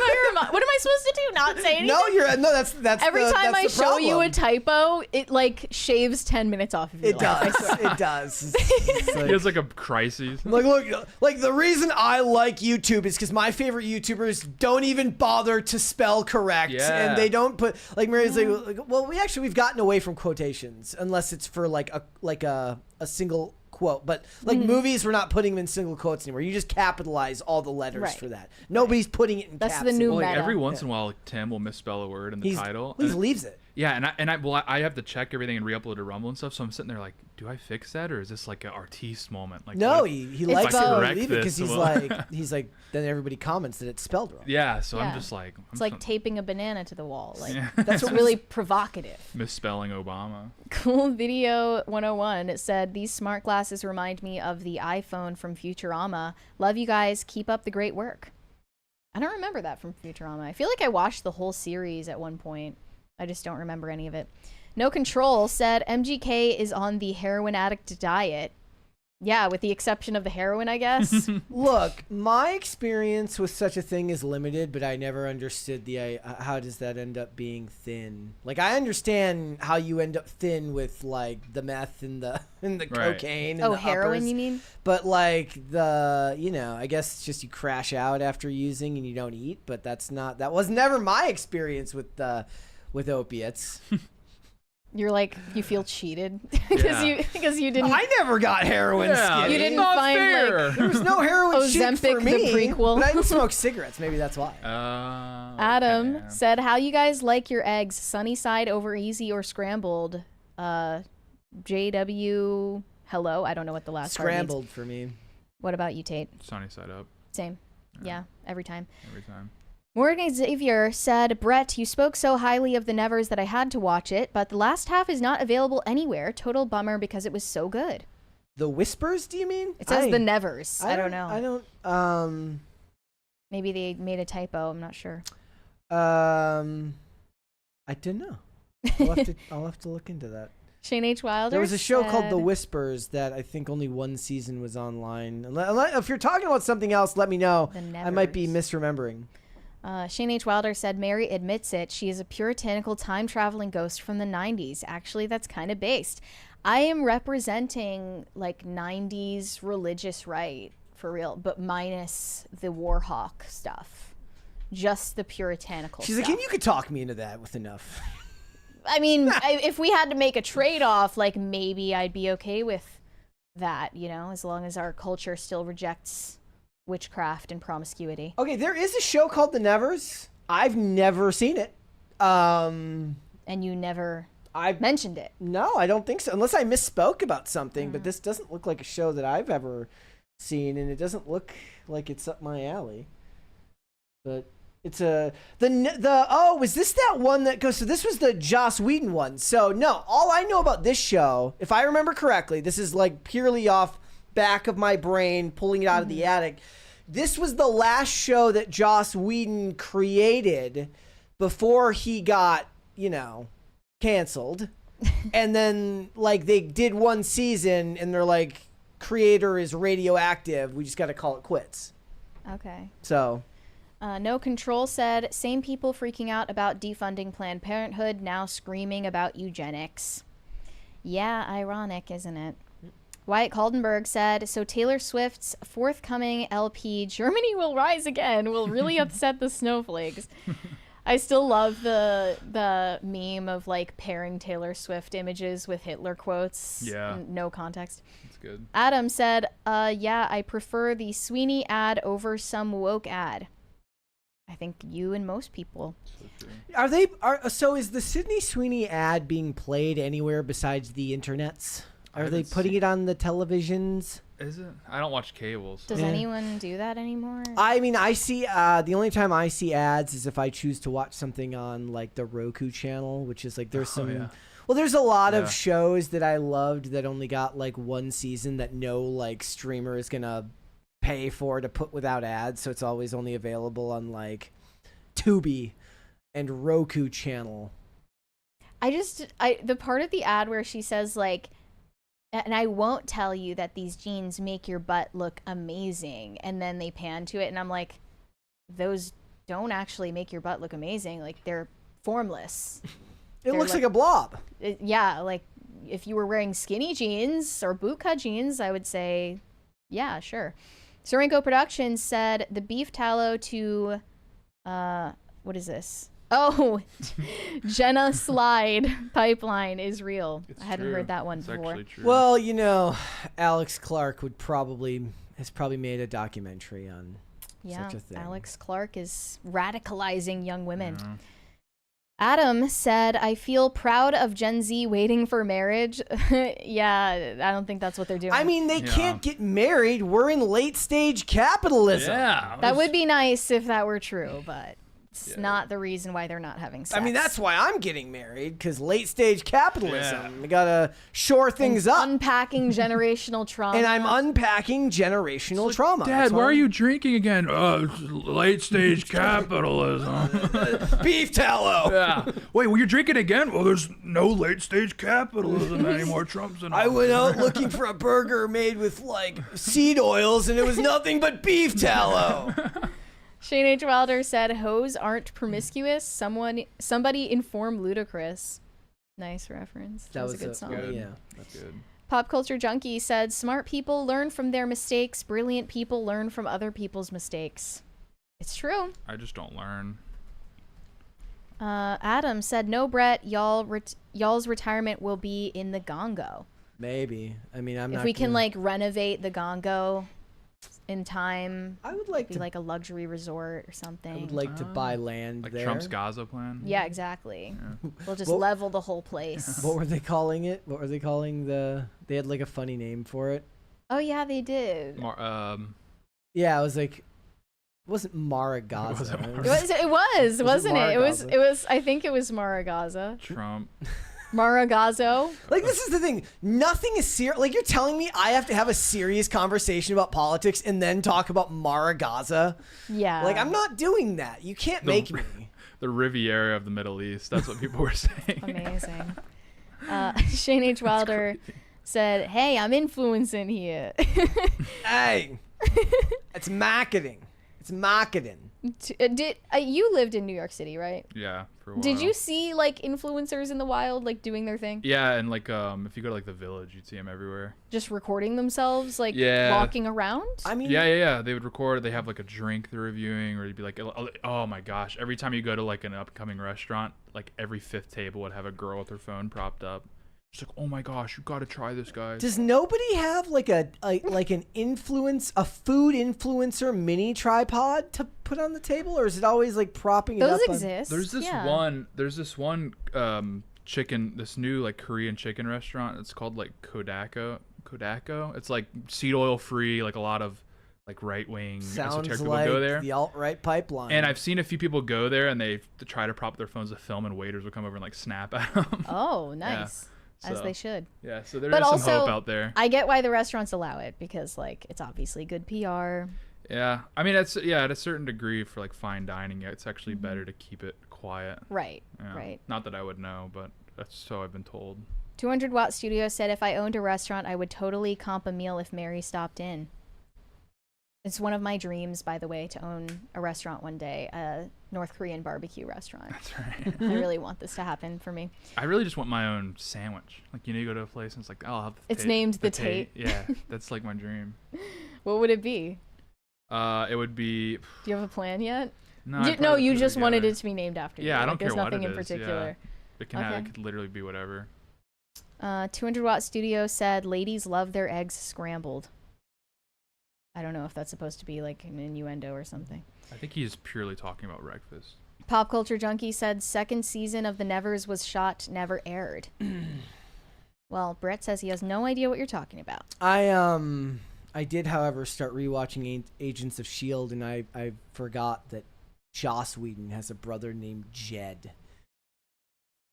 what am I supposed to do? Not say anything? No, that's Every time I the show you a problem. typo, it like shaves 10 minutes off of your It life. does. It does. It's like- He has like a crisis. I'm like, look, like the reason I like YouTube is because my favorite YouTubers don't even bother to spell correct, Yeah. and they don't put like Mary's like, well, we've gotten away from quotations unless it's for like a single quote, but like movies, we're not putting them in single quotes anymore. You just capitalize all the letters Right. for that. Nobody's putting it in That's caps the new anymore. Well, like meta. every once in a while, like, Tim will misspell a word in the title. He just leaves it. Yeah, I have to check everything and re-upload to Rumble and stuff. So I'm sitting there like, do I fix that or is this like an artiste moment? Like, No, what if- he if likes I to correct leave it because this, he's like then everybody comments that it's spelled wrong. yeah. So Yeah. I'm just like, It's like taping a banana to the wall. Like Yeah. that's really provocative. misspelling Obama. Cool Video 101 said, these smart glasses remind me of the iPhone from Futurama. Love you guys. Keep up the great work. I don't remember that from Futurama. I feel like I watched the whole series at one point. I just don't remember any of it. No Control said, MGK is on the heroin addict diet. Yeah, with the exception of the heroin, I guess. Look, my experience with such a thing is limited, but I never understood how does that end up being thin. Like I understand how you end up thin with like the meth and the Right. cocaine. And Oh, the heroin, uppers. you mean? But like I guess it's just you crash out after using and you don't eat. But that was never my experience with opiates. You're like, you feel cheated because you didn't. I never got heroin. Yeah, Skinny. You didn't not find fair. like There was no heroin shit Ozempic, for me. the prequel. But I didn't smoke cigarettes. Maybe that's why. Adam okay. said, how you guys like your eggs, sunny side over easy or scrambled? JW, hello. I don't know what the last part means. Scrambled for me. What about you, Tate? Sunny side up Same. Yeah, every time. every time. Morgan Xavier said, Brett, you spoke so highly of the Nevers that I had to watch it, but the last half is not available anywhere. Total bummer because it was so good. The Whispers, do you mean? It says the Nevers. I don't know. I don't, Maybe they made a typo. I'm not sure. I don't know. I'll have to look into that. Shane H. Wilder There was a show called The said- Whispers that I think only one season was online. If you're talking about something else, let me know. The I might be Nevers. misremembering. Shane H. Wilder said, Mary admits it. She is a puritanical time-traveling ghost from the 90s. Actually, that's kind of based. I am representing, like, 90s religious right, for real, but minus the Warhawk stuff. Just the puritanical She's stuff. like, and you could talk me into that with enough. I mean, if we had to make a trade-off, like, maybe I'd be okay with that, you know, as long as our culture still rejects witchcraft and promiscuity. Okay, there is a show called The Nevers. I've never seen it. And you never mentioned it. No, I don't think so. Unless I misspoke about something, but this doesn't look like a show that I've ever seen, and it doesn't look like it's up my alley. But it's was this that one that goes? So this was the Joss Whedon one. So no, all I know about this show, if I remember correctly, this is like purely off back of my brain, pulling it out of the attic. This was the last show that Joss Whedon created before he got, canceled. And then like they did one season and they're like, creator is radioactive. We just got to call it quits. Okay. So No Control said, same people freaking out about defunding Planned Parenthood, now screaming about eugenics. Yeah, ironic, isn't it? Wyatt Kaldenberg said, so Taylor Swift's forthcoming LP, Germany Will Rise Again, will really upset the snowflakes. I still love the meme of like pairing Taylor Swift images with Hitler quotes. Yeah. No context. That's good. Adam said, yeah, I prefer the Sweeney ad over some woke ad. I think you and most people. So is the Sydney Sweeney ad being played anywhere besides the internets? Are they putting it on the televisions? Is it? I don't watch cable. So. Does anyone do that anymore? I mean, I see. The only time I see ads is if I choose to watch something on like the Roku channel, which is like there's some. Yeah. Well, there's a lot of shows that I loved that only got like one season that no like streamer is gonna pay for to put without ads, so it's always only available on like Tubi and Roku channel. The part of the ad where she says like, and I won't tell you that these jeans make your butt look amazing, and then they pan to it and I'm like, those don't actually make your butt look amazing. Like, they're formless. It looks like a blob. Yeah, like if you were wearing skinny jeans or bootcut jeans, I would say, yeah, sure. Sorenko Productions said the beef tallow to, what is this? Oh, Jenna Slide pipeline is real. I hadn't heard that one before. Well, you know, Alex Clark has probably made a documentary on such a thing. Alex Clark is radicalizing young women. Yeah. Adam said, I feel proud of Gen Z waiting for marriage. Yeah, I don't think that's what they're doing. I mean, they can't get married. We're in late stage capitalism. Yeah. That would be nice if that were true, but it's not the reason why they're not having sex. I mean, that's why I'm getting married, because late stage capitalism. We gotta shore things up. Unpacking generational trauma. And I'm unpacking generational trauma. Dad, why are you drinking again? Late stage capitalism. Beef tallow. Yeah. Wait, well, you're drinking again? Well, there's no late stage capitalism anymore. Trump's in. I went out looking for a burger made with like seed oils, and it was nothing but beef tallow. Shane H. Wilder said, hoes aren't promiscuous. Somebody inform Ludacris. Nice reference. That was a good song. Yeah, that's good. Pop Culture Junkie said, smart people learn from their mistakes. Brilliant people learn from other people's mistakes. It's true. I just don't learn. Adam said, no, Brett, y'all's retirement will be in the Gongo. Maybe. I mean, if we can like renovate the Gongo in time, I would like to be like a luxury resort or something. I would like to buy land like there. Trump's Gaza plan. Yeah, exactly. Yeah. We'll just level the whole place. What were they calling it? What were they calling they had like a funny name for it. Oh yeah, they did. Yeah, it was like, it wasn't Maragaza. It was, wasn't it? It was. I think it was Maragaza. Trump. Maragazo. Like, this is the thing. Nothing is serious. Like, you're telling me I have to have a serious conversation about politics and then talk about Maragaza? Yeah. Like, I'm not doing that. You can't make me. The Riviera of the Middle East. That's what people were saying. Amazing. Shane H. Wilder said, hey, I'm influencing here. Hey. It's marketing. It's marketing. You lived in New York City, right? Yeah, for a while. Did you see like influencers in the wild like doing their thing? Yeah, and like if you go to like the Village, you'd see them everywhere. Just recording themselves, like walking around. I mean, yeah. They would record. They have like a drink they're reviewing, or you'd be like, oh my gosh! Every time you go to like an upcoming restaurant, like every fifth table would have a girl with her phone propped up. It's like, oh my gosh, you got to try this, guys. Does nobody have like a food influencer mini tripod to put on the table, or is it always like propping it up? Those exist. There's this one chicken, this new like Korean chicken restaurant. It's called like Kodako. It's like seed oil free, like a lot of like right-wing esoteric people like go there. The alt-right pipeline. And I've seen a few people go there and they try to prop their phones to film, and waiters will come over and like snap at them. Oh, nice. Yeah. As they should. Yeah, so there is some hope out there. I get why the restaurants allow it, because like it's obviously good PR. Yeah, I mean at a certain degree for like fine dining, it's actually better to keep it quiet. Right, yeah. right. Not that I would know, but that's so I've been told. 200 Watt Studio said, if I owned a restaurant, I would totally comp a meal if Mary stopped in. It's one of my dreams, by the way, to own a restaurant one day, a North Korean barbecue restaurant. That's right. I really want this to happen for me. I really just want my own sandwich. Like, you go to a place and it's like, oh, I'll have the It's named the Tate. Yeah, that's like my dream. What would it be? It would be... Do you have a plan yet? No, you just wanted it to be named after you. Yeah, I don't care there's what nothing it in is. particular. Yeah. It could literally be whatever. 200 Watt Studio said, ladies love their eggs scrambled. I don't know if that's supposed to be like an innuendo or something. I think he's purely talking about breakfast. Pop Culture Junkie said second season of The Nevers was shot, never aired. Well, Brett says he has no idea what you're talking about. I did, however, start rewatching Agents of S.H.I.E.L.D., and I forgot that Joss Whedon has a brother named Jed.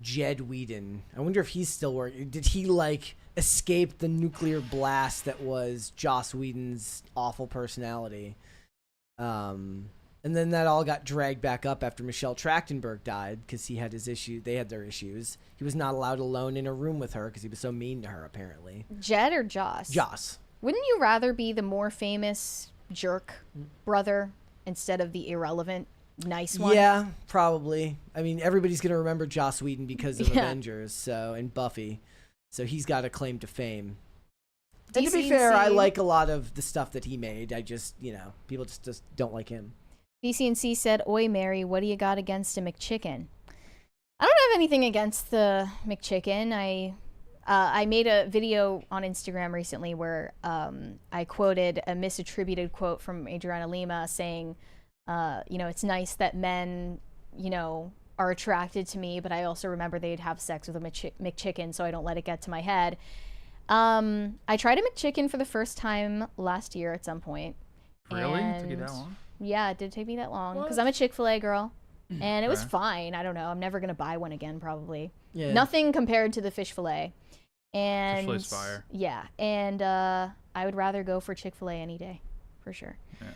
Jed Whedon. I wonder if he's still working. Did he, like, escape the nuclear blast that was Joss Whedon's awful personality? And then that all got dragged back up after Michelle Trachtenberg died because he had his issue. They had their issues. He was not allowed alone in a room with her because he was so mean to her, apparently. Jed or Joss? Joss. Wouldn't you rather be the more famous jerk brother instead of the irrelevant nice one? Yeah, probably. I mean, everybody's going to remember Joss Whedon because of Avengers and Buffy. So he's got a claim to fame. And to be fair, I like a lot of the stuff that he made. I just, people just don't like him. DCNC said, "Oi, Mary, what do you got against a McChicken?" I don't have anything against the McChicken. I made a video on Instagram recently where I quoted a misattributed quote from Adriana Lima saying, it's nice that men, are attracted to me, but I also remember they'd have sex with a McChicken, so I don't let it get to my head. I tried a McChicken for the first time last year at some point. Really? It took you that long? Yeah, it did take me that long because I'm a Chick-fil-A girl, and it was fine. I don't know. I'm never gonna buy one again, probably. Yeah. Nothing compared to the fish fillet. And Fish fille's fire. Yeah, and I would rather go for Chick-fil-A any day, for sure. Yeah.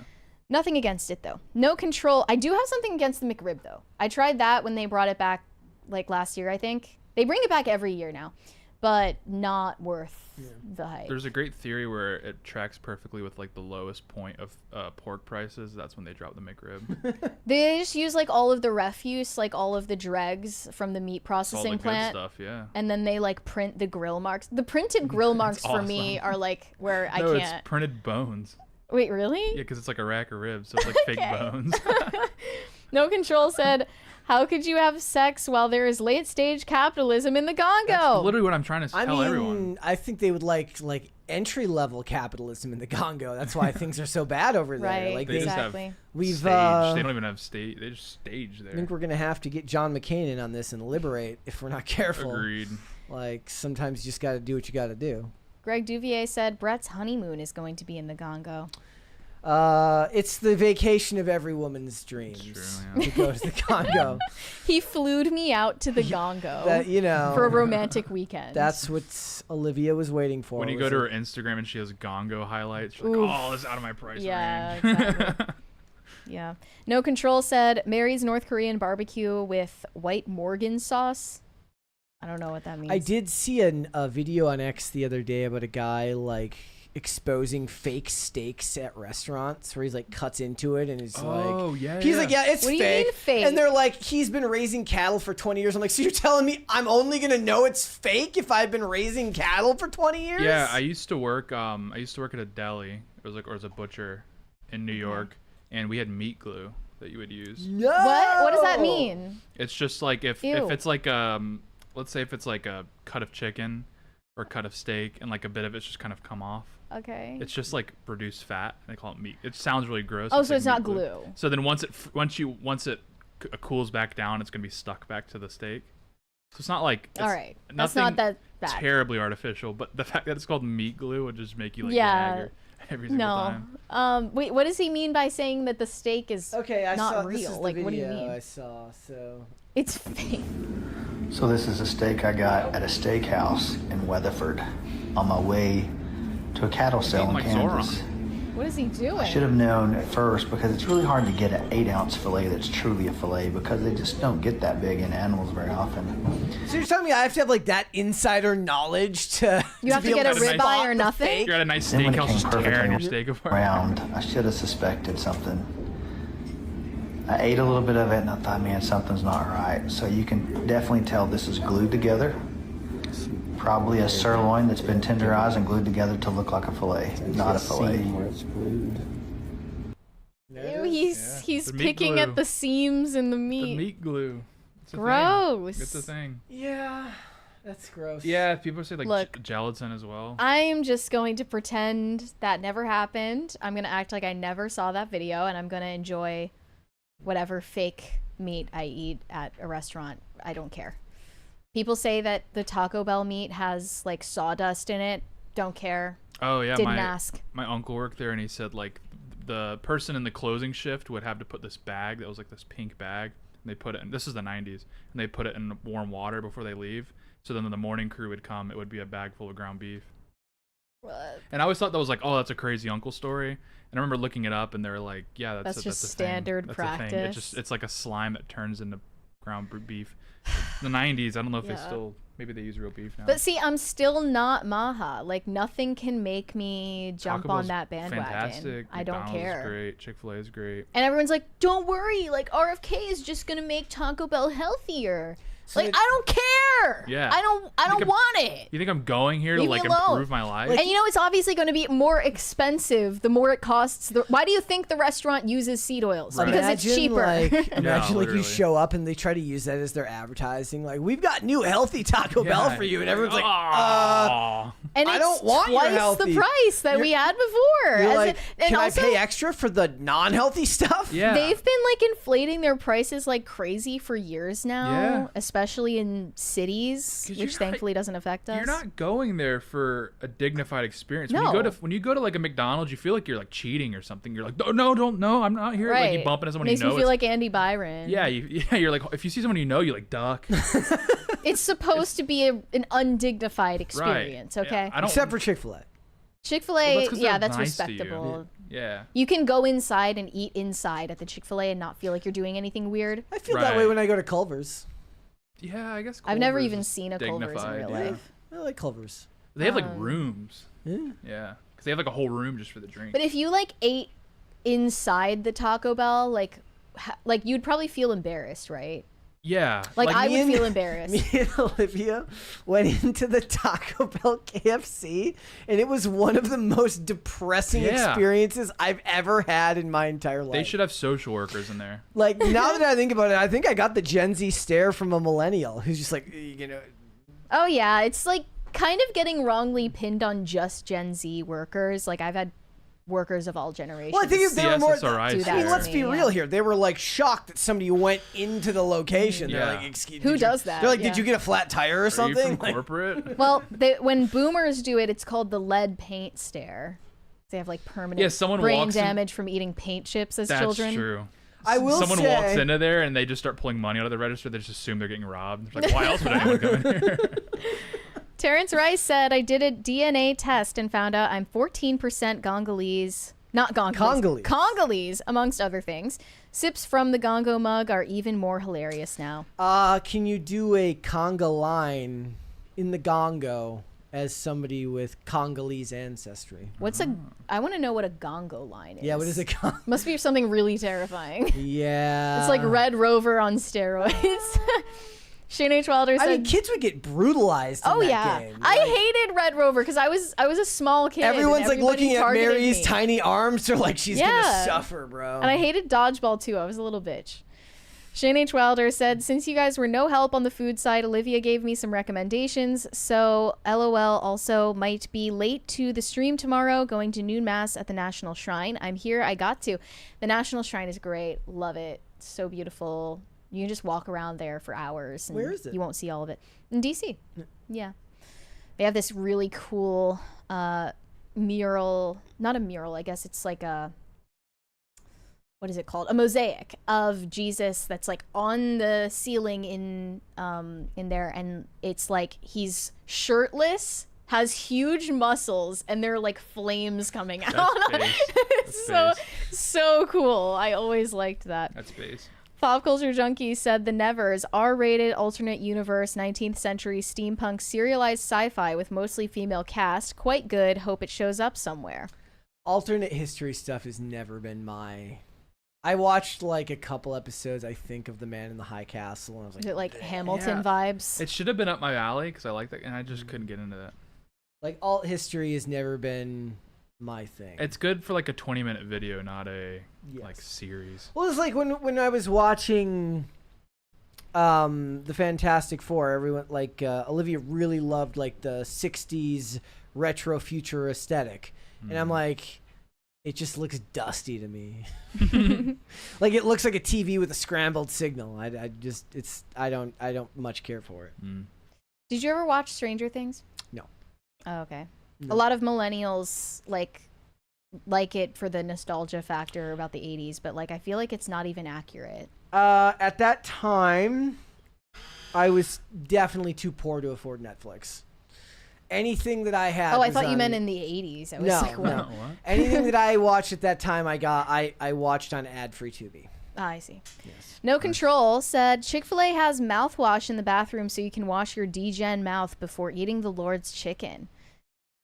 Nothing against it though. No Control. I do have something against the McRib though. I tried that when they brought it back, like last year. I think they bring it back every year now, but not worth the hype. There's a great theory where it tracks perfectly with like the lowest point of pork prices. That's when they drop the McRib. They just use like all of the refuse, like all of the dregs from the meat processing all the plant. Good stuff, yeah. And then they like print the grill marks. The printed grill marks for awesome. me are like where I no, can't. It's printed bones. Wait, really? Yeah, because it's like a rack of ribs, so it's like fake bones. No Control said, "How could you have sex while there is late stage capitalism in the Congo?" That's literally what I'm trying to tell everyone. I think they would like entry level capitalism in the Congo. That's why things are so bad over there. Right, like they exactly. Just have stage. They don't even have stage. They just stage there. I think we're gonna have to get John McCain in on this and liberate if we're not careful. Agreed. Like sometimes you just got to do what you got to do. Greg Duvier said Brett's honeymoon is going to be in the Congo. It's the vacation of every woman's dreams to go to the Congo. He flew me out to the Congo for a romantic weekend. That's what Olivia was waiting for. When you go to her Instagram and she has Gongo highlights, she's like, "Oh, it's out of my price range." Exactly. Yeah. No Control said Mary's North Korean barbecue with white Morgan sauce. I don't know what that means. I did see a video on X the other day about a guy like exposing fake steaks at restaurants where he's like cuts into it and he's he's like, yeah, it's what fake. Do you mean fake. And they're like, he's been raising cattle for 20 years. I'm like, so you're telling me I'm only gonna know it's fake if I've been raising cattle for 20 years? Yeah, I used to work at a deli. It was like, or as a butcher in New York, and we had meat glue that you would use. No. What does that mean? It's just like if it's like let's say if it's like a cut of chicken or a cut of steak and like a bit of it's just kind of come off. Okay. It's just like reduced fat. They call it meat. It sounds really gross. Oh, so like it's not glue. So then once it cools back down, it's gonna be stuck back to the steak. So it's not like all right. That's not that bad. Terribly artificial, but the fact that it's called meat glue would just make you like gag every single time. Wait, what does he mean by saying that the steak is I not saw, real? This is like, the what do you video mean? I saw. So it's fake. So this is a steak I got at a steakhouse in Weatherford on my way to a cattle sale in Kansas. What is he doing? I should have known at first because it's really hard to get an 8-ounce fillet that's truly a fillet because they just don't get that big in animals very often. So you're telling me I have to have like that insider knowledge to you have to get a ribeye or nothing? You're at a nice steakhouse just tearing your steak apart. I should have suspected something. I ate a little bit of it and I thought, man, something's not right. So you can definitely tell this is glued together. Probably a sirloin that's been tenderized and glued together to look like a fillet, not a fillet. Ew, he's picking at the seams in the meat. The meat glue. It's gross. It's a thing. Yeah. That's gross. Yeah, people say like Look, gelatin as well. I'm just going to pretend that never happened. I'm going to act like I never saw that video, and I'm going to enjoy whatever fake meat I eat at a restaurant. I don't care. People say that the Taco Bell meat has like sawdust in it. Don't care. Oh yeah, Didn't ask. My uncle worked there, and he said like the person in the closing shift would have to put this bag that was like this pink bag, and they put it in, this is the 90s, and they put it in warm water before they leave. So then when the morning crew would come, it would be a bag full of ground beef. What? And I always thought that was like, oh, that's a crazy uncle story. And I remember looking it up, and they were like, yeah, that's just a standard thing. practice. That's a thing. It's like a slime that turns into ground beef. The 90s, I don't know if they still, maybe they use real beef now. But see, I'm still not Maha. Like, nothing can make me jump Taco on Bell's that bandwagon. fantastic. I don't McDonald's care. Is great. Chick-fil-A is great. And everyone's like, don't worry, like RFK is just gonna make Taco Bell healthier. So like, I don't care. Yeah. I don't want it. You think I'm going here Leave to me like alone. improve my life? And you know, it's obviously going to be more expensive the more it costs. Why do you think the restaurant uses seed oils? Right. Because it's cheaper. Imagine like you literally. show up and they try to use that as their advertising. Like, we've got new healthy Taco Bell for you, and everyone's like, And I it's don't want your twice healthy. the price that we had before. You're As like, in- and can also, I pay extra for the non-healthy stuff? Yeah. They've been like inflating their prices like crazy for years now, Yeah. especially in cities, 'Cause which you're thankfully doesn't affect us. You're not going there for a dignified experience. When No. you go to like a McDonald's, you feel like you're like cheating or something. You're like, no, I'm not here. Right. Like you bump into someone Makes you know. me feel it's- like Andy Byron. yeah, you're like, if you see someone you know, you like duck. It's supposed to be an undignified experience, Yeah, okay? I don't- Except for Chick-fil-A. Chick-fil-A, Well, 'cause yeah, they're that's nice to you. respectable. Yeah. You can go inside and eat inside at the Chick-fil-A and not feel like you're doing anything weird. I feel that way when I go to Culver's. Yeah, I guess. I've never Culver's even is seen a Culver's in dignified, real yeah. life. I like Culver's. They have like rooms. Yeah. Yeah, because they have like a whole room just for the drink. But if you like ate inside the Taco Bell, like you'd probably feel embarrassed, right? Yeah. Like I me would and- feel embarrassed. Me and Olivia went into the Taco Bell KFC, and it was one of the most depressing Yeah. experiences I've ever had in my entire life. They should have social workers in there. Like, now that I think about it, I think I got the Gen Z stare from a millennial who's just like, you know. Oh yeah, it's like kind of getting wrongly pinned on just Gen Z workers. Like I've had workers of all generations. Well, I think if they were more. do that I mean, to let's me, be yeah. real here. They were like shocked that somebody went into the location. Yeah. They're like, excuse Who did you-" does that? They're like, Yeah. did you get a flat tire or Are you something? from corporate? Well, when boomers do it, it's called the lead paint stare. They have like permanent Yeah, someone brain walks in- damage from eating paint chips as That's children. true. I will Someone say- walks into there and they just start pulling money out of the register. They just assume they're getting robbed. Like, why else would anyone come in here? Terrence Rice said, I did a DNA test and found out I'm 14% Congolese. Not Congolese. Congolese, amongst other things. Sips from the Gongo mug are even more hilarious now. Can you do a conga line in the Gongo as somebody with Congolese ancestry? What's I want to know what a Gongo line is. Yeah, what is a Congo? Must be something really terrifying. Yeah. It's like Red Rover on steroids. Shane H. Wilder said, I mean, kids would get brutalized in "Oh that yeah, game. I hated Red Rover because I was a small kid. and Everyone's like everybody looking at targeted Mary's me. tiny arms. They're like, she's gonna suffer, bro. And I hated dodgeball too. I was a little bitch. Shane H. Wilder said, since you guys were no help on the food side, Olivia gave me some recommendations. So LOL also might be late to the stream tomorrow, going to noon mass at the National Shrine. I'm here. I got to. The National Shrine is great. Love it. It's so beautiful. You can just walk around there for hours. And Where is it? You won't see all of it. In DC. Yeah. They have this really cool mural. Not a mural. I guess it's like a... What is it called? A mosaic of Jesus that's like on the ceiling in there, and it's like he's shirtless, has huge muscles, and there are like flames coming out. It's so cool. I always liked that. That's base. Pop Culture Junkie said The Nevers, R-rated alternate universe 19th century steampunk serialized sci-fi with mostly female cast. Quite good. Hope it shows up somewhere. Alternate history stuff has never been my... I watched like a couple episodes, I think, of The Man in the High Castle, and I was like, Is it like Hamilton Yeah. vibes? It should have been up my alley because I like that, and I just couldn't get into that. like alt history has never been my thing. It's good for like a 20-minute video, not a like series. Well, it's like when I was watching the Fantastic Four. Everyone like Olivia really loved like the '60s retro future aesthetic, and I'm like, it just looks dusty to me. Like it looks like a TV with a scrambled signal. I don't much care for it. Did you ever watch Stranger Things? No. Oh, okay. No. A lot of millennials like it for the nostalgia factor about the 80s, but like I feel like it's not even accurate. At that time, I was definitely too poor to afford Netflix. Anything that I had. Oh, I thought you meant in the 80s. I was like, what? No. Anything that I watched at that time, I watched on ad-free Tubi. Ah, I see. Yes. No Control said Chick-fil-A has mouthwash in the bathroom so you can wash your degen mouth before eating the Lord's chicken.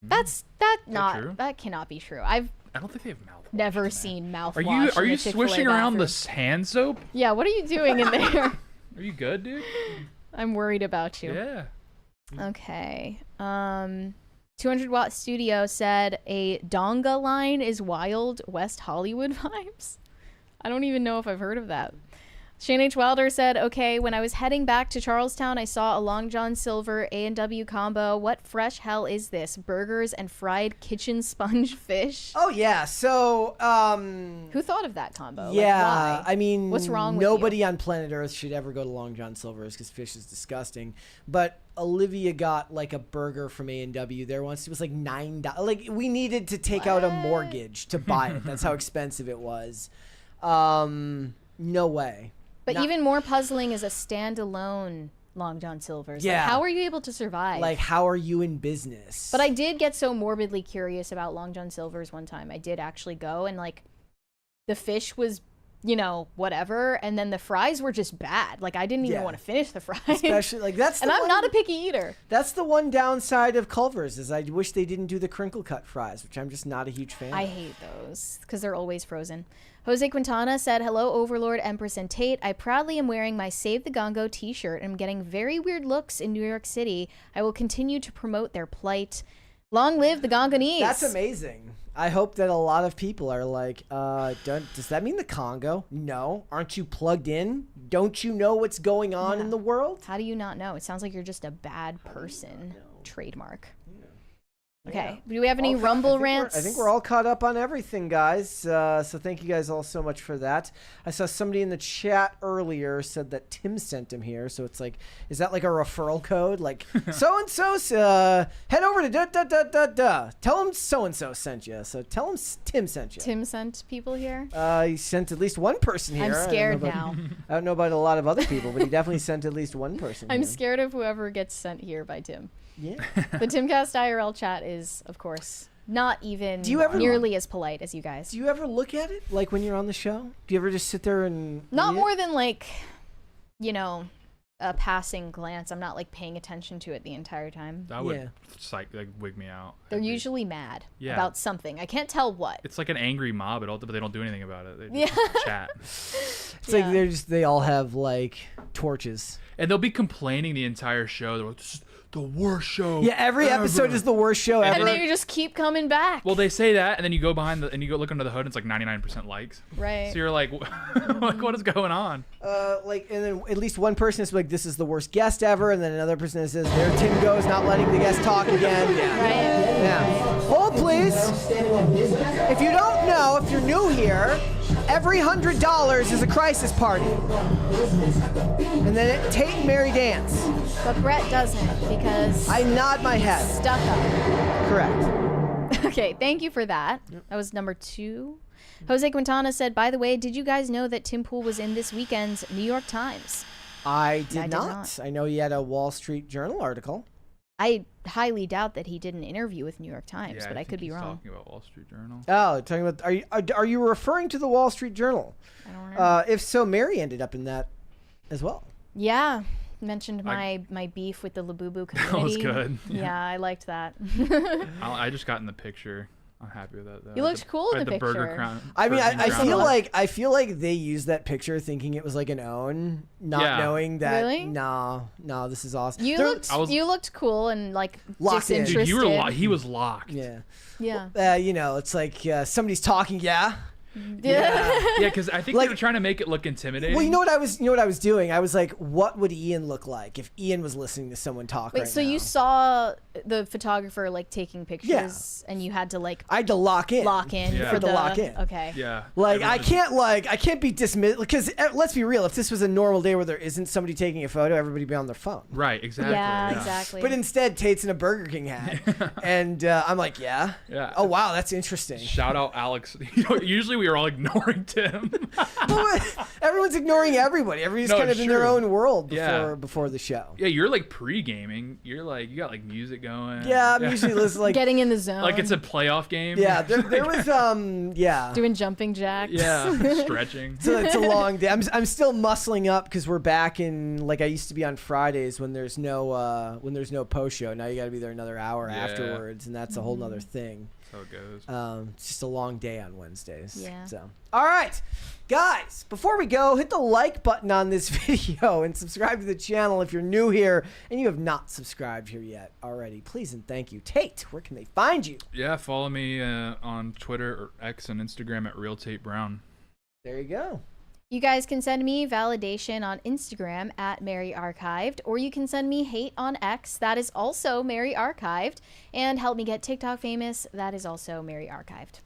That cannot be true. I don't think they have mouthwash. Never seen mouthwash. Are you in Chick-fil-A swishing around bathroom. the hand soap? Yeah, what are you doing in there? Are you good, dude? I'm worried about you. Yeah. Okay. 200 Watt Studio said a donga line is wild West Hollywood vibes. I don't even know if I've heard of that. Shane H. Wilder said, okay, when I was heading back to Charlestown, I saw a Long John Silver A&W combo. What fresh hell is this? Burgers and fried kitchen sponge fish? Oh, yeah. So, who thought of that combo? Yeah, Like, why? I mean, what's wrong with nobody on planet Earth should ever go to Long John Silver's because fish is disgusting. But Olivia got like a burger from A&W there once. It was like $9. Like we needed to take out a mortgage to buy it. That's how expensive it was. No way. But even more puzzling is a standalone Long John Silver's. Yeah. Like, how are you able to survive? Like, how are you in business? But I did get so morbidly curious about Long John Silver's one time. I did actually go, and like the fish was, you know, whatever, and then the fries were just bad. Like I didn't even want to finish the fries. Especially like that's. And I'm not a picky eater. That's the one downside of Culver's is I wish they didn't do the crinkle cut fries, which I'm just not a huge fan. I hate those because they're always frozen. Jose Quintana said, hello, Overlord, Empress, and Tate. I proudly am wearing my Save the Gongo t-shirt and I'm getting very weird looks in New York City. I will continue to promote their plight. Long live the Gongonese. That's amazing. I hope that a lot of people are like, does that mean the Congo? No. Aren't you plugged in? Don't you know what's going on in the world? How do you not know? It sounds like you're just a bad person. Trademark. Okay. Do we have any Rumble rants? I think we're all caught up on everything, guys. So thank you guys all so much for that. I saw somebody in the chat earlier said that Tim sent him here. So it's like, is that like a referral code? Like, so-and-so, head over to da-da-da-da-da. Tell him so-and-so sent you. So tell him Tim sent you. Tim sent people here? He sent at least one person here. I'm scared now. I don't know about a lot of other people, but he definitely sent at least one person I'm here. scared of whoever gets sent here by Tim. Yeah. The Timcast IRL chat is, of course, not even nearly as polite as you guys. Do you ever look at it, like when you're on the show? Do you ever just sit there and... Not more than, like, you know, a passing glance. I'm not, like, paying attention to it the entire time. That would wig me out. They're usually mad Yeah. about something. I can't tell what. It's like an angry mob, but they don't do anything about it. They Yeah. just chat. It's like they all have, like, torches. And they'll be complaining the entire show. They're like, this is the worst show. Yeah, every episode is the worst show ever. And then you just keep coming back. Well, they say that, and then you go behind and you go look under the hood, and it's like 99% likes. Right. So you're like, like, what is going on? Like, and then at least one person is like, this is the worst guest ever, and then another person says, there Tim goes, not letting the guest talk again. Yeah. Right. Yeah. Hold, please. If you don't know, if you're new here, every $100 is a crisis party. And then Tate and Mary dance. But Brett doesn't because... I nod my head. Stuck up. Correct. Okay, thank you for that. That was number 2. Jose Quintana said, by the way, did you guys know that Tim Pool was in this weekend's New York Times? I did not. I know he had a Wall Street Journal article. I highly doubt that he did an interview with New York Times, but I could be wrong. Talking about Wall Street Journal. Oh, talking about... Are you referring to the Wall Street Journal? I don't know. If so, Mary ended up in that as well. Yeah. Mentioned my beef with the Labubu community. That was good. Yeah, I liked that. I just got in the picture. I'm happy with that though. You looked cool in the picture. Burger crown. I mean, I feel like they used that picture thinking it was like an own, not knowing that. Really? No, this is awesome. You looked cool and like locked disinterested. Dude, he was locked. Yeah. Yeah. You know, it's like somebody's talking. Yeah. Yeah, because I think they were trying to make it look intimidating. Well, you know what I was doing? I was like, what would Ian look like if Ian was listening to someone talk Wait, right so now? you saw the photographer like taking pictures, and you had to like I had to lock in. for the lock in. Okay. Yeah. Like I can't be dismissed because let's be real. If this was a normal day where there isn't somebody taking a photo, everybody would be on their phone. Right. Exactly. Yeah, exactly. But instead, Tate's in a Burger King hat, and I'm like, yeah. Oh wow, that's interesting. Shout out Alex. Usually we are all ignoring Tim. Everyone's ignoring everybody. Everybody's kind of in their own world before the show. Yeah, you're like pre-gaming. You're like, you got like music going. Yeah, I'm usually listening, like getting in the zone. Like it's a playoff game. Yeah, there was doing jumping jacks. Yeah, stretching. So it's a long day. I'm still muscling up because we're back in like I used to be on Fridays when there's no post show. Now you got to be there another hour afterwards, and that's a whole nother thing. That's how it goes. It's just a long day on Wednesdays. Yeah. So, all right, guys, before we go, hit the like button on this video and subscribe to the channel if you're new here and you have not subscribed here yet already. Please and thank you. Tate, where can they find you? Yeah, follow me on Twitter or X and Instagram at RealTateBrown. There you go. You guys can send me validation on Instagram at Mary Archived, or you can send me hate on X. That is also Mary Archived. And help me get TikTok famous. That is also Mary Archived.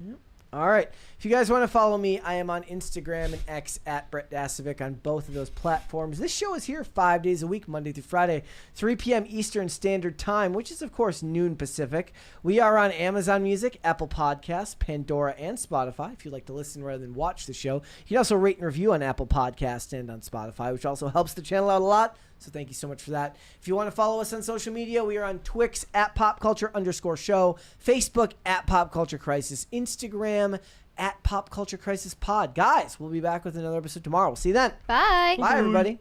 All right. If you guys want to follow me, I am on Instagram and X at Brett Dasovic on both of those platforms. This show is here 5 days a week, Monday through Friday, 3 p.m. Eastern Standard Time, which is, of course, noon Pacific. We are on Amazon Music, Apple Podcasts, Pandora, and Spotify. If you'd like to listen rather than watch the show, you can also rate and review on Apple Podcasts and on Spotify, which also helps the channel out a lot. So thank you so much for that. If you want to follow us on social media, we are on Twix at popculture_show, Facebook at popculturecrisis, Instagram at popculturecrisisPod. Guys, we'll be back with another episode tomorrow. We'll see you then. Bye. Bye, everybody.